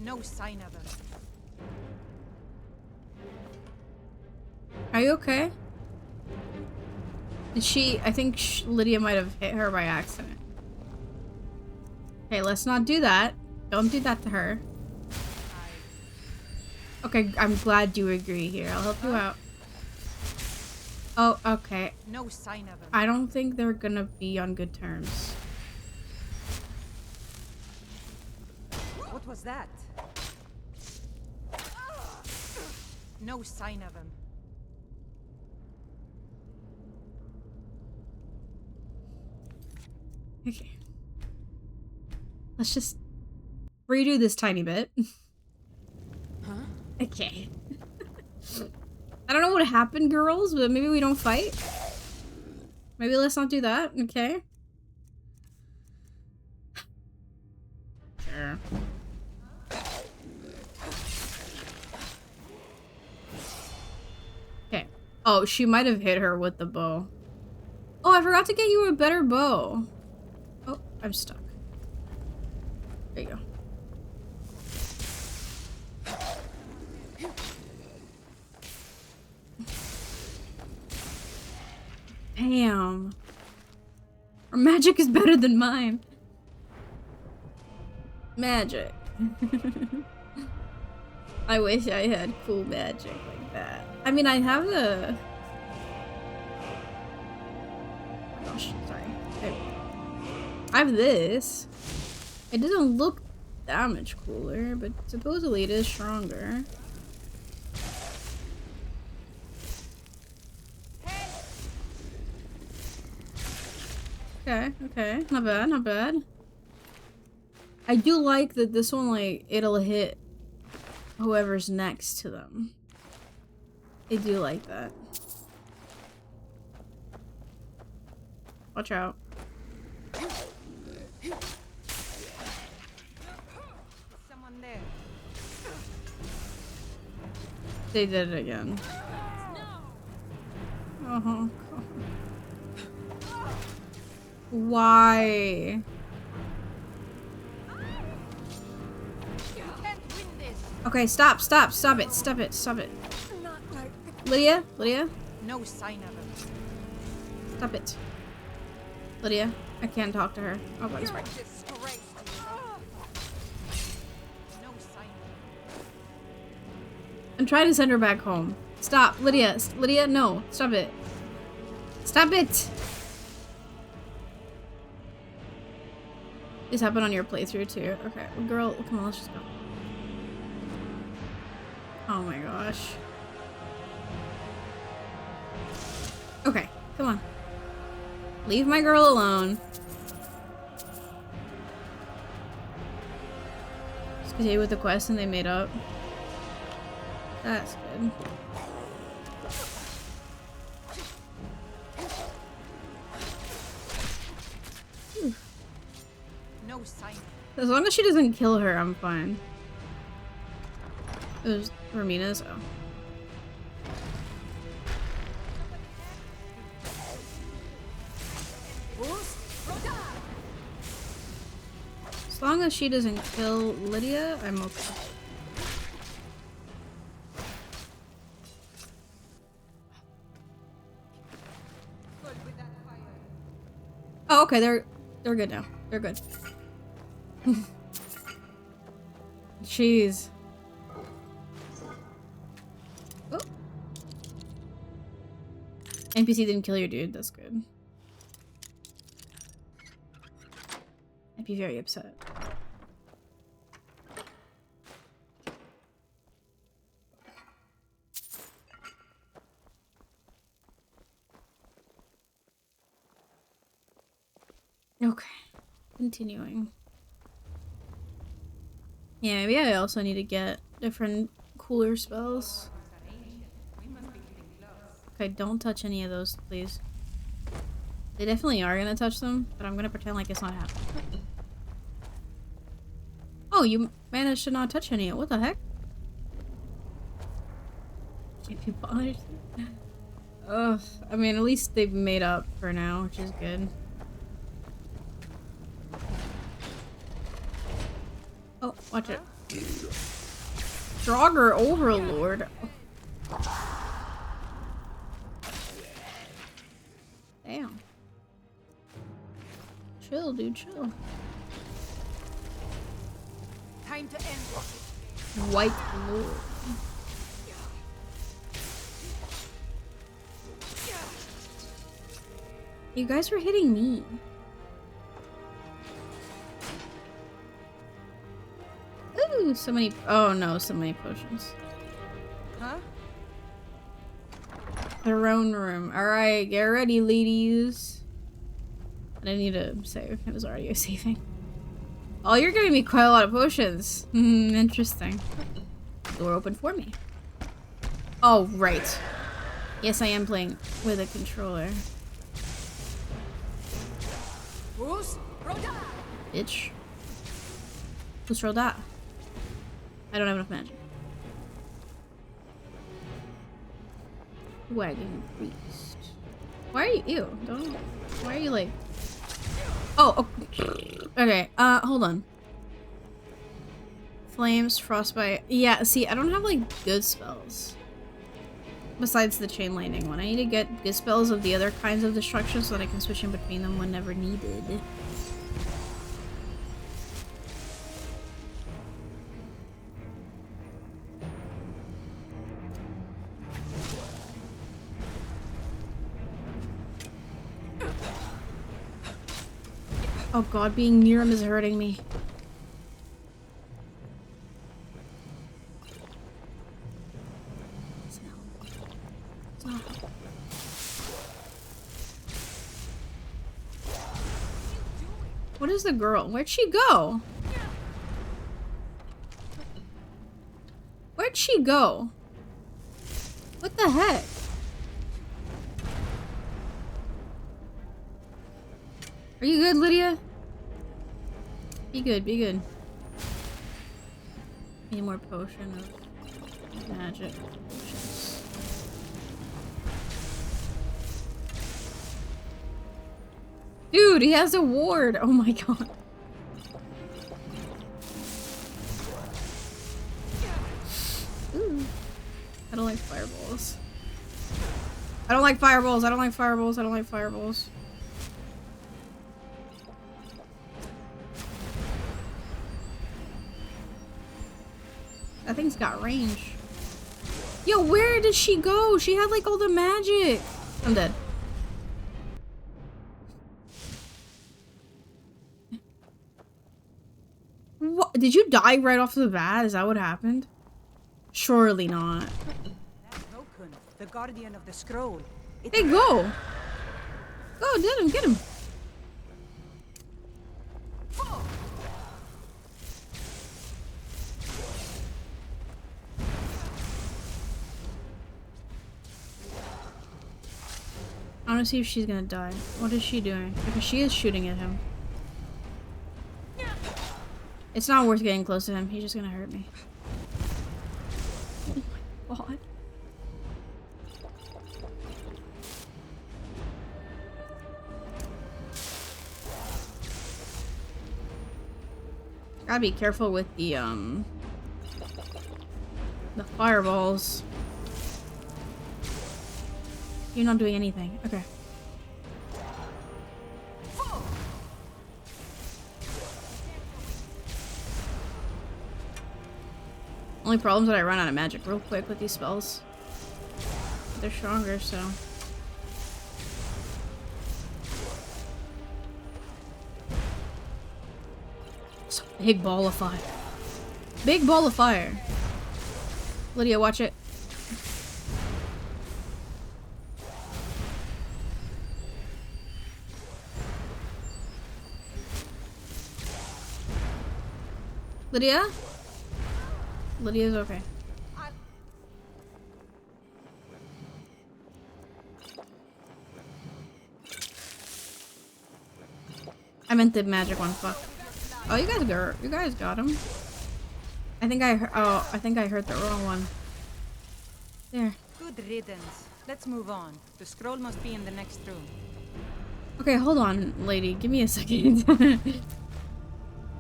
H: No sign of him.
A: Are you okay? Did she? I think Lydia might have hit her by accident. Okay, let's not do that. Don't do that to her. Okay, I'm glad you agree here. I'll help you out. Oh, okay.
H: No sign of him.
A: I don't think they're gonna be on good terms.
H: What was that? No sign of him.
A: Okay. Let's just redo this tiny bit.
L: Huh?
A: Okay. I don't know what happened, girls, but maybe we don't fight. Maybe let's not do that, okay? Sure. Okay. Oh, she might have hit her with the bow. Oh, I forgot to get you a better bow. Oh, I'm stuck. There you go. Damn. Her magic is better than mine. Magic. I wish I had cool magic like that. I mean, I have the... Oh gosh, sorry. I have this. It doesn't look that much cooler, but supposedly it is stronger. Okay, okay. Not bad, not bad. I do like that this one, like, it'll hit whoever's next to them. I do like that. Watch out.
H: Someone there.
A: They did it again. Oh, why? Okay, stop it. Lydia?
H: No sign of him.
A: Stop it. Lydia, I can't talk to her. Oh, God, it's right. I'm trying to send her back home. Stop, Lydia. Lydia, no. Stop it. Stop it! This happened on your playthrough, too. Okay, well, girl, come on, let's just go. Oh my gosh. Okay, come on. Leave my girl alone. Just continue with the quest and they made up. That's good. Whew.
H: No sign.
A: As long as she doesn't kill her, I'm fine. It was Ramina's. Oh. As long as she doesn't kill Lydia, I'm okay. Oh, okay, they're good now. They're good. Jeez. Oh. NPC didn't kill your dude. That's good. I'd be very upset. Okay. Continuing. Yeah, maybe I also need to get different cooler spells. Okay, don't touch any of those, please. They definitely are gonna touch them, but I'm gonna pretend like it's not happening. Oh, you managed to not touch any. What the heck? Can't be bothered. Ugh. I mean, at least they've made up for now, which is good. Oh, watch it. Draugr Overlord. Damn. Chill, dude, chill.
H: Time to end this.
A: White Lord. You guys were hitting me. Ooh, so many. Oh no, so many potions.
H: Huh?
A: Throne room. Alright, get ready, ladies. I didn't need to save. It was already saving. Oh, you're giving me quite a lot of potions. Interesting. Door open for me. Oh, right. Yes, I am playing with a controller. Bitch. Who's Roda? I don't have enough magic. Wagon priest. Why are you? Ew. Don't. Why are you like? Oh. Okay. Hold on. Flames, frostbite. Yeah. See, I don't have like good spells. Besides the chain lightning one, I need to get good spells of the other kinds of destruction so that I can switch in between them whenever needed. Oh god, being near him is hurting me. What is the girl? Where'd she go? Where'd she go? What the heck? Are you good, Lydia? Be good, be good. Need more potion of magic. Potions. Dude, he has a ward! Oh my god. Ooh. I don't like fireballs. I don't like fireballs, I don't like fireballs, I don't like fireballs. That thing's got range. Yo, where did she go? She had like all the magic. I'm dead. What? Did you die right off the bat? Is that what happened? Surely not.
H: Nokun, the guardian of the scroll.
A: Hey, go! Go, get him, get him. I want to see if she's gonna die. What is she doing? Because she is shooting at him. It's not worth getting close to him. He's just gonna hurt me. Oh my god. Gotta be careful with the fireballs. You're not doing anything. Okay. Only problem is that I run out of magic real quick with these spells. They're stronger, so. It's a big ball of fire. Big ball of fire. Lydia, watch it. Lydia? Lydia's okay. I meant the magic one, fuck. Oh, you guys got him. I think I heard the wrong one. There.
H: Good riddance. Let's move on. The scroll must be in the next room.
A: Okay, hold on, lady. Give me a second.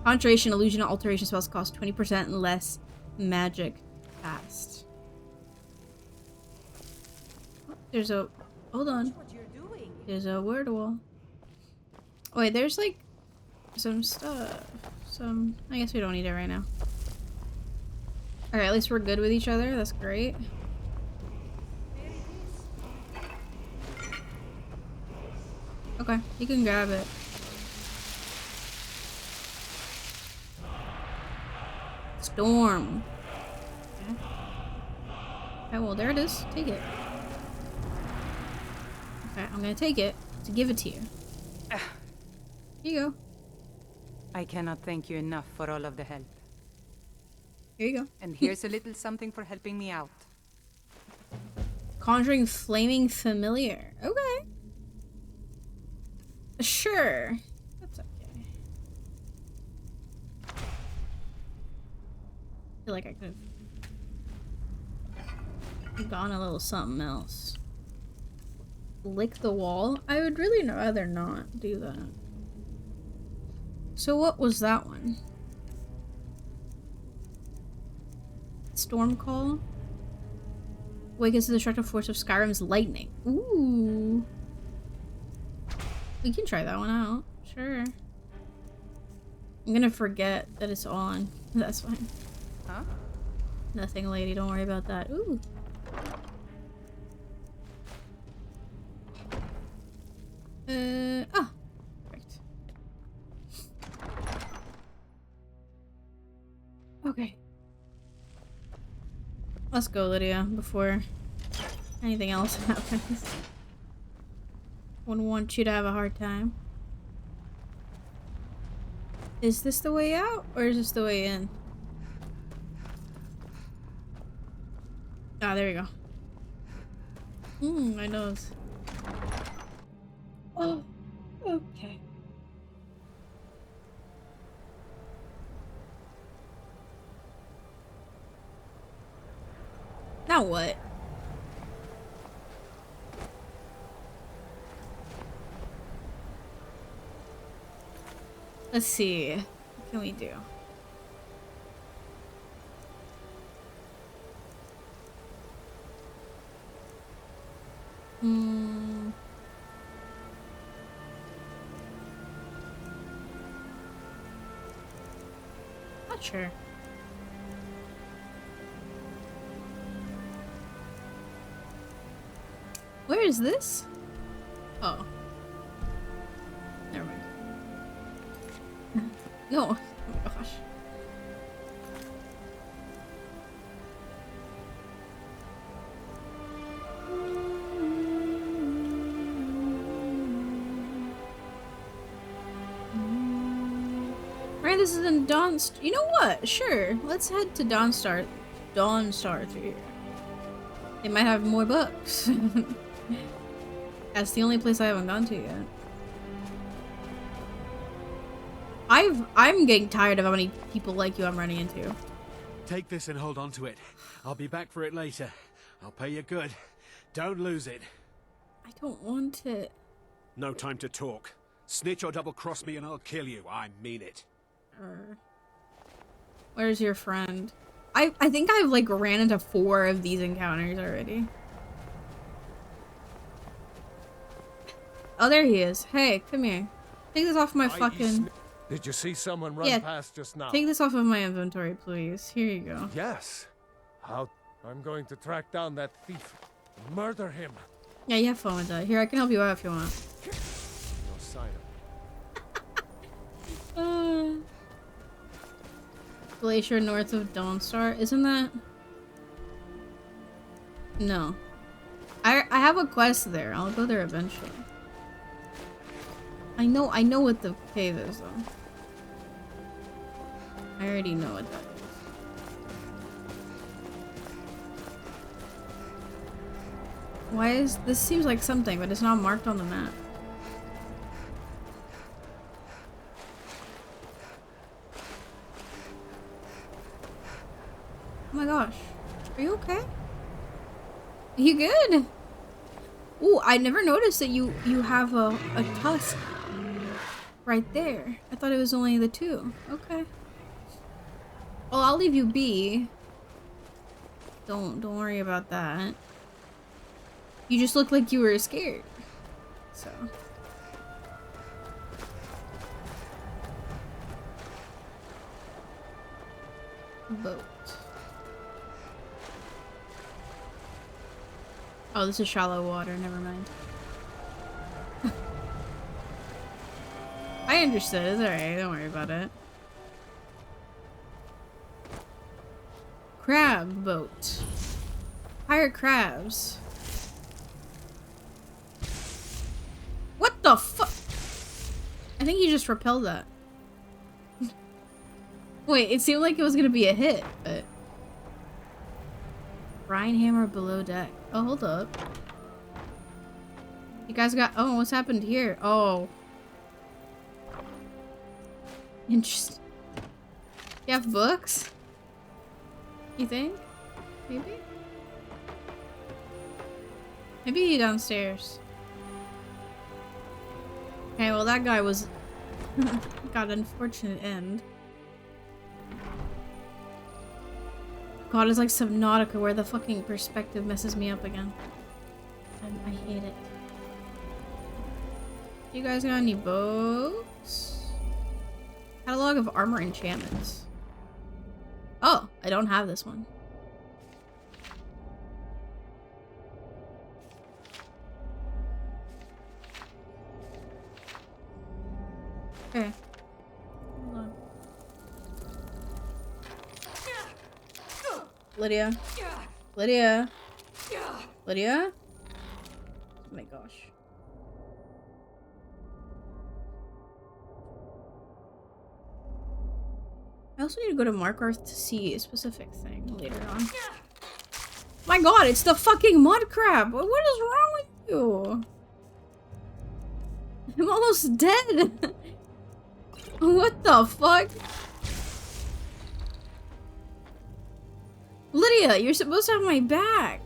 A: Concentration, illusion, and alteration spells cost 20% less magic cast. Oh, there's a... Hold on. There's a word wall. Oh, wait, there's like some stuff. I guess we don't need it right now. Alright, at least we're good with each other. That's great. Okay, you can grab it. Storm. Okay. Okay, well, there it is. Take it. Okay, I'm gonna take it to give it to you. Here you go.
H: I cannot thank you enough for all of the help.
A: Here you go.
H: And here's a little something for helping me out.
A: Conjuring Flaming Familiar. Okay. Sure. That's okay. I feel like I could have gone a little something else. Lick the wall? I would really rather not do that. So what was that one? Storm Call? Awakens the destructive force of Skyrim's lightning. Ooh. We can try that one out. Sure. I'm gonna forget that it's on. That's fine.
H: Huh?
A: Nothing, lady. Don't worry about that. Ooh. Ah. Perfect. Let's go, Lydia, before anything else happens. Wouldn't want you to have a hard time. Is this the way out, or is this the way in? Ah, there we go. My nose. Oh, okay. Now what? Let's see. What can we do? Not sure. Where is this? Oh. Never mind. No. Oh my gosh. Right, this is in Dawnstar. You know what? Sure. Let's head to Dawnstar. Dawnstar through here. They might have more books. That's the only place I haven't gone to yet. I'm getting tired of how many people like you I'm running into.
J: Take this and hold on to it. I'll be back for it later. I'll pay you good. Don't lose it.
A: I don't want it.
J: No time to talk. Snitch or double-cross me and I'll kill you. I mean it.
A: Where's your friend? I think I've like ran into 4 of these encounters already. Oh, there he is. Hey, come here. Take this off my fucking...
C: Did you see someone run past just now?
A: Take this off of my inventory, please. Here you go.
C: Yes. How? I'm going to track down that thief. Murder him.
A: Yeah, you have fun with that. Here, I can help you out if you want.
C: No sign of
A: Glacier north of Dawnstar. Isn't that... No. I have a quest there. I'll go there eventually. I know what the cave is, though. I already know what that is. Why is... This seems like something, but it's not marked on the map. Oh my gosh. Are you okay? Are you good? Ooh, I never noticed that you have a tusk right there. I thought it was only the 2. Okay. Well, I'll leave you be. Don't worry about that. You just look like you were scared. So. Boat. Oh, this is shallow water. Never mind. I understood. It's alright. Don't worry about it. Crab boat. Pirate crabs. What the fuck? I think you just repelled that. Wait, it seemed like it was gonna be a hit, but... Brine hammer below deck. Oh, hold up. You guys got... Oh, what's happened here? Oh. Interesting. You have books? You think? Maybe? Maybe downstairs. Okay, well that guy was... got an unfortunate end. God, it's like Subnautica where the fucking perspective messes me up again. I hate it. You guys got any boats? Catalog of armor enchantments. Oh, I don't have this one. Okay. Hold on. Lydia. Lydia? Lydia? Oh my gosh. I also need to go to Markarth to see a specific thing later on. My god, it's the fucking mud crab! What is wrong with you? I'm almost dead! What the fuck? Lydia, you're supposed to have my back!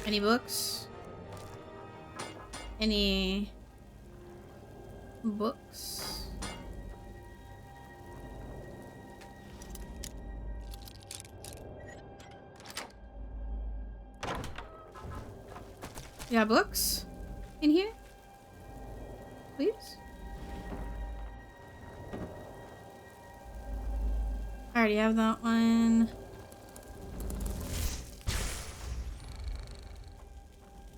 A: Any books? Any books? Yeah, books? In here? Please? I already have that one.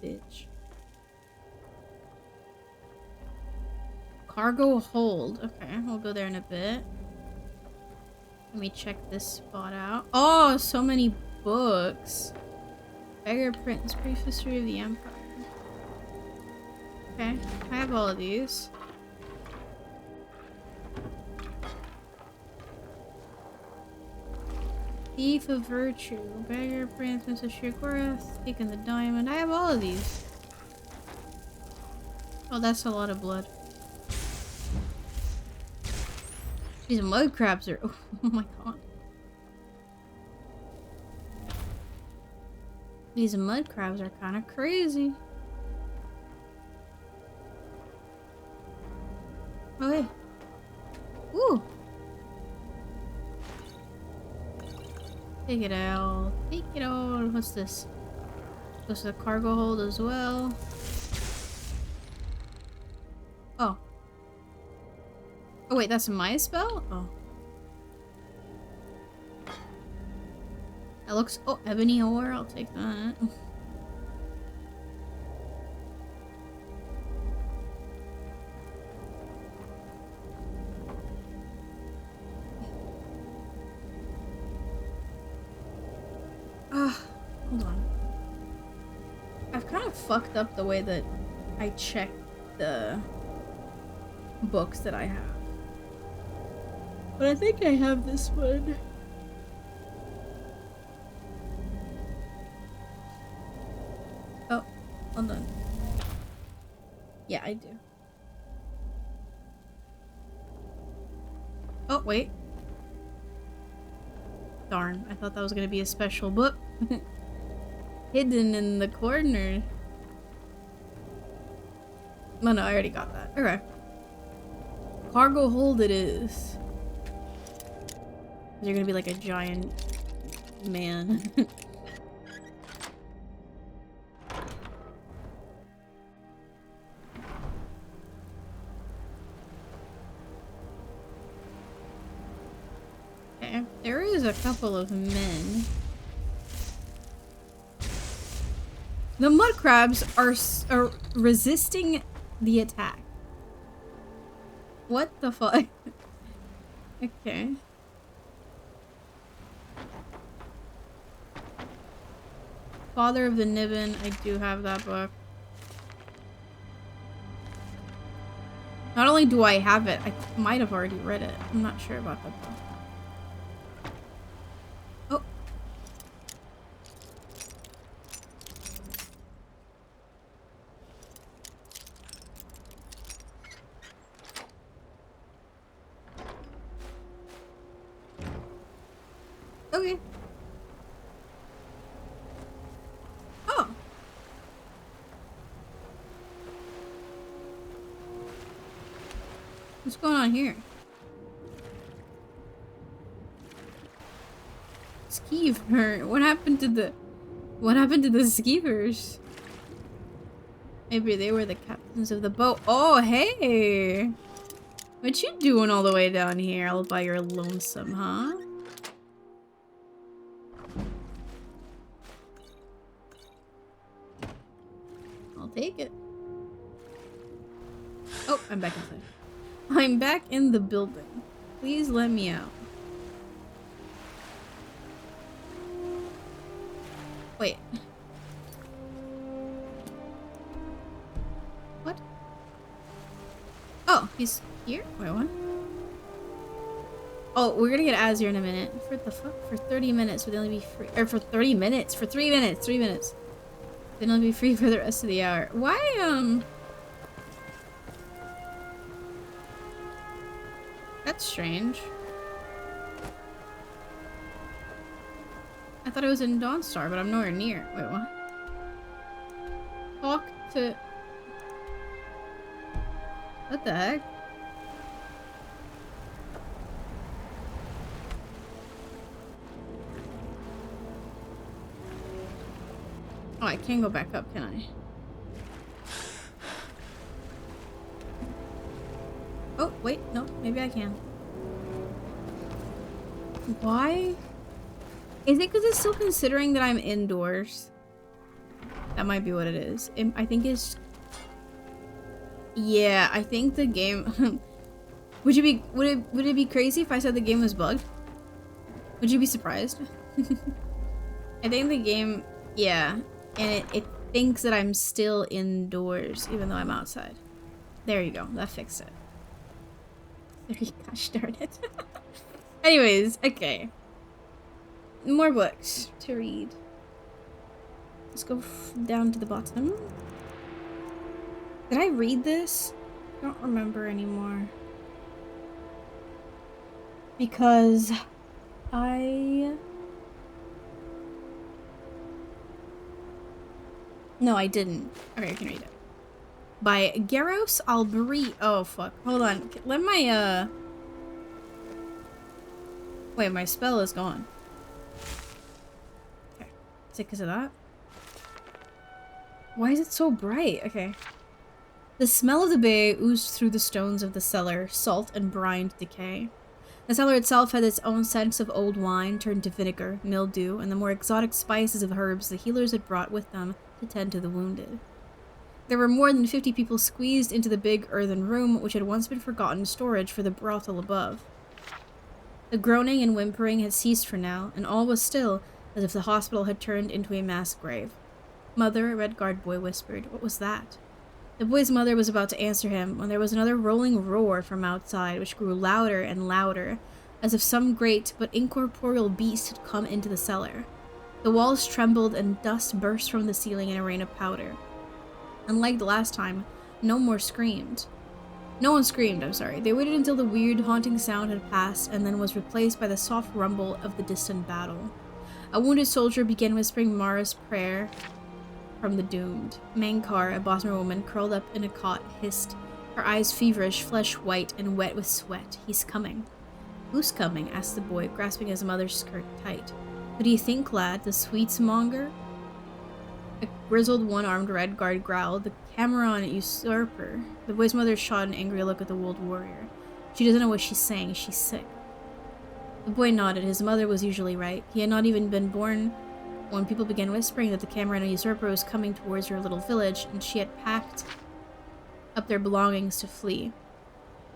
A: Bitch. Cargo hold. Okay, we'll go there in a bit. Let me check this spot out. Oh, so many books. Beggar Prince, Brief History of the Empire. Okay, I have all of these. Thief of Virtue, Beggar Prince, Mr. Shirkorath, Taking the Diamond. I have all of these. Oh, that's a lot of blood. These mud crabs are. Oh my god. These mud crabs are kind of crazy. Oh, hey. Ooh. Take it out. Take it out. What's this? Goes to the cargo hold as well. Oh. Oh wait, that's my spell? Oh. That looks... Oh, ebony ore. I'll take that. Ah, hold on. I've kind of fucked up the way that I check the books that I have. But I think I have this one. Oh, hold on. Yeah, I do. Oh, wait. Darn, I thought that was gonna be a special book. Hidden in the corner. No, I already got that. Okay. Cargo hold it is. You're gonna be like a giant man. Okay, there is a couple of men. The mud crabs are resisting the attack. What the fuck? Okay. Father of the Niven, I do have that book. Not only do I have it, I might have already read it. I'm not sure about that book. Oh. Okay. Oh. What's going on here? Skeever. What happened to the skeevers? Maybe they were the captains of the boat. Oh, hey! What you doing all the way down here all by your lonesome, huh? I'll take it. Oh, I'm back inside. I'm back in the building. Please let me out. Wait. What? Oh, he's here? Wait, what? Oh, we're gonna get Azir in a minute. For the fuck? For 30 minutes would only be free. Or for 30 minutes? For 3 minutes. 3 minutes. Then I'll be free for the rest of the hour. Why, That's strange. I thought it was in Dawnstar, but I'm nowhere near. Wait, what? Talk to... What the heck? Oh, I can't go back up, can I? Oh, wait, no, maybe I can. Why? Is it because it's still considering that I'm indoors? That might be what it is. I think it's... Yeah, I think the game... Would it be crazy if I said the game was bugged? Would you be surprised? I think the game... Yeah. And it thinks that I'm still indoors, even though I'm outside. There you go. That fixed it. Gosh darn it. Anyways, okay. More books to read. Let's go down to the bottom. Did I read this? I don't remember anymore. Because No, I didn't. Okay, I can read it. By Garros Albri. Oh, fuck. Hold on. Let my, Wait, my spell is gone. Okay. Is it because of that? Why is it so bright? Okay. The smell of the bay oozed through the stones of the cellar, salt and brined decay. The cellar itself had its own sense of old wine turned to vinegar, mildew, and the more exotic spices of herbs the healers had brought with them to tend to the wounded. There were more than 50 people squeezed into the big earthen room, which had once been forgotten storage for the brothel above. The groaning and whimpering had ceased for now, and all was still, as if the hospital had turned into a mass grave. Mother, Redguard boy whispered. What was that? The boy's mother was about to answer him when there was another rolling roar from outside, which grew louder and louder, as if some great but incorporeal beast had come into the cellar. The walls trembled and dust burst from the ceiling in a rain of powder. Unlike the last time, no one screamed, I'm sorry. They waited until the weird, haunting sound had passed and then was replaced by the soft rumble of the distant battle. A wounded soldier began whispering Mara's prayer from the doomed. Mankar, a Bosmer woman, curled up in a cot, hissed, her eyes feverish, flesh white and wet with sweat. He's coming. Who's coming? Asked the boy, grasping his mother's skirt tight. Who do you think, lad? The sweetsmonger? A grizzled, one-armed Redguard growled. The Cameron usurper. The boy's mother shot an angry look at the wold warrior. She doesn't know what she's saying. She's sick. The boy nodded. His mother was usually right. He had not even been born when people began whispering that the Cameron usurper was coming towards her little village, and she had packed up their belongings to flee.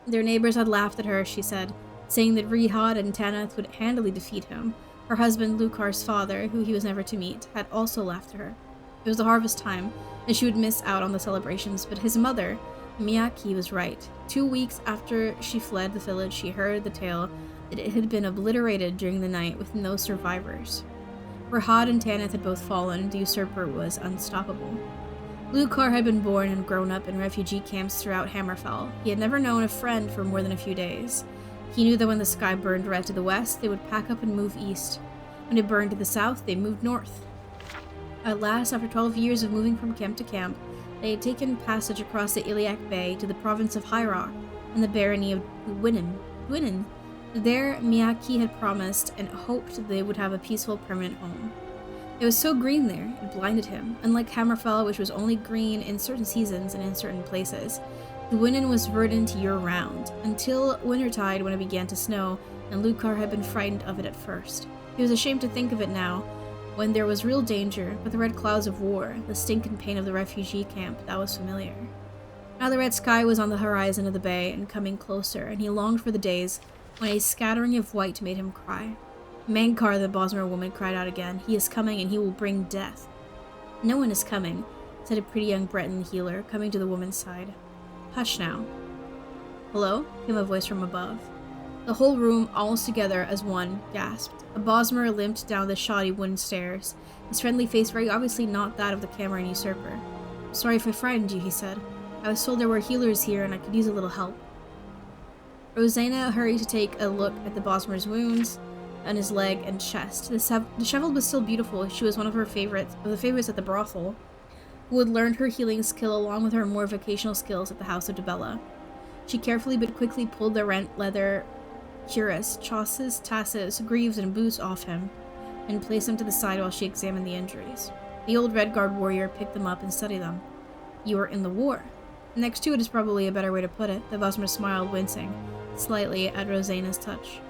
A: Their neighbors had laughed at her, she said, saying that Rihad and Tanath would handily defeat him. Her husband, Lukar's father, who he was never to meet, had also laughed at her. It was the harvest time, and she would miss out on the celebrations, but his mother, Miyaki, was right. 2 weeks after she fled the village, she heard the tale that it had been obliterated during the night with no survivors. Rihad and Tanath had both fallen, the usurper was unstoppable. Lukar had been born and grown up in refugee camps throughout Hammerfell. He had never known a friend for more than a few days. He knew that when the sky burned red to the west, they would pack up and move east. When it burned to the south, they moved north. At last, after 12 years of moving from camp to camp, they had taken passage across the Iliac Bay to the province of High Rock and the barony of Gwynedd. There, Miyaki had promised and hoped they would have a peaceful, permanent home. It was so green there, it blinded him. Unlike Hammerfell, which was only green in certain seasons and in certain places, Gwynedd was verdant year-round, until wintertide when it began to snow, and Lukar had been frightened of it at first. He was ashamed to think of it now, when there was real danger, but the red clouds of war, the stink and pain of the refugee camp, that was familiar. Now the red sky was on the horizon of the bay and coming closer, and he longed for the days when a scattering of white made him cry. Mankar, the Bosmer woman, cried out again. He is coming, and he will bring death. No one is coming, said a pretty young Breton healer, coming to the woman's side. Hush now. Hello? Came a voice from above. The whole room, almost together as one, gasped. A Bosmer limped down the shoddy wooden stairs, his friendly face very obviously not that of the Cameron usurper. Sorry if I frightened you, he said. I was told there were healers here and I could use a little help. Rosanna hurried to take a look at the Bosmer's wounds on his leg and chest. Disheveled but still beautiful, she was one of the favorites at the brothel, who had learned her healing skill along with her more vocational skills at the House of Debella. She carefully but quickly pulled the rent leather cuirass, chausses, tassets, greaves, and boots off him, and placed them to the side while she examined the injuries. The old Red Guard warrior picked them up and studied them. You are in the war. Next to it is probably a better way to put it. The Bosmer smiled, wincing slightly at Rosanna's touch.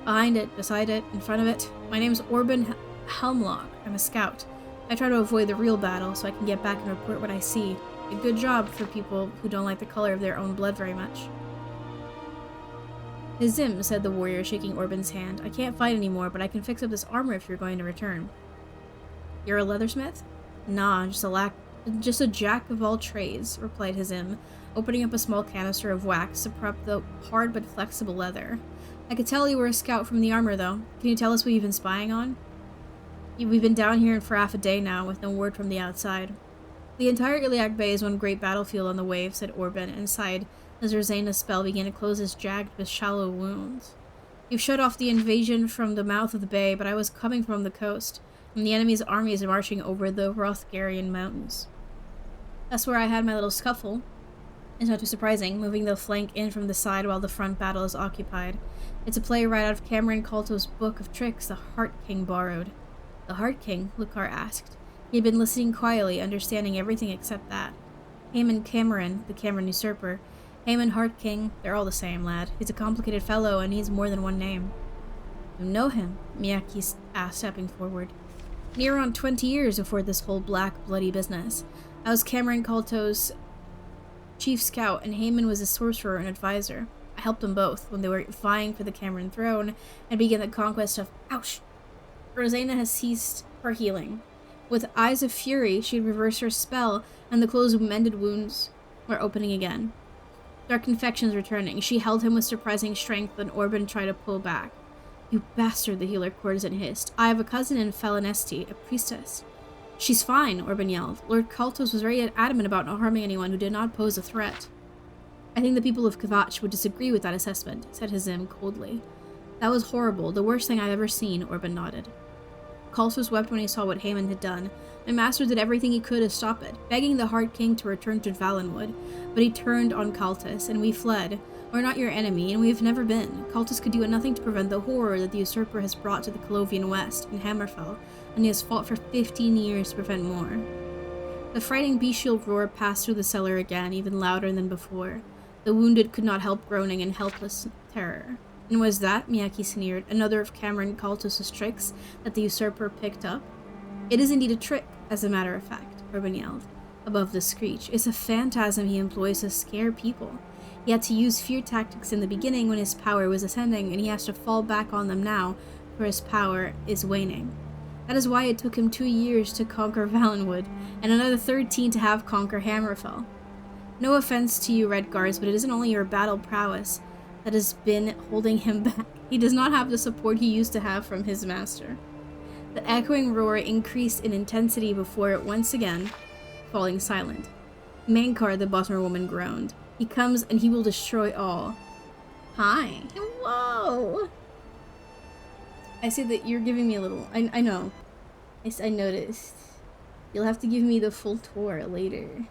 A: Behind it, beside it, in front of it. My name's Orban Helmlock. I'm a scout. I try to avoid the real battle so I can get back and report what I see. A good job for people who don't like the color of their own blood very much. Hizim, said the warrior, shaking Orban's hand. I can't fight anymore, but I can fix up this armor if you're going to return. You're a leathersmith? Nah, just a jack of all trades, replied Hizim, opening up a small canister of wax to prep the hard but flexible leather. I could tell you were a scout from the armor, though. Can you tell us what you've been spying on? We've been down here for half a day now, with no word from the outside. The entire Iliac Bay is one great battlefield on the wave, said Orban, and sighed as Rosanna's spell began to close his jagged but shallow wounds. You've shut off the invasion from the mouth of the bay, but I was coming from the coast, and the enemy's armies are marching over the Rothgarian mountains. That's where I had my little scuffle. It's not too surprising, moving the flank in from the side while the front battle is occupied. It's a play right out of Cameron Colto's book of tricks the Heart King borrowed. The Heart King? Lucar asked. He had been listening quietly, understanding everything except that. Haemon Cameron, the Cameron usurper. Haemon Heart King, they're all the same, lad. He's a complicated fellow and needs more than one name. You know him? Miyaki asked, stepping forward. Near on 20 years before this whole black, bloody business. I was Cameron Colto's chief scout, and Haemon was a sorcerer and advisor. I helped them both when they were vying for the Cameron throne and began the conquest of... Ouch! Rosanna has ceased her healing. With eyes of fury, she had reversed her spell, and the closed mended wounds were opening again. Dark infections returning. She held him with surprising strength when Orban tried to pull back. You bastard, the healer courtesan hissed. I have a cousin in Felinesti, a priestess. She's fine, Orban yelled. Lord Kaltos was very adamant about not harming anyone who did not pose a threat. I think the people of Kvatch would disagree with that assessment, said Hizim coldly. That was horrible, the worst thing I've ever seen, Orban nodded. Kaltos wept when he saw what Haemon had done. My master did everything he could to stop it, begging the Heart King to return to Valenwood, but he turned on Kaltos, and we fled. We're not your enemy, and we have never been. Kaltos could do nothing to prevent the horror that the usurper has brought to the Colovian West and Hammerfell, and he has fought for 15 years to prevent more. The frightening bestial roar passed through the cellar again, even louder than before. The wounded could not help groaning in helpless terror. And was that, Miyaki sneered, another of Cameron Kaltos' tricks that the usurper picked up? It is indeed a trick, as a matter of fact, Urban yelled, above the screech. It's a phantasm he employs to scare people. He had to use fear tactics in the beginning when his power was ascending, and he has to fall back on them now, for his power is waning. That is why it took him 2 years to conquer Valenwood, and another 13 to have conquer Hammerfell. No offense to you, Red Guards, but it isn't only your battle prowess that has been holding him back. He does not have the support he used to have from his master. The echoing roar increased in intensity before it once again falling silent. Mankar, the Bosmer woman, groaned. He comes and he will destroy all. Hi. Whoa! I see that you're giving me a little... I know. I noticed. You'll have to give me the full tour later.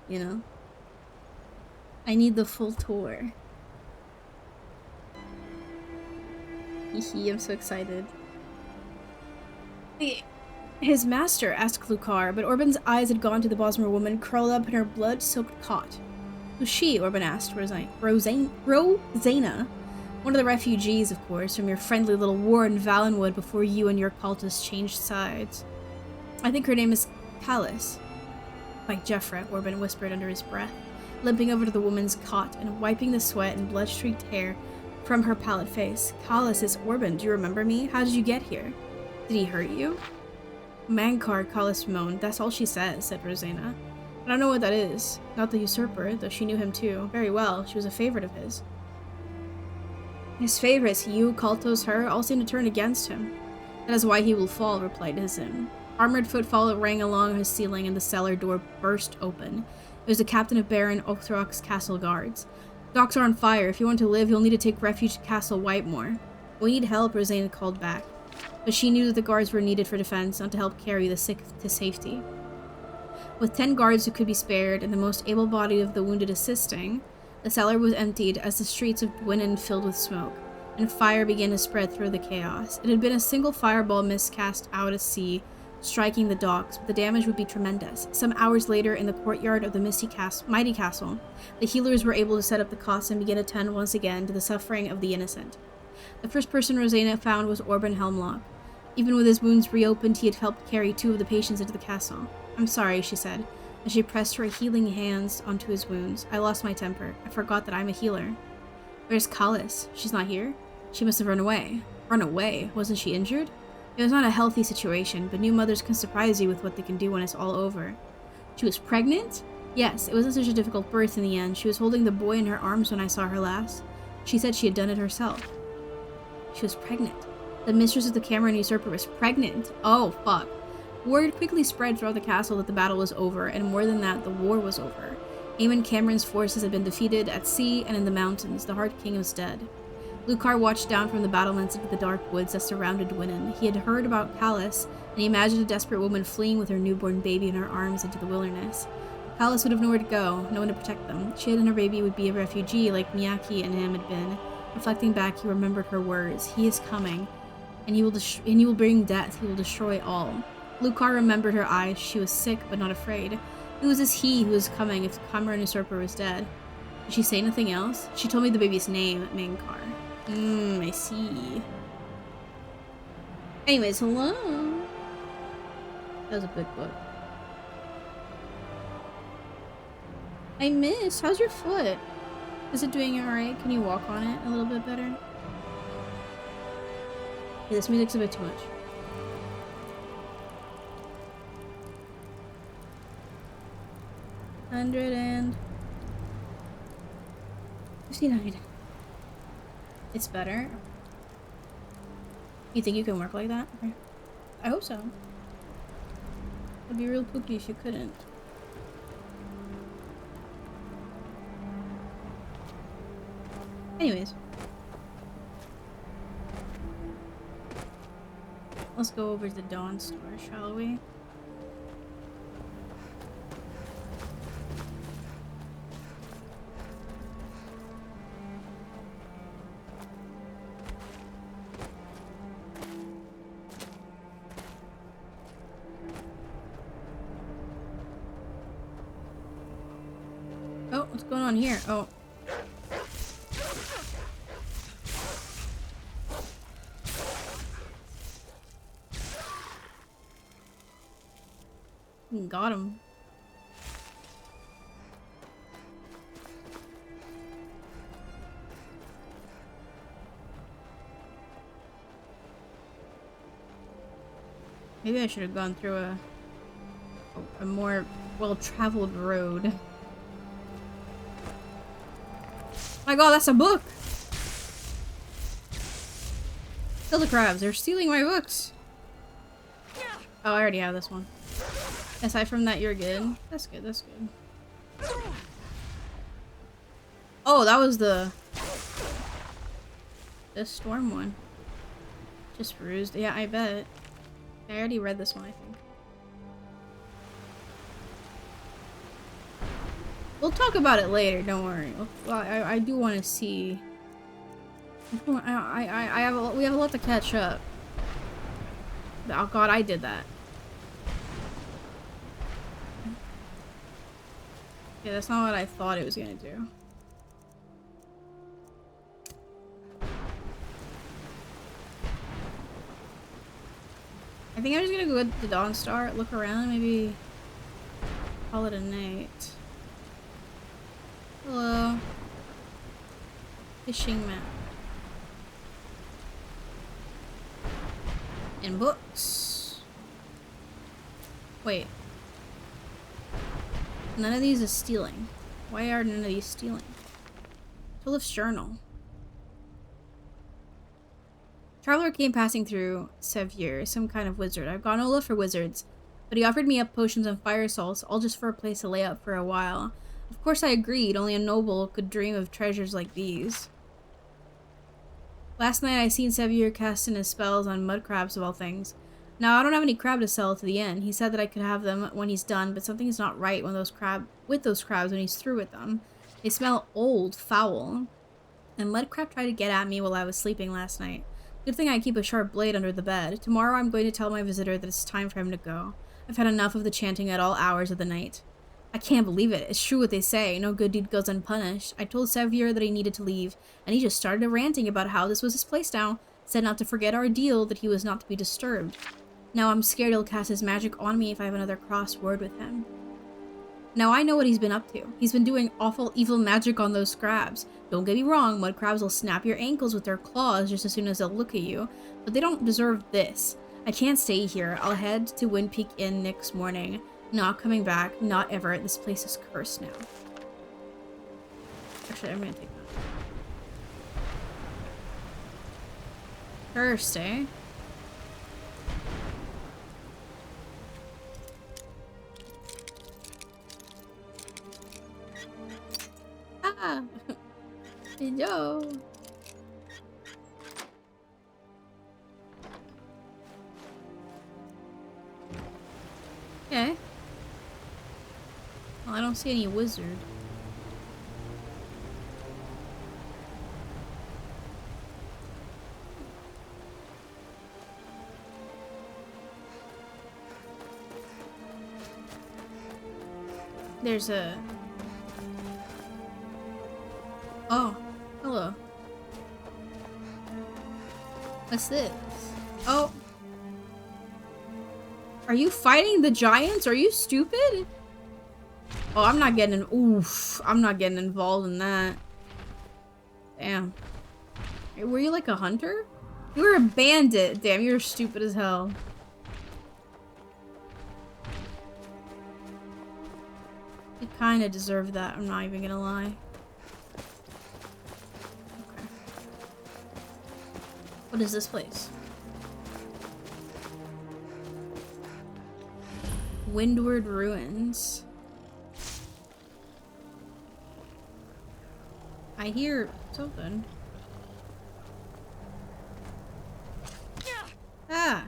A: You know? I need the full tour. Hehe, I'm so excited. His master, asked Lucar, but Orban's eyes had gone to the Bosmer woman curled up in her blood-soaked cot. Who's she? Orban asked. Rosanna? One of the refugees, of course, from your friendly little war in Valenwood before you and your cultists changed sides. I think her name is Callus. Like Jeffra, Orban whispered under his breath, limping over to the woman's cot and wiping the sweat and blood-streaked hair from her pallid face. Kalis, it's Orban. Do you remember me? How did you get here? Did he hurt you? Mankar, Kalis moaned. That's all she says, said Rosena. I don't know what that is. Not the usurper, though she knew him too. Very well. She was a favorite of his. His favorites, you, Kaltos, her, all seem to turn against him. That is why he will fall, replied Hizim. Armored footfall rang along his ceiling and the cellar door burst open. It was the captain of Baron Ochthrok's castle guards. Docks are on fire. If you want to live, you'll need to take refuge at Castle Whitemore. We need help, Rosena called back. But she knew that the guards were needed for defense, not to help carry the sick to safety. With 10 guards who could be spared and the most able-bodied of the wounded assisting, the cellar was emptied as the streets of Gwynedd filled with smoke, and fire began to spread through the chaos. It had been a single fireball miscast out at sea, striking the docks, but the damage would be tremendous. Some hours later, in the courtyard of the mighty castle, the healers were able to set up the cots and begin to tend once again to the suffering of the innocent. The first person Rosena found was Orban Helmlock. Even with his wounds reopened, he had helped carry 2 of the patients into the castle. I'm sorry, she said, as she pressed her healing hands onto his wounds. I lost my temper. I forgot that I'm a healer. Where's Kalis? She's not here? She must have run away. Run away? Wasn't she injured? It was not a healthy situation, but new mothers can surprise you with what they can do when it's all over. She was pregnant? Yes, it wasn't such a difficult birth in the end. She was holding the boy in her arms when I saw her last. She said she had done it herself. She was pregnant. The mistress of the Cameron usurper was pregnant. Oh, fuck. Word quickly spread throughout the castle that the battle was over, and more than that, the war was over. Aemon Cameron's forces had been defeated at sea and in the mountains. The Hard King was dead. Lucar watched down from the battlements into the dark woods that surrounded Gwynedd. He had heard about Kalis, and he imagined a desperate woman fleeing with her newborn baby in her arms into the wilderness. Kalis would have nowhere to go, no one to protect them. She and her baby would be a refugee like Miyaki and him had been. Reflecting back, he remembered her words. He is coming, and he will bring death. He will destroy all. Lucar remembered her eyes. She was sick, but not afraid. Who was this he who was coming if the Cameron usurper was dead? Did she say nothing else? She told me the baby's name, Mankar. I see. Anyways, hello. That was a good book. I missed. How's your foot? Is it doing alright? Can you walk on it a little bit better? Yeah, this music's a bit too much. $159. It's better. You think you can work like that? Okay. I hope so. It'd be real poopy if you couldn't. Anyways. Let's go over to the Dawn store, shall we? Oh, what's going on here? Oh. Got him. Maybe I should have gone through a more well-traveled road. My god, that's a book! Kill the crabs, they're stealing my books! Oh, I already have this one. Aside from that, you're good. That's good, that's good. Oh, that was the storm one. Just bruised. Yeah, I bet. I already read this one, I think. We'll talk about it later, don't worry. I do want to see. We have a lot to catch up. Oh god, I did that. Yeah, that's not what I thought it was gonna do. I think I'm just gonna go to the Dawn Star, look around, maybe call it a night. Hello. Fishing map. And books. Wait. None of these is stealing. Why are none of these stealing? Tulif's journal. Traveler came passing through Sevier, some kind of wizard. I've got no love for wizards, but he offered me up potions and fire salts, all just for a place to lay up for a while. Of course I agreed, only a noble could dream of treasures like these. Last night I seen Sevier casting his spells on mud crabs of all things. Now I don't have any crab to sell to the inn. He said that I could have them when he's done, but something is not right with those crabs when he's through with them. They smell old, foul. And mud crab tried to get at me while I was sleeping last night. Good thing I keep a sharp blade under the bed. Tomorrow I'm going to tell my visitor that it's time for him to go. I've had enough of the chanting at all hours of the night. I can't believe it. It's true what they say. No good deed goes unpunished. I told Sevier that he needed to leave, and he just started ranting about how this was his place now. Said not to forget our deal, that he was not to be disturbed. Now I'm scared he'll cast his magic on me if I have another cross word with him. Now I know what he's been up to. He's been doing awful evil magic on those crabs. Don't get me wrong, mud crabs will snap your ankles with their claws just as soon as they'll look at you, but they don't deserve this. I can't stay here. I'll head to Wind Peak Inn next morning. Not coming back. Not ever. This place is cursed now. Actually, I'm gonna take that. Cursed, eh? Ah! Hello! Okay. Well, I don't see any wizard. There's a... Oh, hello. What's this? Oh. Are you fighting the giants? Are you stupid? Oh, I'm not getting... Oof. I'm not getting involved in that. Damn. Hey, were you like a hunter? You were a bandit. Damn, you're stupid as hell. You kind of deserve that. I'm not even gonna lie. Okay. What is this place? Windward Ruins. I hear something. Ah!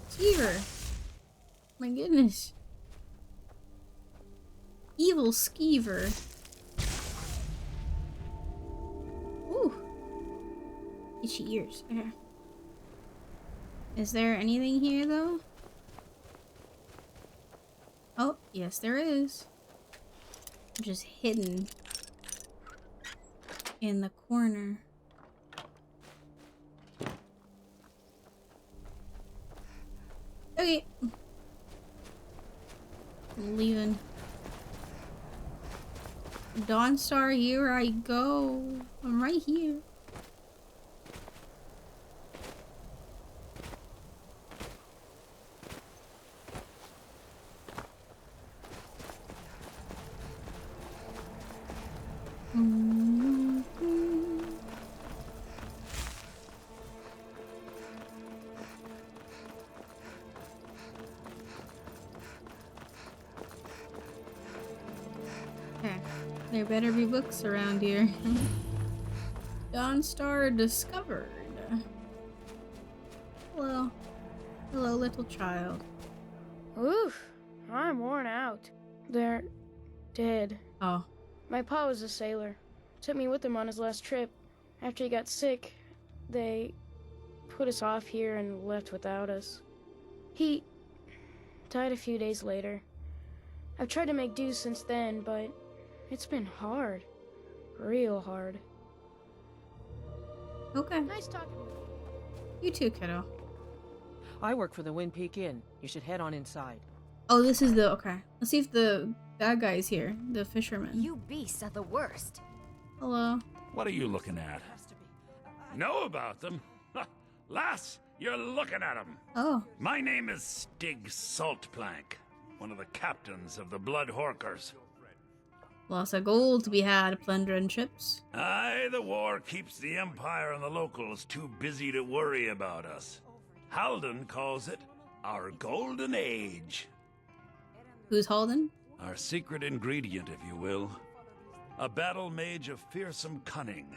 A: Skeever! My goodness. Evil Skeever. Ooh. Itchy ears. Okay. Is there anything here though? Oh, yes there is. Just hidden in the corner. Okay. I'm leaving. Dawnstar, here I go. I'm right here. There better be books around here. Dawnstar discovered. Hello. Hello, little child.
N: Oof. I'm worn out. They're dead.
A: Oh.
N: My pa was a sailor. Took me with him on his last trip. After he got sick, they put us off here and left without us. He died a few days later. I've tried to make do since then, but it's been hard. Real hard.
A: Okay.
N: Nice talking with you.
A: You too, kiddo.
P: I work for the Wind Peak Inn. You should head on inside.
A: Oh, this is the... Okay. Let's see if the bad guy is here. The fisherman.
O: You beasts are the worst.
A: Hello.
K: What are you looking at? Know about them? Lass, you're looking at them.
A: Oh.
K: My name is Stig Saltplank, one of the captains of the Blood Horkers.
A: Lots of gold to be had, plunder and ships.
K: Aye, the war keeps the Empire and the locals too busy to worry about us. Halden calls it our Golden Age.
A: Who's Halden?
K: Our secret ingredient, if you will. A battle mage of fearsome cunning.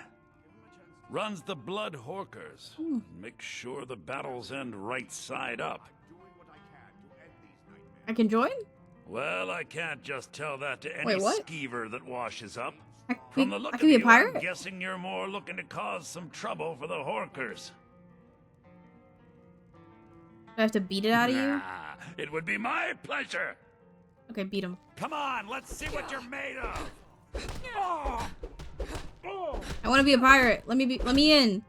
K: Runs the Blood Horkers. Makes sure the battles end right side up.
A: I can join?
K: Well, I can't just tell that to any
A: Wait, what?
K: skeever that washes up.
A: From
K: the look
A: I
K: of
A: can be a
K: you,
A: pirate?
K: I'm guessing you're more looking to cause some trouble for the Horkers.
A: Do I have to beat it out of you?
K: Nah, it would be my pleasure.
A: Okay, beat him.
K: Come on, let's see what you're made of. Oh. Oh.
A: I want to be a pirate. Let me in.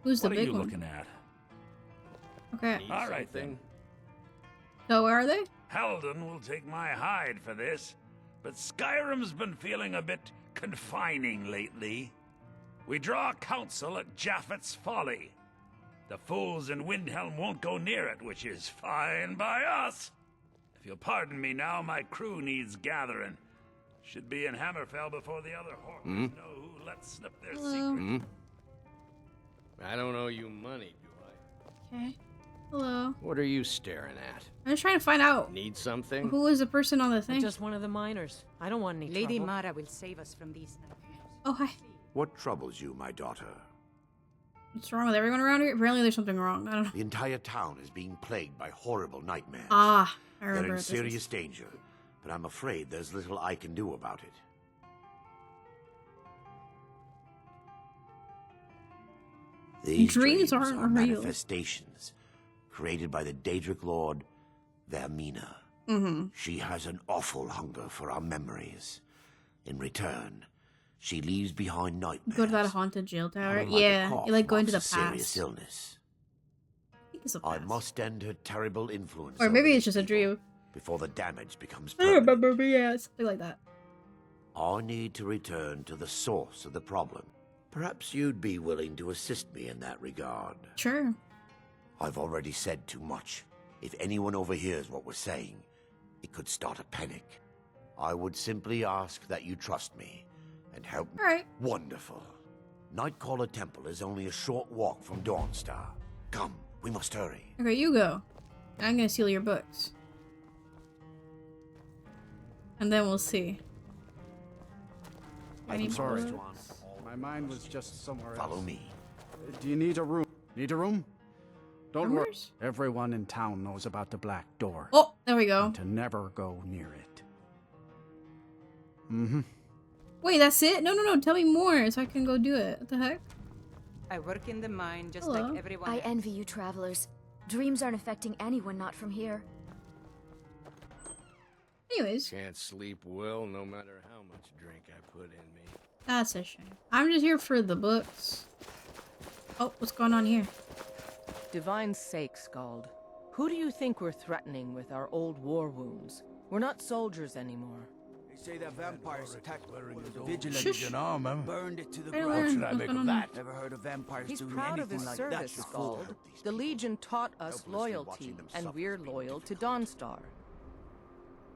A: Who's the
K: What are
A: big
K: you
A: one?
K: looking at?
A: Okay.
K: All right then.
A: So where are they?
K: Halden will take my hide for this, but Skyrim's been feeling a bit confining lately. We draw counsel at Japhet's Folly. The fools in Windhelm won't go near it, which is fine by us. If you'll pardon me now, my crew needs gathering. Should be in Hammerfell before the other Horkers know who let slip their secret.
Q: I don't owe you money, do
A: Okay. Hello.
Q: I? What are you staring at?
A: I'm just trying to find out
Q: Need something?
A: who is the person on the
P: I'm
A: thing.
P: just one of the miners. I don't want any
H: Lady
P: trouble.
H: Mara will save us from these nightmares.
A: Oh, hi.
I: What troubles you, my daughter?
A: What's wrong with everyone around here? Apparently there's something wrong. I don't know.
I: The entire town is being plagued by horrible nightmares.
A: Ah, I
I: They're
A: remember
I: in
A: what this is.
I: serious danger, but I'm afraid there's little I can do about it. These
A: Dreams
I: dreams
A: aren't
I: are
A: real.
I: manifestations created by the Daedric Lord, Vermina. She has an awful hunger for our memories. In return, she leaves behind nightmares.
A: Go to that haunted jail tower.
I: Unlike a
A: Yeah,
I: cough
A: you like going to the
I: marks a serious
A: past.
I: illness.
A: I think it's a
I: I
A: past.
I: must end her terrible influence.
A: Or maybe
I: over
A: it's just a dream.
I: before the damage becomes
A: I don't
I: permanent.
A: remember, but yeah, something like that.
I: I need to return to the source of the problem. Perhaps you'd be willing to assist me in that regard.
A: Sure.
I: I've already said too much. If anyone overhears what we're saying, it could start a panic. I would simply ask that you trust me and help me.
A: All right.
I: Wonderful. Nightcaller Temple is only a short walk from Dawnstar. Come, we must hurry.
A: Okay, you go. I'm gonna steal your books. And then we'll see.
R: I'm
A: Any
R: sorry.
A: books?
R: My mind was just somewhere else.
I: Follow me.
R: Do you need a room? Need a room? Don't worry.
A: Rumors?
R: Everyone in town knows about the Black Door.
A: Oh, there we go.
R: And to never go near it.
A: Wait, that's it? No, no, no. Tell me more so I can go do it. What the heck?
H: I work in the mine just
A: Hello.
H: like everyone
O: I
H: else.
O: envy you travelers. Dreams aren't affecting anyone not from here.
A: Anyways,
Q: Can't sleep well no matter how much drink I put in me.
A: that's a shame. I'm just here for the books. Oh, what's going on here?
P: Divine sake, Scald. Who do you think we're threatening with our old war wounds? We're not soldiers anymore.
S: They say that vampires attacked
A: Shush.
S: vigilance and armor, burned it to the
A: I don't
S: ground.
A: learn what's going on here.
S: Never heard of vampires
P: He's
S: doing
P: proud of
S: anything
P: his
S: like
P: service,
S: that.
P: Scald. The Legion taught us loyalty, and we're loyal to Dawnstar.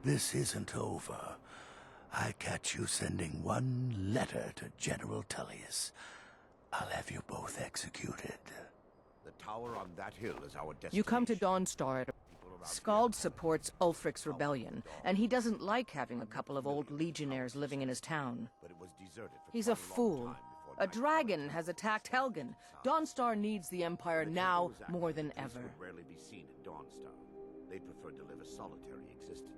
S: This isn't over. I catch you sending one letter to General Tullius. I'll have you both executed.
I: The tower on that hill is our destination.
P: You come to Dawnstar. Scald supports Ulfric's rebellion, and he doesn't like having a couple of old legionnaires living in his town.
I: But it was deserted for
P: He's a
I: quite long
P: fool.
I: time before
P: A dragon has attacked Helgen. Dawnstar needs the Empire now more than
I: Priests
P: ever.
I: would rarely be seen at Dawnstar. They preferred to live a solitary existence.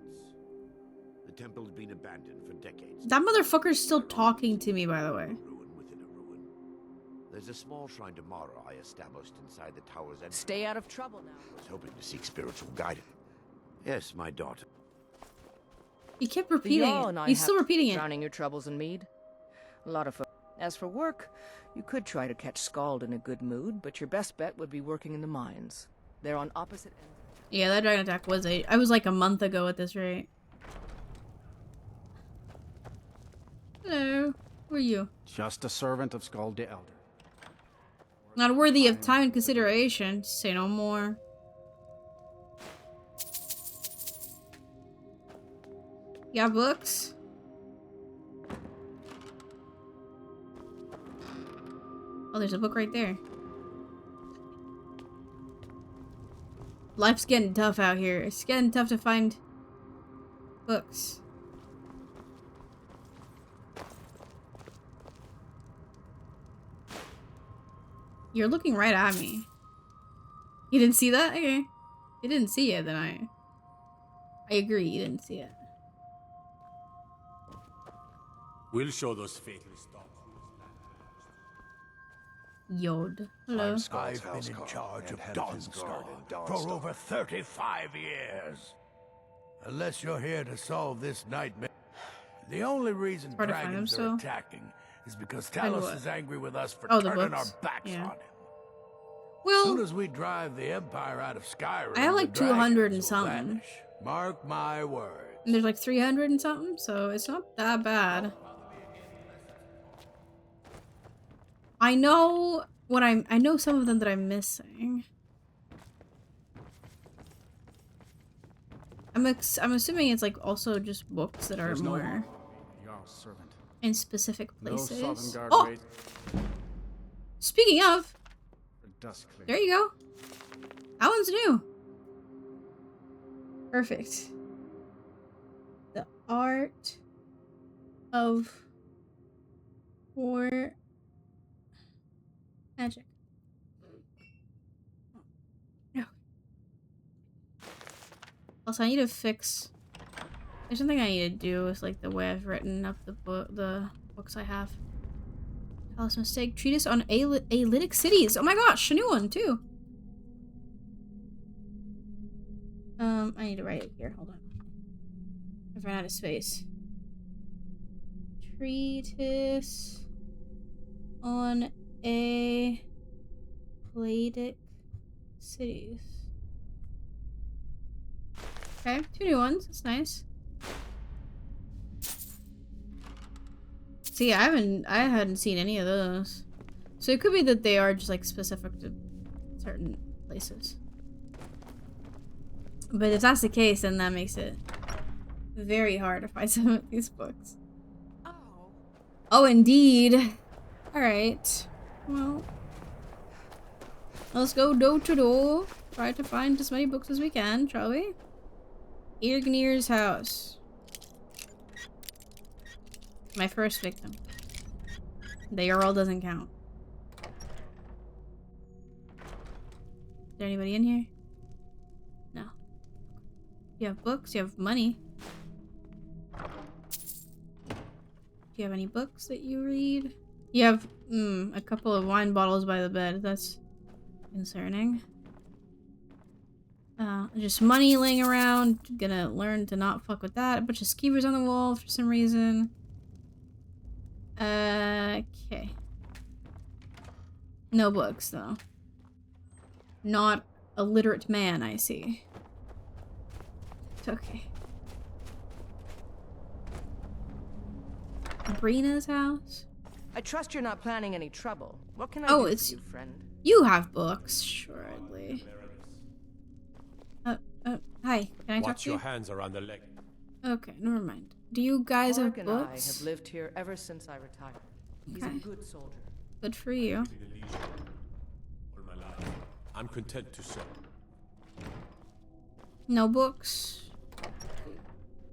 I: The temple's been abandoned for decades.
A: That motherfucker's still talking to me, by the way.
I: Ruin within a ruin. There's a small shrine to Mara I established inside the tower's entrance.
P: Stay out of trouble now.
I: I was hoping to seek spiritual guidance. Yes, my daughter.
A: He kept
P: The
A: repeating
P: Jarl
A: it.
P: and I
A: He's
P: have
A: still repeating it.
P: drowning your troubles in mead. A lot of As for work, you could try to catch Scald in a good mood, but your best bet would be working in the mines. They're on opposite ends.
A: Yeah, that dragon attack was I was like a month ago at this rate. Hello. Who are you?
R: Just a servant of Skald the Elder.
A: Not worthy of time and consideration. Say no more. You got books? Oh, there's a book right there. Life's getting tough out here. It's getting tough to find books. You're looking right at me. You didn't see that? Okay. You didn't see it, then I agree, you didn't see it.
T: We'll show those fatal stops.
A: Yod. Hello.
S: I've been in charge of Dawnstar for over 35 years. Unless you're here to solve this nightmare. The only reason
A: Hard to find
S: dragons
A: them,
S: are
A: so.
S: attacking is because
A: Find
S: Talos
A: what?
S: is angry with us for
A: Oh, the
S: turning
A: books?
S: our backs
A: Yeah.
S: on him.
A: Well,
S: As soon as we drive the Empire out of Skyrim,
A: I have like
S: the
A: 200 and
S: dragons will
A: something.
S: vanish. Mark my words.
A: And there's like 300 and something, so it's not that bad. I know what I know some of them that I'm missing. I'm assuming it's like also just books that are
R: There's no
A: more
R: harm. Jarl's servant.
A: in specific
R: No
A: places.
R: Southern Guard
A: Oh!
R: raid.
A: Speaking of,
R: Dust clear.
A: there you go. That one's new. Perfect. The art of war magic. No. Also, I need to fix. There's something I need to do with like the way I've written up the books I have. Alice mistake. Treatise on Aelytic cities. Oh my gosh, a new one too. I need to write it here. Hold on. I've run out of space. Treatise on Aelytic cities. Okay, 2 new ones. That's nice. See, I hadn't seen any of those. So it could be that they are just like specific to certain places. But if that's the case, then that makes it very hard to find some of these books. Oh, indeed. Alright. Well, let's go door to door. Try to find as many books as we can, shall we? Irgnir's house. My first victim. The Jarl doesn't count. Is there anybody in here? No. You have books, you have money. Do you have any books that you read? You have, a couple of wine bottles by the bed. That's concerning. Just money laying around. Gonna learn to not fuck with that. A bunch of skeevers on the wall for some reason. Okay. No books, though. Not a literate man, I see. It's okay. Brina's house?
P: I trust you're not planning any trouble. What can I
A: Oh,
P: do
A: it's
P: for you, friend?
A: You have books, surely. Hi. Can I talk
T: Watch
A: to
T: your
A: you?
T: hands around the leg.
A: Okay, never mind. Do you guys have
P: Mark and I
A: books?
P: have lived here ever since I retired. He's
A: Okay.
P: a good soldier.
A: Good for you.
T: All my life. I'm content to serve.
A: No books.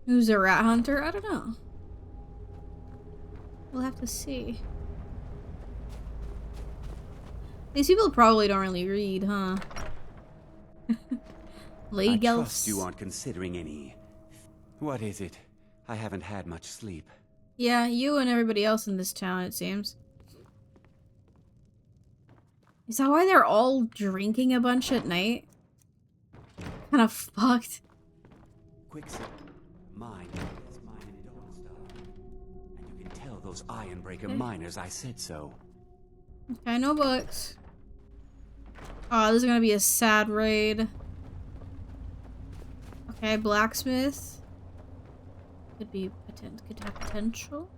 A: Who's a rat hunter? I don't know. We'll have to see. These people probably don't really read, huh?
U: I trust you aren't considering any... What is it? I haven't had much sleep.
A: Yeah, you and everybody else in this town, it seems. Is that why they're all drinking a bunch at night? Kind of fucked.
U: Quick sip. Mine is mine and Dawnstar. And you can tell those Ironbreaker miners I said so.
A: Okay, no books. Oh, this is gonna be a sad raid. Okay, blacksmith. Could have potential.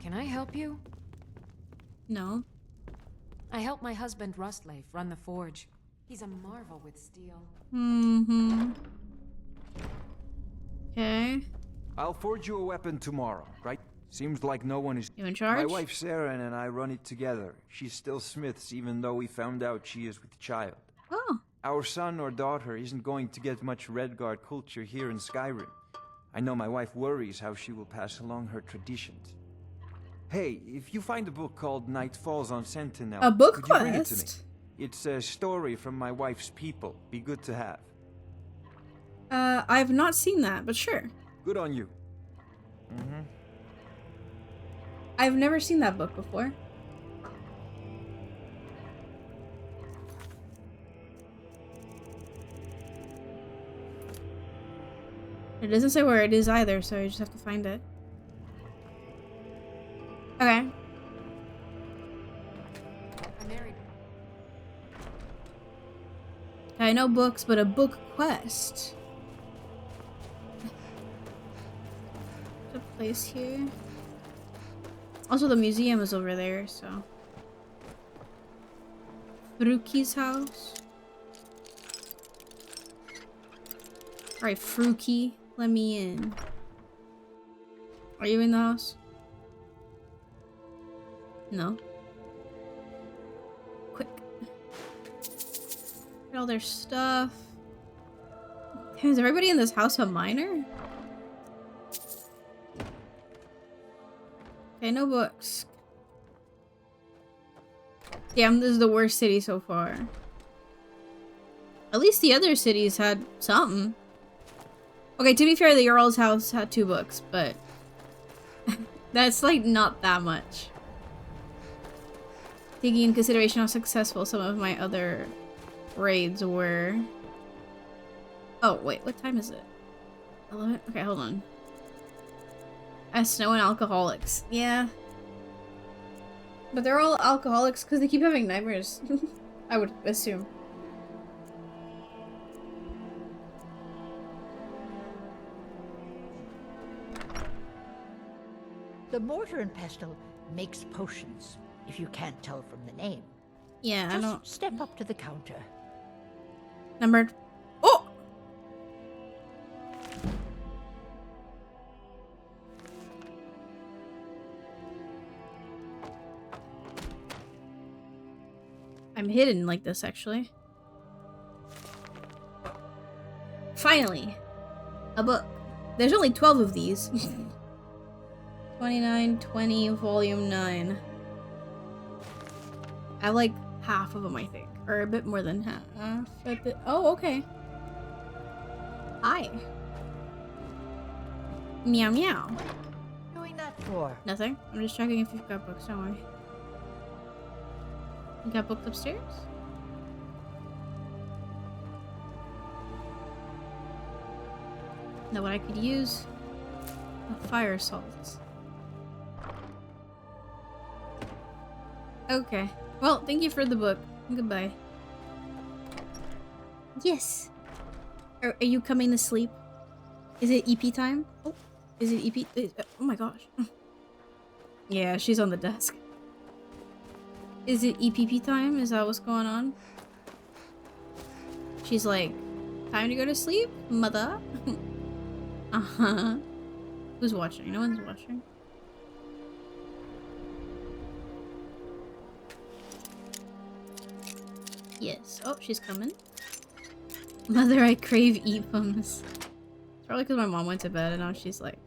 L: Can I help you?
A: No.
L: I help my husband Rustleaf run the forge. He's a marvel with steel.
A: Mm-hmm. Okay.
B: I'll forge you a weapon tomorrow, right? Seems like no one is...
A: You in charge?
B: My wife Sarah and I run it together. She's still Smith's, even though we found out she is with child.
A: Oh.
B: Our son or daughter isn't going to get much Redguard culture here in Skyrim. I know my wife worries how she will pass along her traditions. Hey, if you find a book called Night Falls on Sentinel,
A: a book
B: could
A: quest?
B: You bring it to me? It's a story from my wife's people. Be good to have.
A: I've not seen that, but sure.
B: Good on you. Mm-hmm.
A: I've never seen that book before. It doesn't say where it is either, so you just have to find it. Okay.
L: I'm married.
A: I know books, but a book quest. There's a place here. Also, the museum is over there, so. Fruki's house. Alright, Fruki, let me in. Are you in the house? No. Quick. Get all their stuff. Is everybody in this house a miner? Okay, no books. Damn, this is the worst city so far. At least the other cities had something. Okay, to be fair, the Earl's house had 2 books, but that's like not that much. Taking into consideration how successful some of my other raids were. Oh, wait, what time is it? 11? Okay, hold on. Snow and alcoholics. Yeah. But they're all alcoholics because they keep having nightmares. I would assume.
D: The mortar and pestle makes potions, if you can't tell from the name.
A: Yeah,
D: Just
A: I don't...
D: step up to the counter.
A: Numbered. Oh! I'm hidden like this, actually. Finally! A book. There's only 12 of these. 29, 20, volume 9. I have like half of them, I think. Or a bit more than half. Oh, okay. Hi. Meow meow.
D: What are you doing that for?
A: Nothing. I'm just checking if you've got books, don't worry. You got books upstairs? Know what I could use? A fire salt. Okay. Well, thank you for the book. Goodbye. Yes. Are you coming to sleep? Is it EP time? Oh, is it EP? Oh my gosh. Yeah, she's on the desk. Is it EPP time? Is that what's going on? She's like, time to go to sleep, mother. Uh-huh. Who's watching? No one's watching. Yes. Oh, she's coming. Mother, I crave e-pums. It's probably because my mom went to bed and now she's like...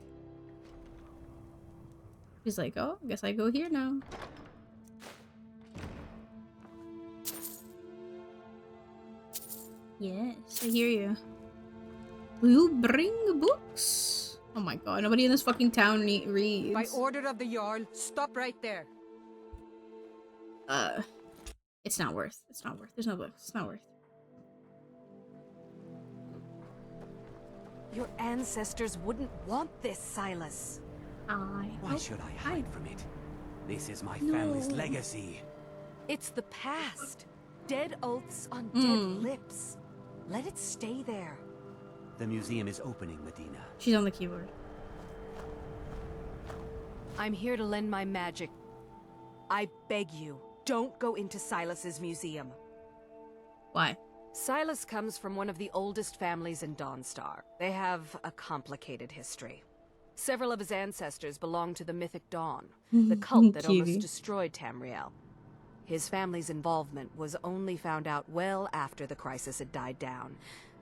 A: oh, guess I go here now. Yes, I hear you. Will you bring books? Oh my god, nobody in this fucking town reads.
H: By order of the Jarl, stop right there.
A: It's not worth. It's not worth. There's no books. It's not worth.
E: Your ancestors wouldn't want this, Silas.
U: Why should I hide from it? This is my family's legacy.
E: It's the past. Dead oaths on dead lips. Let it stay there.
U: The museum is opening, Medina.
A: She's on the keyboard.
E: I'm here to lend my magic. I beg you, don't go into Silas's museum.
A: Why?
E: Silas comes from one of the oldest families in Dawnstar. They have a complicated history. Several of his ancestors belong to the Mythic Dawn, the cult that almost destroyed Tamriel. His family's involvement was only found out well after the crisis had died down,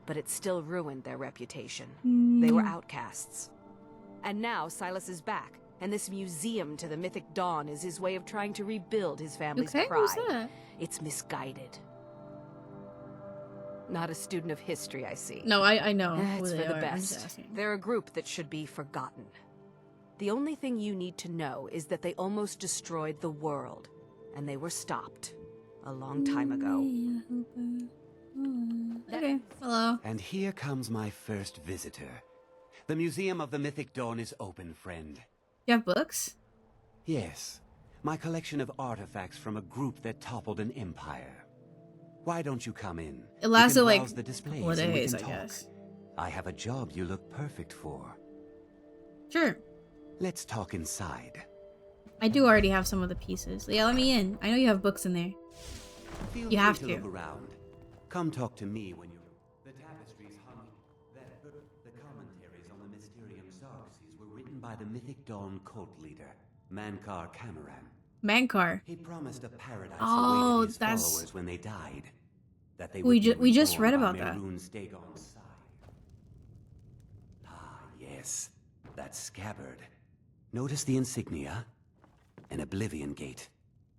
E: but it still ruined their reputation. They were outcasts. And now Silas is back, and this museum to the Mythic Dawn is his way of trying to rebuild his family's pride.
A: Who's that?
E: It's misguided. Not a student of history, I see.
A: No, I know.
E: It's for the best. They're a group that should be forgotten. The only thing you need to know is that they almost destroyed the world, and they were stopped a long time ago.
A: Okay, hello.
U: And here comes my first visitor. The Museum of the Mythic Dawn is open, friend.
A: You have books?
U: Yes. My collection of artifacts from a group that toppled an empire. Why don't you come in?
A: It lasted like
U: the displays
A: a couple of
U: and we
A: days,
U: can
A: I
U: talk.
A: guess.
U: I have a job you look perfect for.
A: Sure.
U: Let's talk inside.
A: I do already have some of the pieces. Yeah, let me in. I know you have books in there.
U: Feel
A: You have
U: free
A: to.
U: look around. Come talk to me when you're... The tapestries hung... The commentaries on the Mysterium Xarxes were written by the Mythic Dawn cult leader, Mankar Cameron.
A: Mankar.
U: He promised a paradise
A: Oh,
U: awaited his
A: that's...
U: followers when they died. That they
A: We
U: would
A: just read about that.
U: Ah, yes. That scabbard. Notice the insignia? An Oblivion Gate.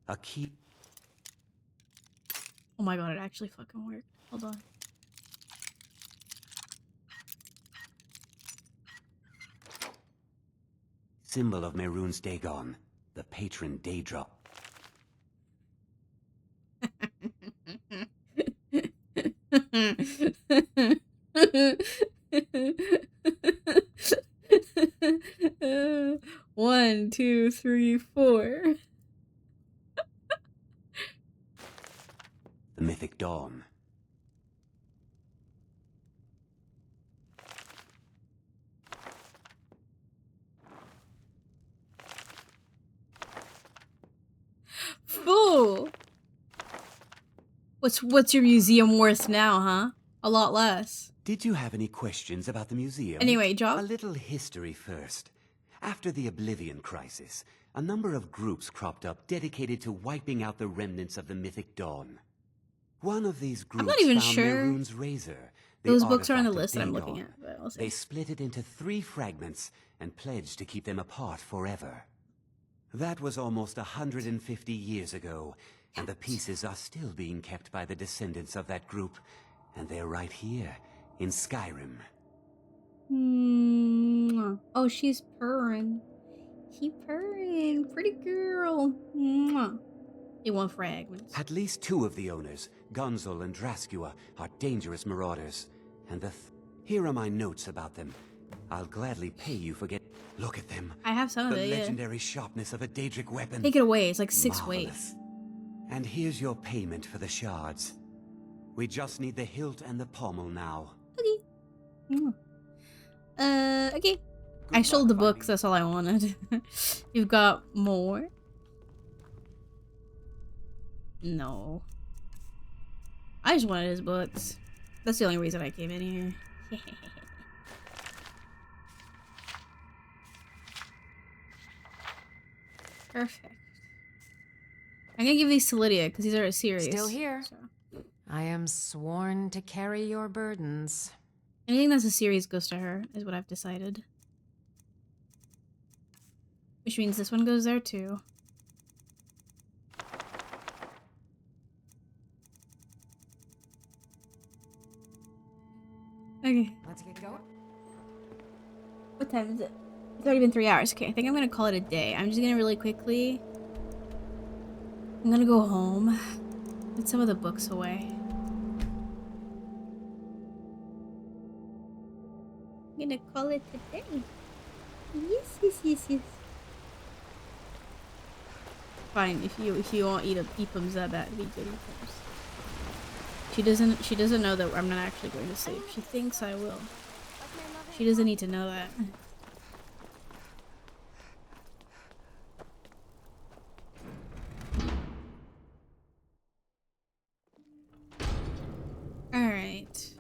U: A key...
A: Oh my god, it actually fucking worked. Hold on.
U: Symbol of Mehrunes Dagon, the patron Daedra.
A: One, two, three, four.
U: The Mythic Dawn.
A: Fool! What's your museum worth now, huh? A lot less.
U: Did you have any questions about the museum?
A: Anyway, Job.
U: A little history first. After the Oblivion Crisis, a number of groups cropped up dedicated to wiping out the remnants of the Mythic Dawn. One of these groups
A: I'm not even
U: found
A: sure
U: Mehrunes' razor.
A: those books are on the
U: artifact of
A: list that I'm looking
U: Dagon.
A: at, but I'll see.
U: They split it into 3 fragments and pledged to keep them apart forever. That was almost 150 years ago, and the pieces are still being kept by the descendants of that group, and they're right here, in Skyrim.
A: Oh, she's purring. She purring. Pretty girl. They want fragments.
U: At least 2 of the owners, Gunzel and Draskua, are dangerous marauders, and here are my notes about them. I'll gladly pay you for Look at them.
A: I have some of
U: the
A: it, yeah.
U: legendary sharpness of a Daedric weapon.
A: Take it away. It's like 6 weight.
U: Marvelous. And here's your payment for the shards. We just need the hilt and the pommel now.
A: Okay. I sold the books. That's all I wanted. You've got more? No. I just wanted his books. That's the only reason I came in here. Perfect. I'm gonna give these to Lydia because these are a series.
L: Still here. I am sworn to carry your burdens.
A: Anything that's a series goes to her, is what I've decided. Which means this one goes there too. Okay.
L: Let's get going.
A: What time is it? It's already been 3 hours. Okay, I think I'm gonna call it a day. I'm just gonna really quickly... I'm gonna go home. Put some of the books away. I'm gonna call it a day. Yes. Fine, if you want Epums that bad, we get Epums. She doesn't know that I'm not actually going to sleep. She thinks I will. She doesn't need to know that. Alright.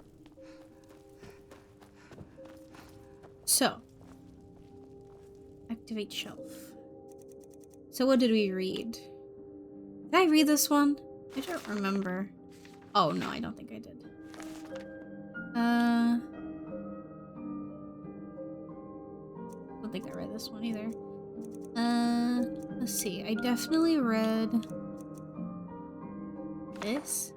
A: So. Activate shelf. So what did we read? Did I read this one? I don't remember. Oh no, I don't think I did. I don't think I read this one either. Let's see. I definitely read this.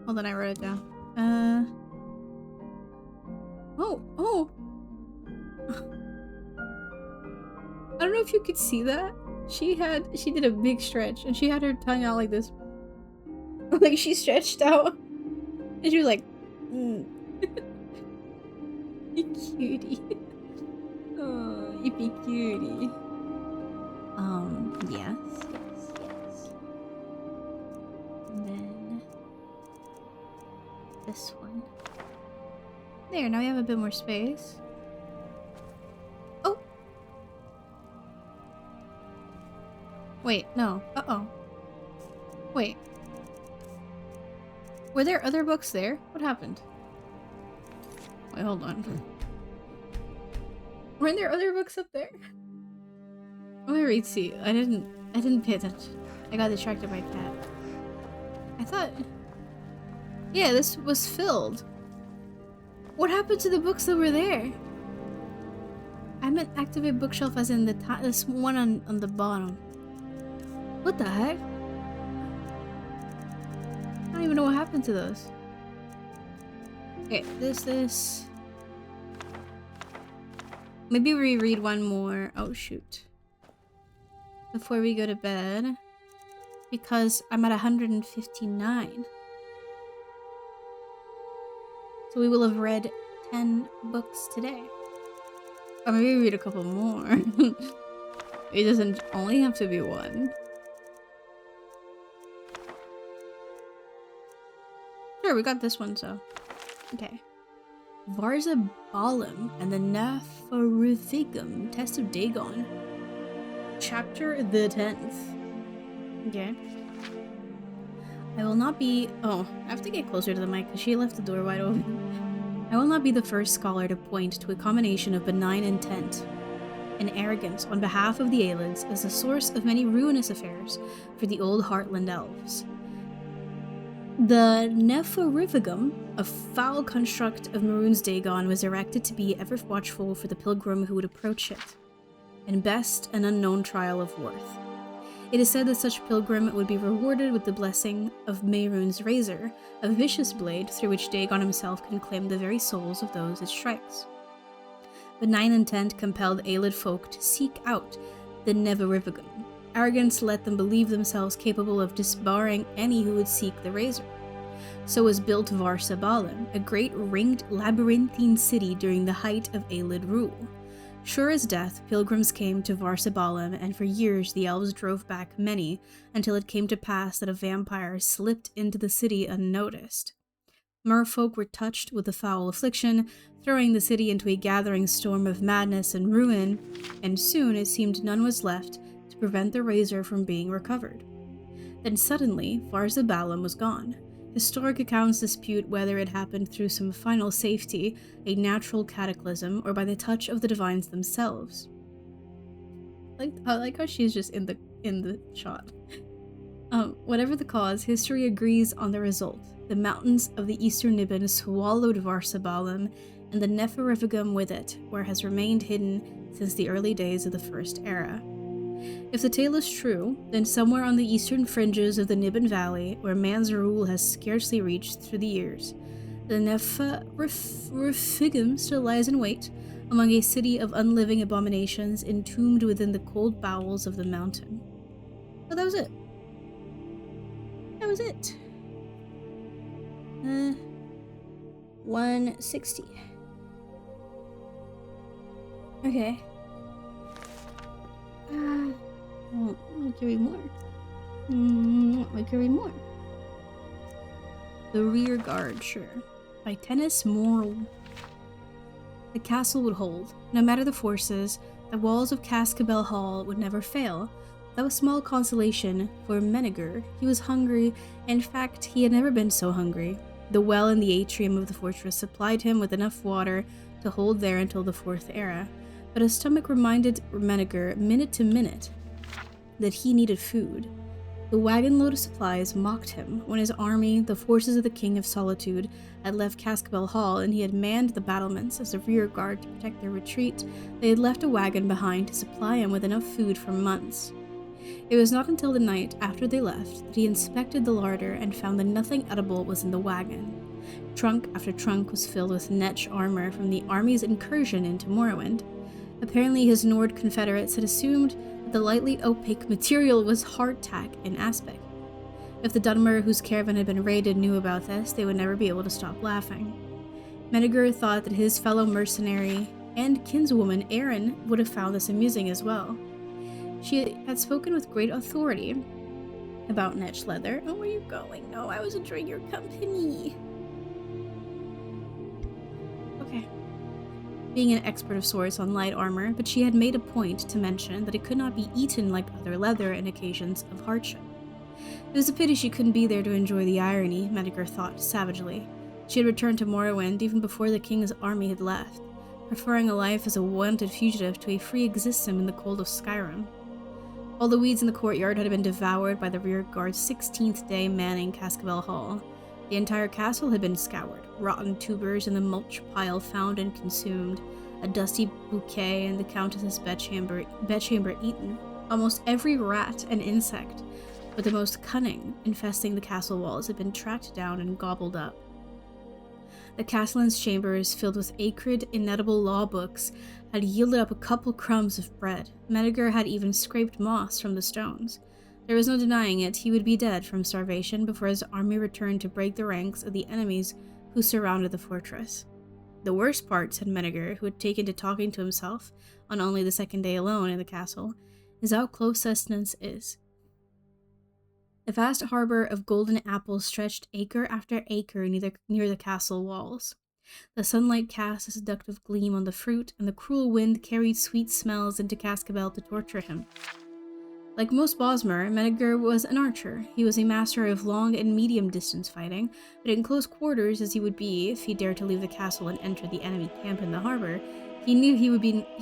A: Hold on, I wrote it down. Oh! I don't know if you could see that. She did a big stretch and she had her tongue out like this. Like she stretched out. And she was like, You cutie. Oh, you be cutie. Yes. And then this one. There, now we have a bit more space. Oh! Wait, no. Uh-oh. Wait. Were there other books there? What happened? Wait, hold on. Weren't there other books up there? Let me read, see. I didn't pay attention. I got distracted by a cat. I thought... Yeah, this was filled. What happened to the books that were there? I meant activate bookshelf as in this one on the bottom. What the heck? I don't even know what happened to those. Okay, this. Maybe reread one more. Oh shoot. Before we go to bed. Because I'm at 159. So we will have read 10 books today. Or maybe read a couple more. It doesn't only have to be one. Sure, we got this one, so. Okay. Varza Balam and the Nafarithicum Test of Dagon. Chapter the 10th. Okay. I will not be... Oh, I have to get closer to the mic because she left the door wide open. I will not be the first scholar to point to a combination of benign intent and arrogance on behalf of the Aelids as the source of many ruinous affairs for the old Heartland elves. The Neferivigum, a foul construct of Maroon's Dagon, was erected to be ever watchful for the pilgrim who would approach it, and best an unknown trial of worth. It is said that such pilgrim would be rewarded with the blessing of Mehrunes' razor, a vicious blade through which Dagon himself can claim the very souls of those it strikes. Benign intent compelled Aelid folk to seek out the Neferivigum. Arrogance let them believe themselves capable of disbarring any who would seek the razor. So was built Varza Balam, a great ringed labyrinthine city during the height of Aelid rule. Sure as death, pilgrims came to Varza Balam, and for years the elves drove back many, until it came to pass that a vampire slipped into the city unnoticed. Merfolk were touched with the foul affliction, throwing the city into a gathering storm of madness and ruin, and soon it seemed none was left to prevent the razor from being recovered. Then suddenly, Varza Balam was gone. Historic accounts dispute whether it happened through some final safety, a natural cataclysm, or by the touch of the divines themselves. I like how she's just in the shot. Whatever the cause, history agrees on the result. The mountains of the eastern Niben swallowed Varza Balam, and the Neferivigum with it, where it has remained hidden since the early days of the First Era. If the tale is true, then somewhere on the eastern fringes of the Niben Valley, where man's rule has scarcely reached through the years, the Neferivigum still lies in wait, among a city of unliving abominations entombed within the cold bowels of the mountain. Oh, that was it. That was it. 160. Okay. Let me read more. Let me read more. The Rear Guard, sure. By Tennis Moral. The castle would hold. No matter the forces, the walls of Cascabel Hall would never fail. That was small consolation for Menegar. He was hungry. In fact, he had never been so hungry. The well in the atrium of the fortress supplied him with enough water to hold there until the Fourth Era, but his stomach reminded Menegar, minute to minute, that he needed food. The wagon load of supplies mocked him when his army, the forces of the King of Solitude, had left Cascabel Hall and he had manned the battlements as a rear guard to protect their retreat. They had left a wagon behind to supply him with enough food for months. It was not until the night after they left that he inspected the larder and found that nothing edible was in the wagon. Trunk after trunk was filled with Netch armor from the army's incursion into Morrowind. Apparently his Nord confederates had assumed that the lightly opaque material was hardtack in aspect. If the Dunmer whose caravan had been raided knew about this, they would never be able to stop laughing. Menegar thought that his fellow mercenary and kinswoman Erin would have found this amusing as well. She had spoken with great authority about Netch leather. Oh, where are you going? No, I was enjoying your company. Okay. Being an expert of sorts on light armor, but she had made a point to mention that it could not be eaten like other leather in occasions of hardship. It was a pity she couldn't be there to enjoy the irony, Menegar thought savagely. She had returned to Morrowind even before the king's army had left, preferring a life as a wanted fugitive to a free existence in the cold of Skyrim. All the weeds in the courtyard had been devoured by the rear guard's 16th day manning Cascabel Hall. The entire castle had been scoured, rotten tubers in the mulch pile found and consumed, a dusty bouquet in the Countess's bedchamber eaten. Almost every rat and insect, but the most cunning, infesting the castle walls, had been tracked down and gobbled up. The castellan's chambers, filled with acrid, inedible law books, had yielded up a couple crumbs of bread. Menegar had even scraped moss from the stones. There was no denying it, he would be dead from starvation before his army returned to break the ranks of the enemies who surrounded the fortress. The worst part, said Menegar, who had taken to talking to himself on only the second day alone in the castle, is how close sustenance is. The vast harbor of golden apples stretched acre after acre near the castle walls. The sunlight cast a seductive gleam on the fruit, and the cruel wind carried sweet smells into Cascabel to torture him. Like most Bosmer, Menegar was an archer. He was a master of long and medium distance fighting, but in close quarters as he would be if he dared to leave the castle and enter the enemy camp in the harbor, he knew he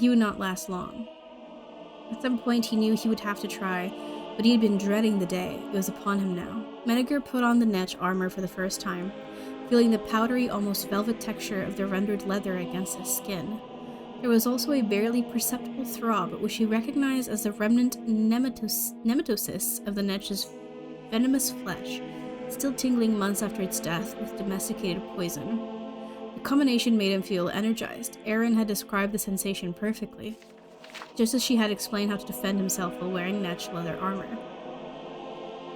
A: would not last long. At some point he knew he would have to try, but he had been dreading the day. It was upon him now. Menegar put on the Netch armor for the first time, feeling the powdery, almost velvet texture of the rendered leather against his skin. There was also a barely perceptible throb, which he recognized as the remnant nematocysts of the Netch's venomous flesh, still tingling months after its death with domesticated poison. The combination made him feel energized. Erin had described the sensation perfectly, just as she had explained how to defend himself while wearing Netch leather armor.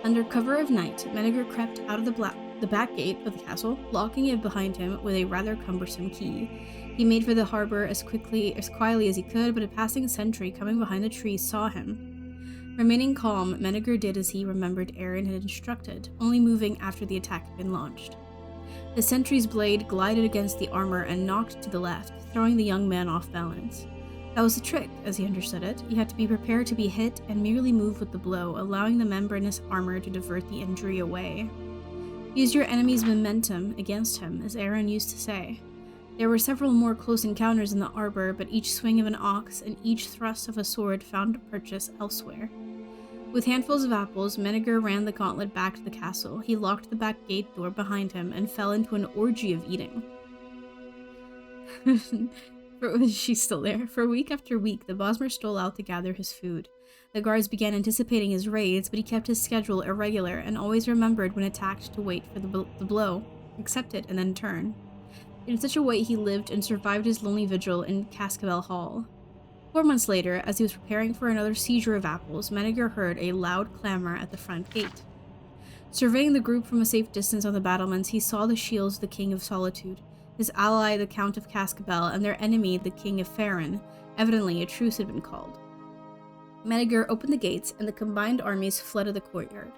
A: Under cover of night, Menegar crept out of the back gate of the castle, locking it behind him with a rather cumbersome key. He made for the harbor as quietly as he could, but a passing sentry coming behind the trees saw him. Remaining calm, Menegar did as he remembered Erin had instructed, only moving after the attack had been launched. The sentry's blade glided against the armor and knocked to the left, throwing the young man off balance. That was the trick, as he understood it. You had to be prepared to be hit and merely move with the blow, allowing the membranous armor to divert the injury away. Use your enemy's momentum against him, as Erin used to say. There were several more close encounters in the arbor, but each swing of an ox and each thrust of a sword found a purchase elsewhere. With handfuls of apples, Menegar ran the gauntlet back to the castle. He locked the back gate door behind him and fell into an orgy of eating. She's still there. For week after week, the Bosmer stole out to gather his food. The guards began anticipating his raids, but he kept his schedule irregular and always remembered when attacked to wait for the blow, accept it, and then turn. In such a way he lived and survived his lonely vigil in Cascabel Hall. 4 months later, as he was preparing for another seizure of apples, Menegar heard a loud clamor at the front gate. Surveying the group from a safe distance on the battlements, he saw the shields of the King of Solitude. his ally the Count of Cascabel, and their enemy the King of Faerun. Evidently, a truce had been called. Menneger opened the gates, and the combined armies flooded the courtyard.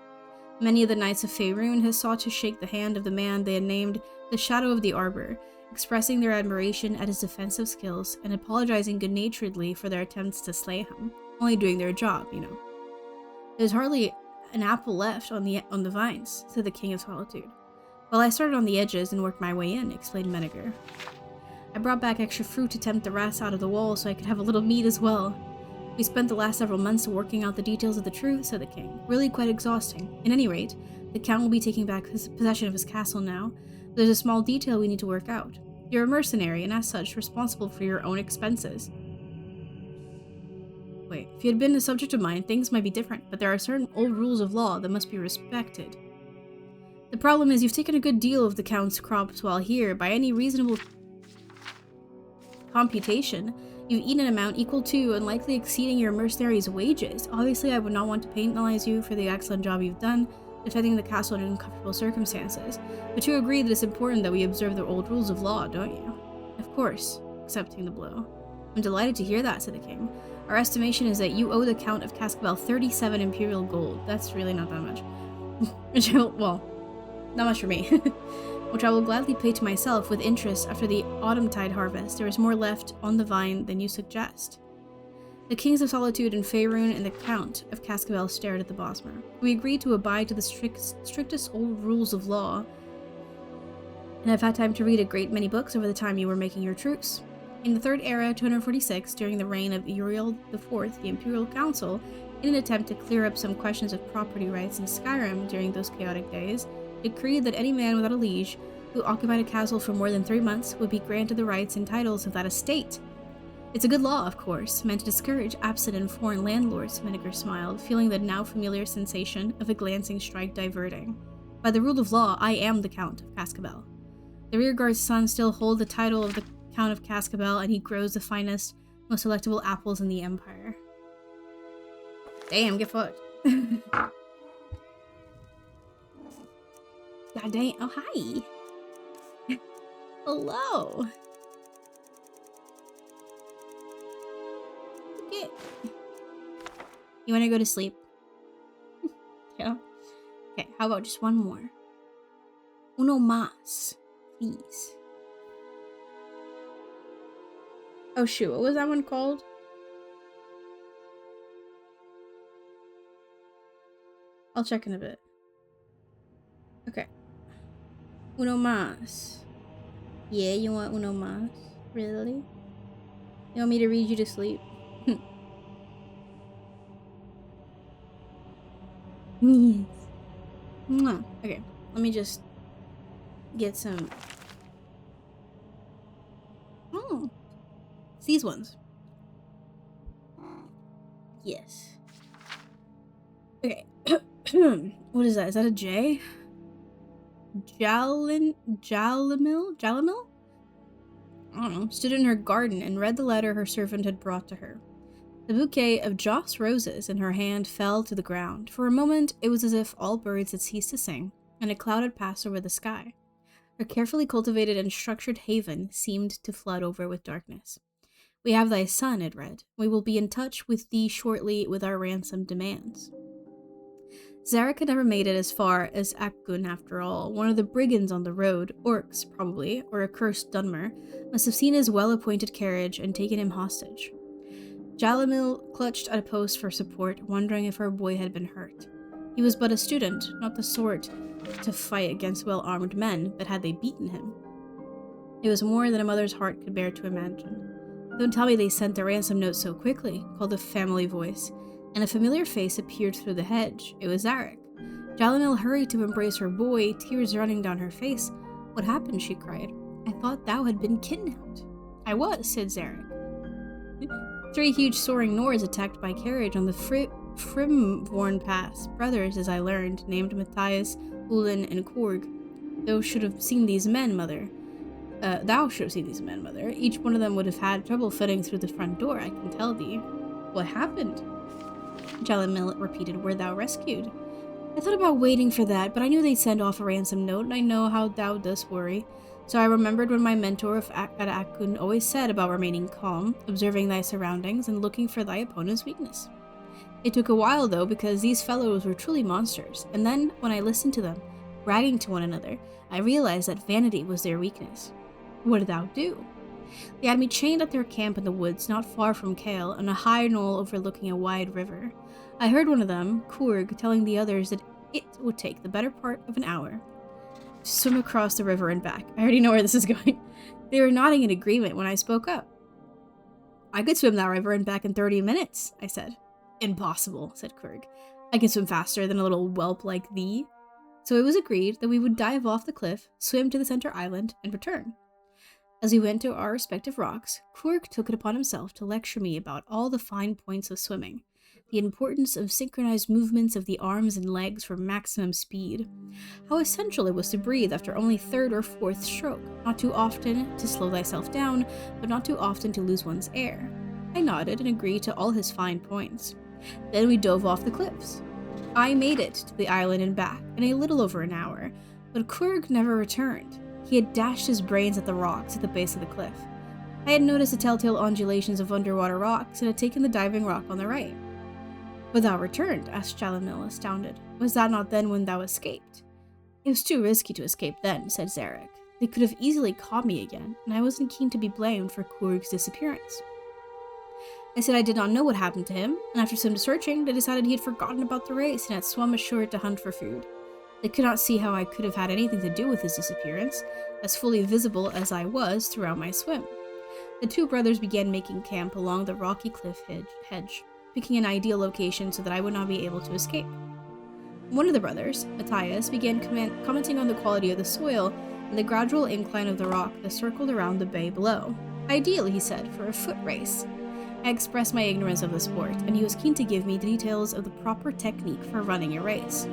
A: Many of the knights of Faerun had sought to shake the hand of the man they had named the Shadow of the Arbor, expressing their admiration at his defensive skills and apologizing good-naturedly for their attempts to slay him, only doing their job, you know. There's hardly an apple left on the vines, said the King of Solitude. Well, I started on the edges and worked my way in, explained Menneger. I brought back extra fruit to tempt the rats out of the wall so I could have a little meat as well. We spent the last several months working out the details of the truth, said the king. Really quite exhausting. At any rate, the count will be taking back possession of his castle now. There's a small detail we need to work out. You're a mercenary, and as such, responsible for your own expenses. Wait, if you had been a subject of mine, things might be different, but there are certain old rules of law that must be respected. The problem is you've taken a good deal of the count's crops while here. By any reasonable computation, you've eaten an amount equal to and likely exceeding your mercenary's wages. Obviously, I would not want to penalize you for the excellent job you've done defending the castle in uncomfortable circumstances, but you agree that it's important that we observe the old rules of law, don't you? Of course, accepting the blow. I'm delighted to hear that, said the king. Our estimation is that you owe the Count of Cascabel 37 imperial gold. That's really not that much. Well, not much for me. Which I will gladly pay to myself with interest after the autumntide harvest. There is more left on the vine than you suggest. The Kings of Solitude and Faerun and the Count of Cascabel stared at the Bosmer. We agreed to abide to the strictest old rules of law, and I've had time to read a great many books over the time you were making your truce. In the Third Era, 246, during the reign of Uriel IV, the Imperial Council, in an attempt to clear up some questions of property rights in Skyrim during those chaotic days, decreed that any man without a liege who occupied a castle for more than 3 months would be granted the rights and titles of that estate. It's a good law, of course, meant to discourage absent and foreign landlords, Menneger smiled, feeling the now familiar sensation of a glancing strike diverting. By the rule of law, I am the Count of Cascabel. The rearguard's sons still hold the title of the Count of Cascabel, and he grows the finest, most delectable apples in the Empire. Damn, get fucked. God dang. Oh, hi. Hello. Okay. You want to go to sleep? Yeah. Okay, how about just one more? Uno más, please. Oh shoot, what was that one called? I'll check in a bit. Okay. Uno más. Yeah, you want uno más? Really? You want me to read you to sleep? Yes. Mwah. Okay, let me just get some. Oh, it's these ones. Yes. Okay. What is that? Is that a J? Jalamil? I don't know. Stood in her garden and read the letter her servant had brought to her. The bouquet of Joss roses in her hand fell to the ground. For a moment, it was as if all birds had ceased to sing, and a cloud had passed over the sky. Her carefully cultivated and structured haven seemed to flood over with darkness. We have thy son, it read. We will be in touch with thee shortly with our ransom demands. Zarek had never made it as far as Akgun after all. One of the brigands on the road, orcs probably, or a cursed Dunmer, must have seen his well-appointed carriage and taken him hostage. Jalamil clutched at a post for support, wondering if her boy had been hurt. He was but a student, not the sort to fight against well-armed men, but had they beaten him? It was more than a mother's heart could bear to imagine. Don't tell me they sent the ransom note so quickly, called a family voice, and a familiar face appeared through the hedge. It was Zarek. Jalamil hurried to embrace her boy, tears running down her face. What happened? She cried. I thought thou had been kidnapped. I was, said Zarek. 3 huge soaring Nords attacked by carriage on the Frimvorn Pass. Brothers, as I learned, named Matthias, Ulin, and Korg. Thou should have seen these men, mother. Each one of them would have had trouble fitting through the front door, I can tell thee. What happened? Jalamil repeated, were thou rescued? I thought about waiting for that, but I knew they'd send off a ransom note, and I know how thou dost worry. So I remembered when my mentor at Akun always said about remaining calm, observing thy surroundings, and looking for thy opponent's weakness. It took a while, though, because these fellows were truly monsters, and then, when I listened to them, bragging to one another, I realized that vanity was their weakness. What did thou do? They had me chained at their camp in the woods not far from Kale, on a high knoll overlooking a wide river. I heard one of them, Kurg, telling the others that it would take the better part of an hour to swim across the river and back. I already know where this is going. They were nodding in agreement when I spoke up. I could swim that river and back in 30 minutes, I said. Impossible, said Kurg. I can swim faster than a little whelp like thee. So it was agreed that we would dive off the cliff, swim to the center island, and return. As we went to our respective rocks, Kurg took it upon himself to lecture me about all the fine points of swimming, the importance of synchronized movements of the arms and legs for maximum speed, how essential it was to breathe after only third or fourth stroke, not too often to slow thyself down, but not too often to lose one's air. I nodded and agreed to all his fine points. Then we dove off the cliffs. I made it to the island and back in a little over an hour, but Kurg never returned. He had dashed his brains at the rocks at the base of the cliff. I had noticed the telltale undulations of underwater rocks and had taken the diving rock on the right. But thou returned, asked Jalamil, astounded. Was that not then when thou escaped? It was too risky to escape then, said Zarek. They could have easily caught me again, and I wasn't keen to be blamed for Kurg's disappearance. I said I did not know what happened to him, and after some searching, they decided he had forgotten about the race and had swum ashore to hunt for food. They could not see how I could have had anything to do with his disappearance, as fully visible as I was throughout my swim. The two brothers began making camp along the rocky cliff hedge, picking an ideal location so that I would not be able to escape. One of the brothers, Matthias, began commenting on the quality of the soil and the gradual incline of the rock that circled around the bay below. Ideal, he said, for a foot race. I expressed my ignorance of the sport, and he was keen to give me details of the proper technique for running a race.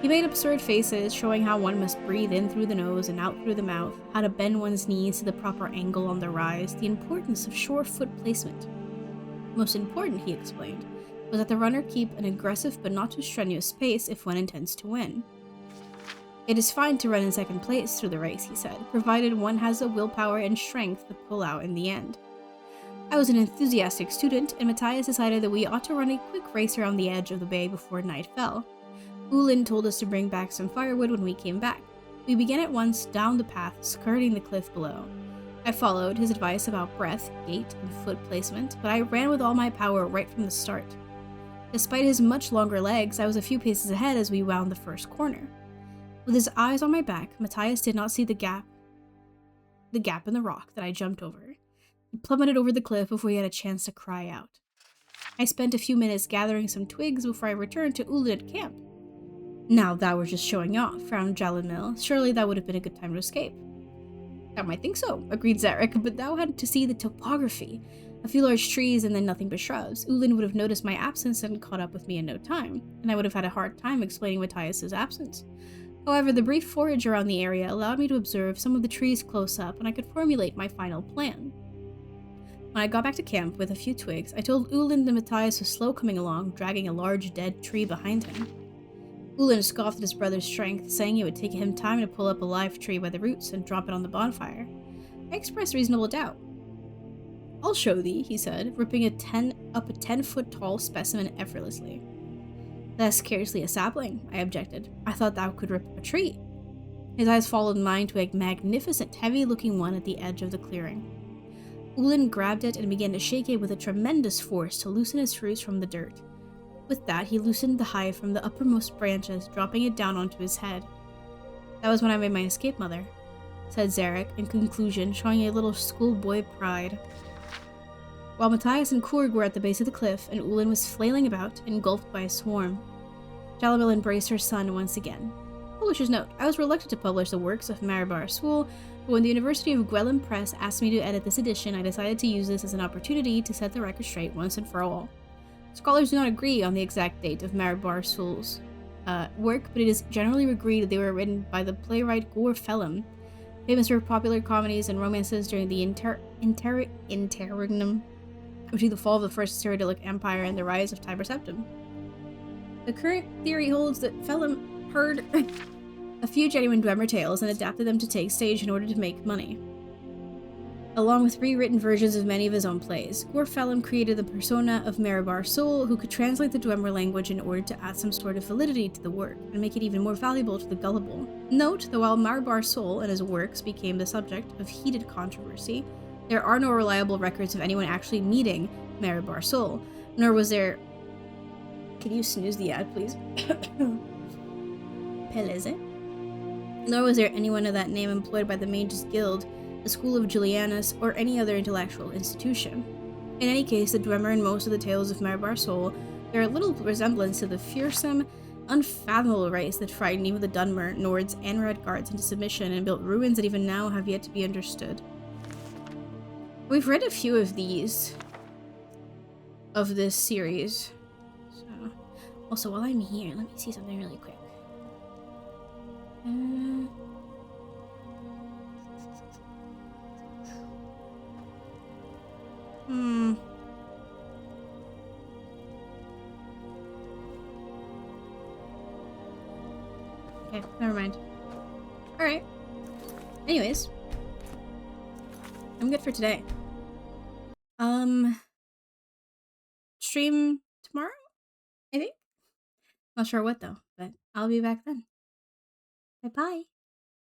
A: He made absurd faces, showing how one must breathe in through the nose and out through the mouth, how to bend one's knees to the proper angle on the rise, the importance of sure foot placement. Most important, he explained, was that the runner keep an aggressive but not too strenuous pace if one intends to win. It is fine to run in second place through the race, he said, provided one has the willpower and strength to pull out in the end. I was an enthusiastic student, and Matthias decided that we ought to run a quick race around the edge of the bay before night fell. Ulin told us to bring back some firewood when we came back. We began at once down the path, skirting the cliff below. I followed his advice about breath, gait, and foot placement, but I ran with all my power right from the start. Despite his much longer legs, I was a few paces ahead as we wound the first corner. With his eyes on my back, Matthias did not see the gap in the rock that I jumped over. He plummeted over the cliff before he had a chance to cry out. I spent a few minutes gathering some twigs before I returned to Ulin at camp. Now thou were just showing off, frowned Jalamil. Surely that would have been a good time to escape. I might think so, agreed Zarek, but thou had to see the topography. A few large trees and then nothing but shrubs. Ulin would have noticed my absence and caught up with me in no time, and I would have had a hard time explaining Matthias's absence. However, the brief forage around the area allowed me to observe some of the trees close up, and I could formulate my final plan. When I got back to camp with a few twigs, I told Ulin that Matthias was slow coming along, dragging a large dead tree behind him. Ulin scoffed at his brother's strength, saying it would take him time to pull up a live tree by the roots and drop it on the bonfire. I expressed reasonable doubt. I'll show thee, he said, ripping up a 10-foot-tall specimen effortlessly. That's scarcely a sapling, I objected. I thought thou could rip up a tree. His eyes followed mine to a magnificent, heavy-looking one at the edge of the clearing. Ulin grabbed it and began to shake it with a tremendous force to loosen its roots from the dirt. With that, he loosened the hive from the uppermost branches, dropping it down onto his head. That was when I made my escape, mother, said Zarek, in conclusion, showing a little schoolboy pride. While Matthias and Kurg were at the base of the cliff, and Ulin was flailing about, engulfed by a swarm, Jalamil embraced her son once again. Publisher's note: I was reluctant to publish the works of Maribar Sul, but when the University of Gwelem Press asked me to edit this edition, I decided to use this as an opportunity to set the record straight once and for all. Scholars do not agree on the exact date of Maribar Sul's work, but it is generally agreed that they were written by the playwright Gore Phelim, famous for popular comedies and romances during the interregnum between the fall of the First Cyrodiilic Empire and the rise of Tiber Septim. The current theory holds that Phelim heard a few genuine Dwemer tales and adapted them to take stage in order to make money. Along with rewritten versions of many of his own plays, Gorfellum created the persona of Meribar Soul, who could translate the Dwemer language in order to add some sort of validity to the work and make it even more valuable to the gullible. Note that while Meribar Soul and his works became the subject of heated controversy, there are no reliable records of anyone actually meeting Meribar Soul, nor was there... Can you snooze the ad, please? Peleze? Nor was there anyone of that name employed by the Mages Guild, the School of Julianus, or any other intellectual institution. In any case, the Dwemer in most of the tales of Meribar Soul bear little resemblance to the fearsome, unfathomable race that frightened even the Dunmer, Nords, and Redguards into submission and built ruins that even now have yet to be understood. We've read a few of these, of this series. So, also, while I'm here, let me see something really quick. Okay, never mind. Alright. Anyways. I'm good for today. Stream tomorrow? I think? Not sure what though, but I'll be back then. Bye-bye.